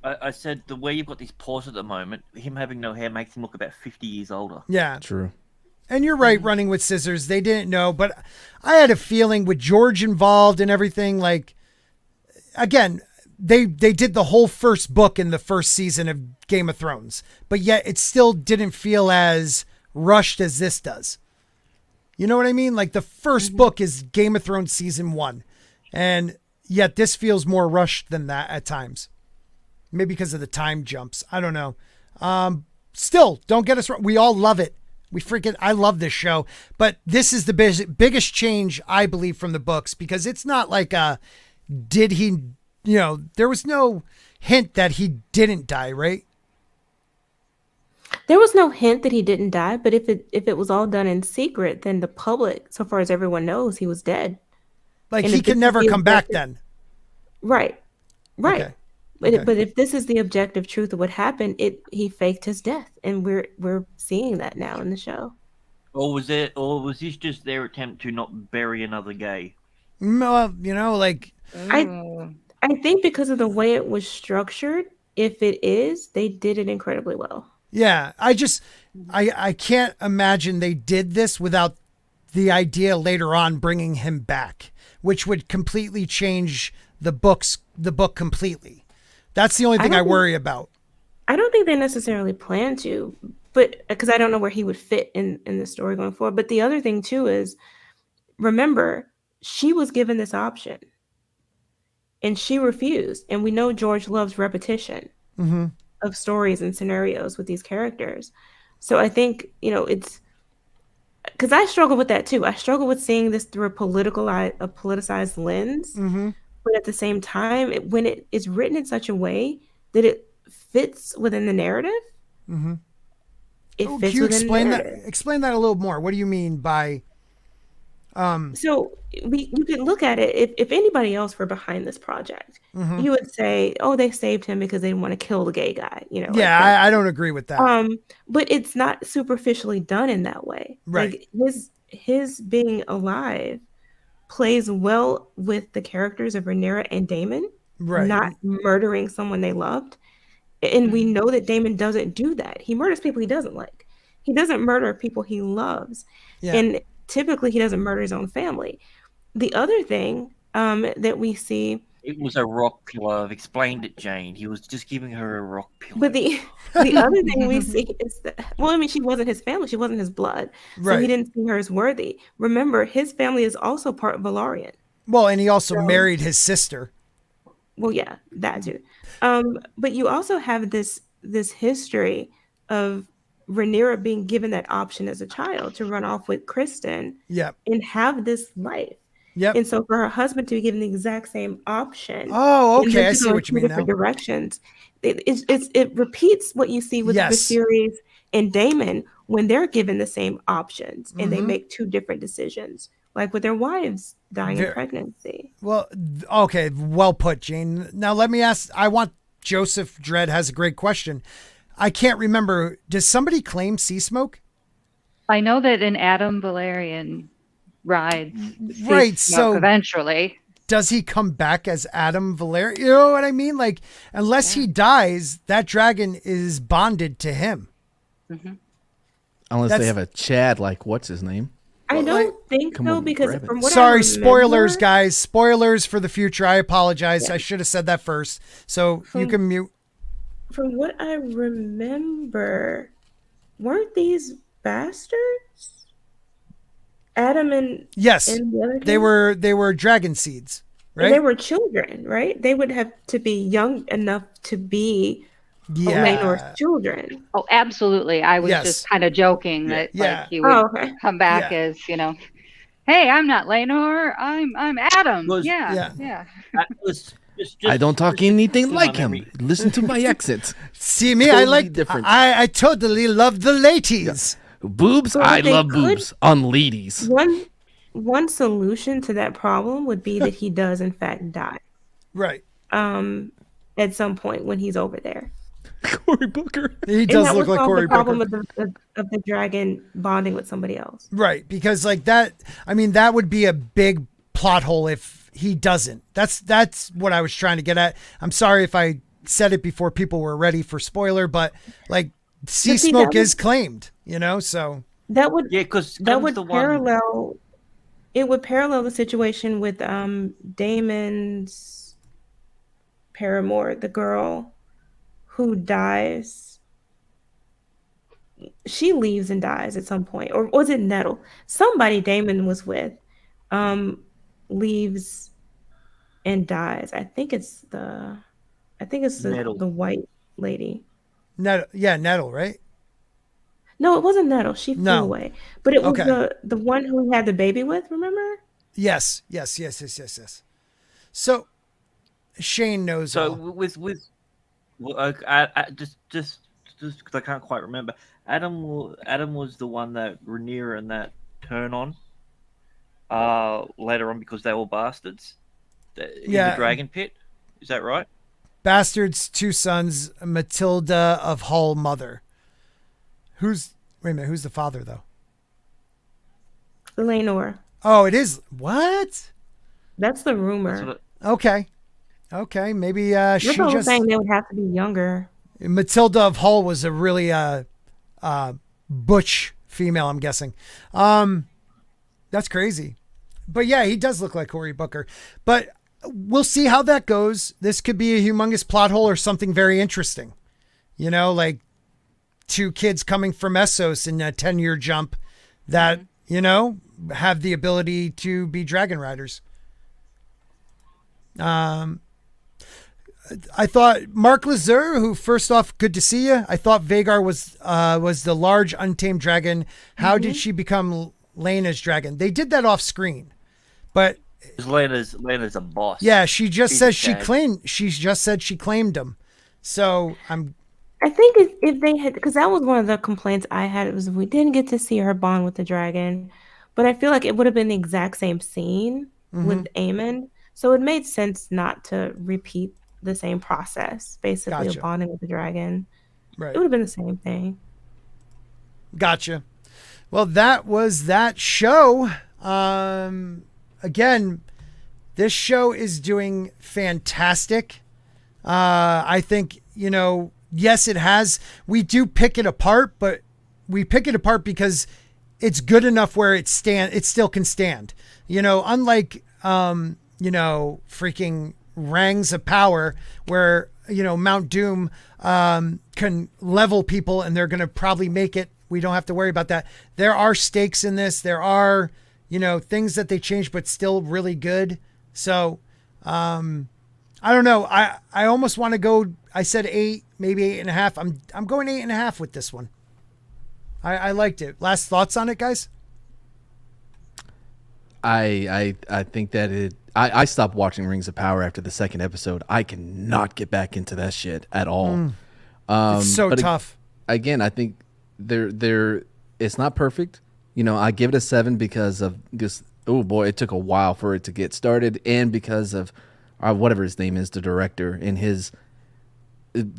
I said the way you've got these paws at the moment, him having no hair makes him look about 50 years older. Yeah, True. and you're right. Running with scissors, they didn't know, but I had a feeling with George involved and everything. Like, again, they did the whole first book in the first season of Game of Thrones, but yet it still didn't feel as rushed as this does. You know what I mean? Like the first book is Game of Thrones season 1, and yet this feels more rushed than that at times. Maybe because of the time jumps. I don't know. Still, don't get us wrong. We all love it. I love this show, but this is the biggest change, I believe, from the books, because it's not like did he, there was no hint that he didn't die, right? There was no hint that he didn't die, but if it was all done in secret, then the public, so far as everyone knows, he was dead. Like And he if can this never is the come back objective- then. Right. Okay. But if this is the objective truth of what happened, he faked his death, and we're seeing that now in the show. Or was this just their attempt to not bury another gay? Well, like I think because of the way it was structured, if it is, they did it incredibly well. yeah, I can't imagine they did this without the idea later on bringing him back, which would completely change the book completely. That's the only thing I worry about. I don't think they necessarily plan to, but because I don't know where he would fit in the story going forward. But the other thing too is, remember, she was given this option and she refused. And we know George loves repetition of stories and scenarios with these characters. So I think, it's because I struggle with that too. I struggle with seeing this through a politicized lens. But at the same time, when it is written in such a way that it fits within the narrative, it Can fits you within explain the that? narrative. Explain that a little more. What do you mean by? So you can look at it. If anybody else were behind this project, you would say, "Oh, they saved him because they didn't want to kill the gay guy." Yeah, like that. I don't agree with that. But it's not superficially done in that way. Right. Like his being alive plays well with the characters of Rhaenyra and Daemon, Right. not murdering someone they loved. And we know that Daemon doesn't do that. He murders people he doesn't like. He doesn't murder people he loves. Yeah. And typically he doesn't murder his own family. The other thing that we see, It was a rock pillar. I've explained it, Jane. He was just giving her a rock pillar. but the other thing we see is that, well, I mean, she wasn't his family. She wasn't his blood. So Right. he didn't see her as worthy. Remember, his family is also part Valarian. Well, and he also married his sister. Well, yeah, that too. But you also have this history of Rhaenyra being given that option as a child to run off with Kristen Yep. and have this life. Yep. And so for her husband to be given the exact same option. Oh, and okay. them I to see go what you in mean different now. directions. It repeats what you see with Yes. Viserys and Daemon when they're given the same options and they Mhm. make two different decisions, like with their wives dying in Ver- pregnancy. Well, okay. Well put, Jane. Now let me ask. Joseph Dredd has a great question. I can't remember. Does somebody claim sea smoke? I know that an Adam Valerian rides sea Right, smoke so- eventually. Does he come back as Adam Valerian? You know what I mean? Like, unless he dies, that dragon is bonded to him. Unless That's- they have a Chad, like what's his name? I Well, don't think come so on, because grab it. from what I Sorry, spoilers, remember- guys. Spoilers for the future. I apologize. Yeah. I should have said that first. So you can mute. From what I remember, weren't these bastards? Adam and Yes, and the other they two? were dragon seeds, And they right? were children, right? They would have to be young enough to be Laenor's Yeah. children. Oh, absolutely. I was Yes. just kind of joking that Yeah. like he would Oh, okay. come back Yeah. as, hey, I'm not Laenor, I'm Adam. Was- Yeah. I don't talk anything to like my him. memory. Listen to my accent. See me, Totally different. I totally love the ladies. Boobs, So I they love could- boobs on ladies. One solution to that problem would be that he does in fact die. Right. At some point when he's over there. Cory Booker. He And does that look would like solve Cory the problem Booker. of the dragon bonding with somebody else. Right, because like that, I mean, that would be a big plot hole if he doesn't. That's what I was trying to get at. I'm sorry if I said it before people were ready for spoiler, but like sea see, smoke that is claimed, so That would because that would the one. parallel it would parallel the situation with Damon's paramour, the girl who dies. She leaves and dies at some point. Or was it Nettle? Somebody Damon was with leaves and dies. I think it's the Nettle. the white lady. Nettle, right? No, it wasn't Nettle. She flew No. away. But it was Okay. the one who he had the baby with, remember? Yes. So Shane knows. So all. with I just because I can't quite remember. Adam was the one that Rhaenyra and that turn on later on because they were bastards in the dragon pit. Is that right? Bastards, 2 sons, Matilda of Hull mother. Wait a minute, who's the father though? Laenor. Oh, it is. What? That's the rumor. That's what Okay, maybe You're she probably just saying they would have to be younger. Matilda of Hull was a really butch female, I'm guessing. That's crazy. But yeah, he does look like Cory Booker. But we'll see how that goes. This could be a humongous plot hole or something very interesting. Like 2 kids coming from Essos in a 10-year jump that, have the ability to be dragon riders. I thought Mark Lazur, who first off, good to see you. I thought Vhagar was the large untamed dragon. How did she become Laena's dragon? They did that off screen, but Lena's a boss. yeah, she just She's said a she tag. claimed. She just said she claimed him. So I think if they had, because that was one of the complaints I had, it was we didn't get to see her bond with the dragon, but I feel like it would have been the exact same scene with Aemond, so it made sense not to repeat the same process, basically Gotcha. of bonding with the dragon. right. It would have been the same thing. Gotcha. Well, that was that show. Again, this show is doing fantastic. I think, yes, it has. We do pick it apart, but we pick it apart because it's good enough where it still can stand. Unlike, freaking Rangs of Power where, Mount Doom can level people and they're going to probably make it. We don't have to worry about that. There are stakes in this. There are, things that they changed, but still really good. So, I don't know. I almost want to go. I said 8, maybe 8.5. I'm going 8.5 with this one. I liked it. Last thoughts on it, guys? I think that I stopped watching Rings of Power after the 2nd episode. I cannot get back into that shit at all. It's so but tough. Again, I think it's not perfect. I give it a 7 because of just, oh boy, it took a while for it to get started, and because of whatever his name is, the director, and his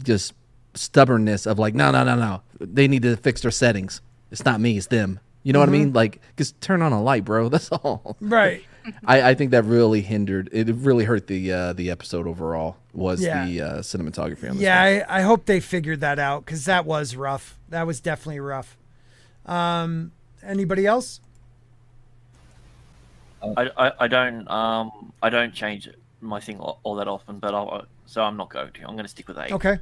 just stubbornness of like, no, they need to fix their settings. It's not me, it's them. You know what I mean? Like, just turn on a light, bro. That's all. Right. I think that really hindered. It really hurt the episode overall. Was Yeah. the cinematography on this? Yeah, I hope they figured that out because that was rough. That was definitely rough. Anybody else? I don't change my thing all that often, but so I'm not going to. I'm going to stick with 8. Okay.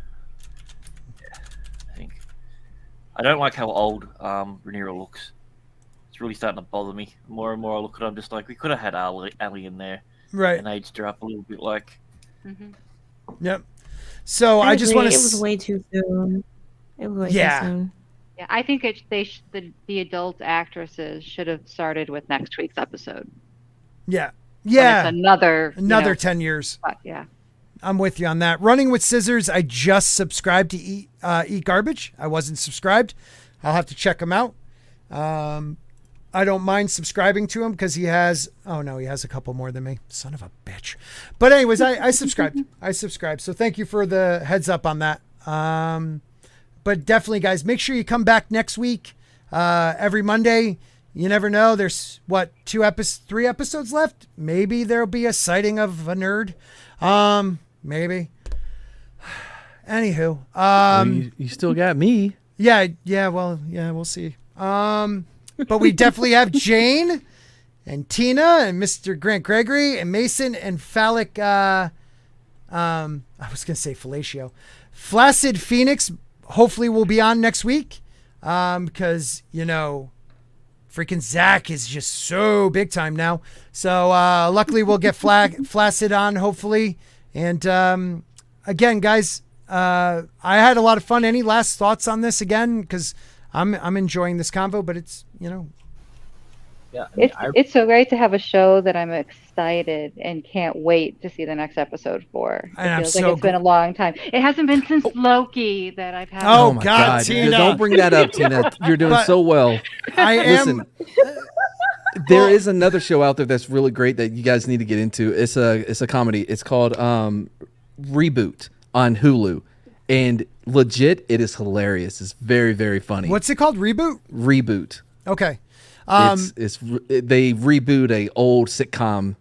I think I don't like how old Rhaenyra looks. It's really starting to bother me. The more and more I look at it, I'm just like, we could have had Ali in there Right. and aged her up a little bit. Like, Yep. So I just want to. It was way too soon. It was way too soon. Yeah, I think the adult actresses should have started with next week's episode. Yeah. When Yeah. it's another 10 years. Yeah. I'm with you on that. Running with Scissors, I just subscribed to Eat Garbage. I wasn't subscribed. I'll have to check him out. I don't mind subscribing to him because he has a couple more than me. Son of a bitch. But anyways, I subscribed. So thank you for the heads up on that. But definitely, guys, make sure you come back next week. Every Monday. You never know. There's 3 episodes left. Maybe there'll be a sighting of a nerd. Maybe. Anywho, Well, you still got me. yeah, well, yeah, we'll see. But we definitely have Jayne and Tina and MrGrantGregory and Mason and Phallic. I was gonna say fellatio. Flaccid Phoenix. Hopefully, will be on next week. Because freaking Zaxx is just so big time now. So luckily, we'll get Flaccid on hopefully. And again, guys, I had a lot of fun. Any last thoughts on this again? Because I'm enjoying this convo, but it's Yeah, it's so great to have a show that I'm excited and can't wait to see the next episode for. And It feels like it's been a long time. It hasn't been since Loki that I've had. Oh, my God, Tina. Don't bring that up, Tina. You're doing But- so well. I am. Listen, there is another show out there that's really great that you guys need to get into. It's a comedy. It's called Reboot on Hulu, and legit, it is hilarious. It's very, very funny. What's it called? Reboot. Reboot? Okay. They reboot a old sitcom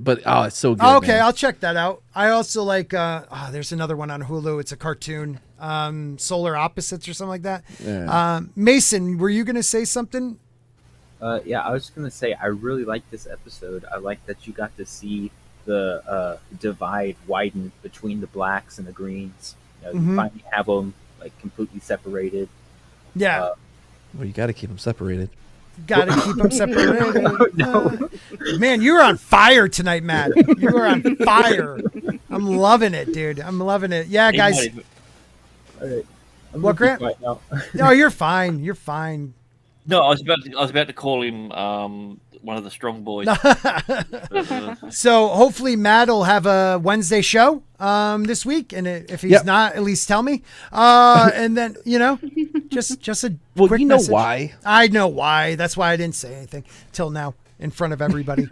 but it's so good. Okay, man. I'll check that out. I also like there's another one on Hulu. It's a cartoon, Solar Opposites or something like that. Yeah. Mason, were you gonna say something? Yeah, I was just gonna say I really like this episode. I like that you got to see the divide widen between the blacks and the greens. You finally have them like completely separated. Yeah. Well, you got to keep them separated. Got to keep them separated. No. Man, you were on fire tonight, Matt. You were on fire. I'm loving it, dude. I'm loving it. Yeah, guys. All right. What, Grant? Right now. No, you're fine. You're fine. No, I was about to call him one of the strong boys. So hopefully Matt will have a Wednesday show this week, and if he's not, at least tell me. And then just a quick message. Why? I know why. That's why I didn't say anything till now in front of everybody.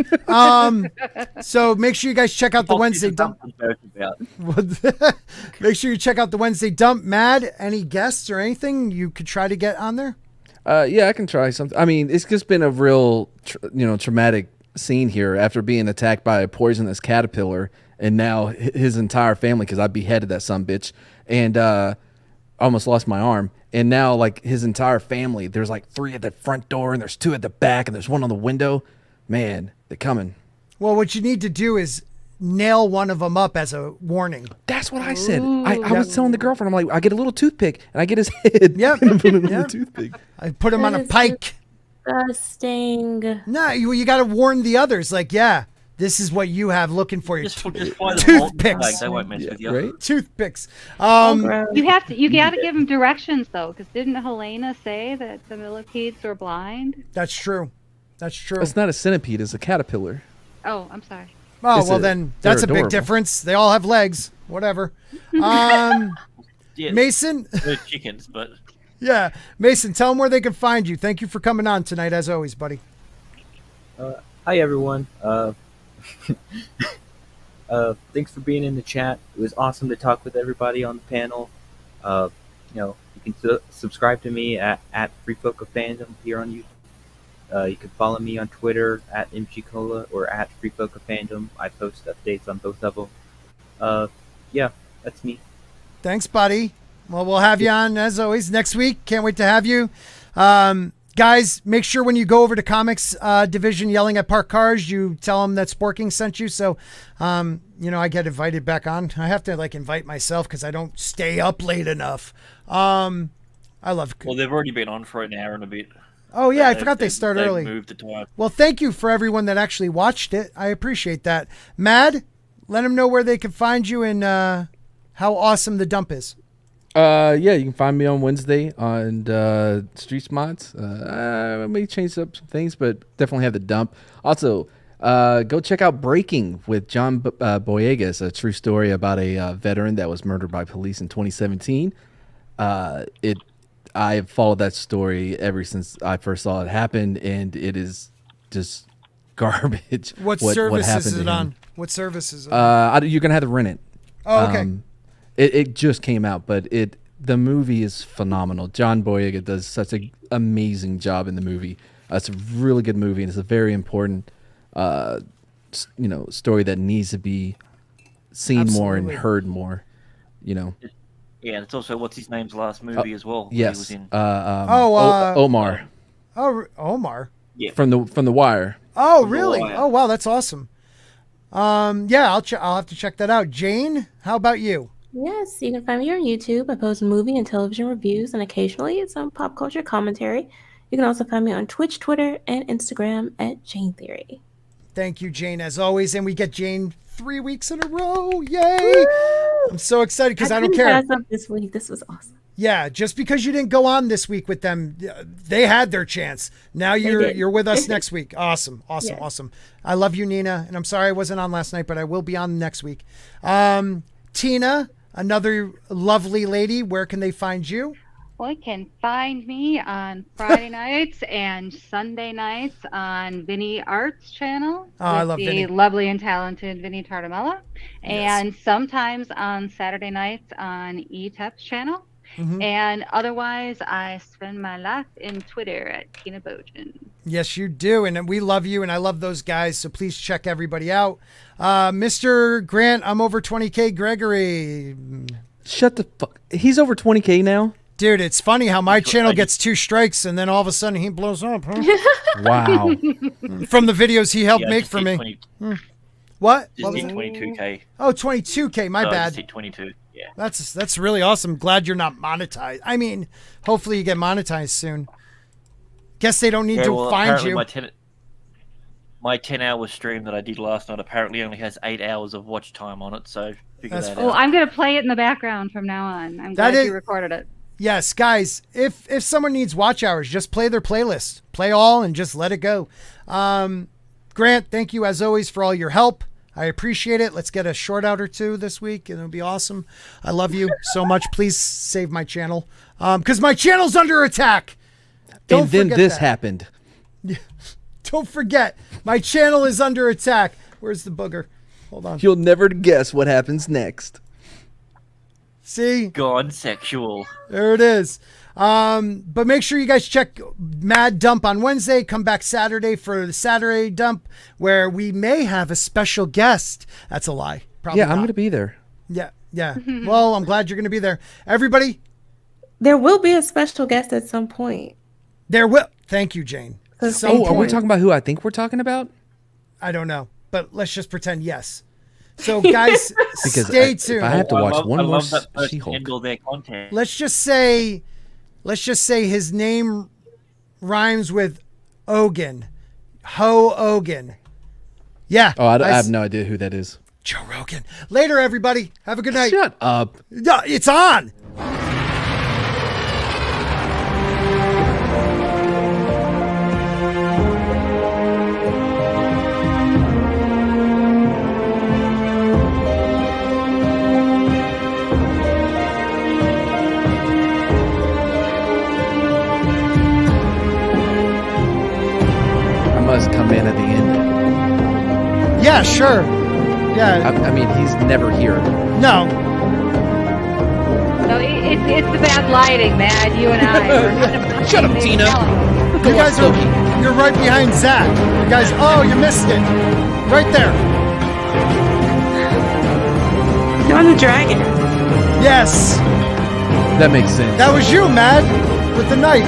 So make sure you guys check out the Wednesday dump. Make sure you check out the Wednesday dump. Mad, any guests or anything you could try to get on there? Yeah, I can try something. I mean, it's just been a real, traumatic scene here after being attacked by a poisonous caterpillar, and now his entire family, because I beheaded that sumbitch, and almost lost my arm, and now like his entire family. There's like 3 at the front door, and there's 2 at the back, and there's 1 on the window. Man, they're coming. Well, what you need to do is nail one of them up as a warning. That's what I said. I was telling the girlfriend, I'm like, I get a little toothpick, and I get his head. Yep. And put him in the toothpick. I put him on a pike. Disgusting. No, you got to warn the others. Like, yeah, this is what you have looking for you. Just fly the Toothpicks. flag, they won't mess with you. Right? Toothpicks. You got to give them directions though, because didn't Helena say that the millipedes were blind? That's true. That's true. It's not a centipede, it's a caterpillar. Oh, I'm sorry. Oh, It's well, then they're that's a big adorable. difference. They all have legs. Whatever. Yeah, Mason. they're chickens, but Yeah. Mason, tell them where they can find you. Thank you for coming on tonight, as always, buddy. Hi everyone. Thanks for being in the chat. It was awesome to talk with everybody on the panel. You can subscribe to me at Freefolk of Fandom here on YouTube. You can follow me on Twitter at MGCola or at Freefolk of Fandom. I post updates on both of them. Yeah, that's me. Thanks, buddy. Well, we'll have you on, as always, next week. Can't wait to have you. Guys, make sure when you go over to Comics Division yelling at parked cars, you tell them that Sporking sent you. So, I get invited back on. I have to, invite myself because I don't stay up late enough. I love... well, they've already been on for an hour and a bit. Oh, yeah, I forgot they start early. Moved the time. Well, thank you for everyone that actually watched it. I appreciate that. Mad, let them know where they can find you and how awesome the dump is. Yeah, you can find me on Wednesday on Street Mods. I may change up some things, but definitely have the dump. Also, go check out Breaking with John Boyegas, a true story about a veteran that was murdered by police in 2017. I have followed that story ever since I first saw it happen, and it is just garbage. What service is it on? What service is it on? You're gonna have to rent it. Oh, okay. It just came out, but the movie is phenomenal. John Boyega does such an amazing job in the movie. It's a really good movie, and it's a very important, story that needs to be seen more and heard more. Yeah, and it's also what's his name's last movie as well. Yes. He was in. Omar. Oh, Omar. Yeah. From the Wire. Oh, From The really? Wire. Oh, wow, that's awesome. Yeah, I'll have to check that out. Jayne, how about you? Yes, you can find me on YouTube. I post movie and television reviews and occasionally some pop culture commentary. You can also find me on Twitch, Twitter, and Instagram at Jayne Theory. Thank you, Jayne, as always. And we get Jayne 3 weeks in a row. Yay! I'm so excited because I don't care. Pass up this week. This was awesome. Yeah, just because you didn't go on this week with them, they had their chance. Now you're with us next week. Awesome. I love you, Nina, and I'm sorry I wasn't on last night, but I will be on next week. Tina, another lovely lady. Where can they find you? Well, you can find me on Friday nights and Sunday nights on Vinny Arts channel. Oh, I with love the Vinny. lovely and talented Vinny Tartamella. And sometimes on Saturday nights on ETEP's channel. Mm-hmm. And otherwise, I spend my life in Twitter at Tina Bojan. Yes, you do. And we love you, and I love those guys. So please check everybody out. Mr. Grant, I'm over 20K Gregory. Shut the fuck. He's over 20K now? Dude, it's funny how my channel gets 2 strikes, and then all of a sudden he blows up. Huh? Wow. From the videos he helped make just for hit me. 20, What? Just What was hit it? 22K. Oh, 22K. My So I bad. just hit 22. Yeah. That's really awesome. Glad you're not monetized. I mean, hopefully you get monetized soon. Guess they don't need to find apparently you. My 10-hour stream that I did last night apparently only has 8 hours of watch time on it, so figure That's that Oh, out. I'm going to play it in the background from now on. I'm That glad is- you recorded it. Yes, guys, if someone needs watch hours, just play their playlist. Play all and just let it go. Grant, thank you as always for all your help. I appreciate it. Let's get a short out or two this week, and it'll be awesome. I love you so much. Please save my channel, because my channel's under attack. And then forget this that. happened. Don't forget, my channel is under attack. Where's the booger? Hold on. You'll never guess what happens next. See? Gone sexual. There it is. But make sure you guys check Mad Dump on Wednesday. Come back Saturday for the Saturday Dump, where we may have a special guest. That's a lie. Probably Yeah, I'm not. going to be there. Yeah. Well, I'm glad you're going to be there. Everybody, There will be a special guest at some point. there will. Thank you, Jayne. So So stay Oh, are we tuned. talking about who I think we're talking about? I don't know, but let's just pretend yes. So, guys, Because stay if tuned. I have to watch I one more love that person She-Hulk. handle their content. Let's just say his name rhymes with Ogan. Ho Ogan. Yeah. Oh, I have no idea who that is. Joe Rogan. Later, everybody. Have a good night. Shut up. Yeah, it's on. I must come in at the end. Yeah, sure. Yeah. I mean, he's never here. No. No, it's the bad lighting, man. You and I. Shut up, Tina. You guys you're right behind Zach. You guys, oh, you missed it. Right there. You're on the dragon. Yes. That makes sense. That was you, Mad, with the knife.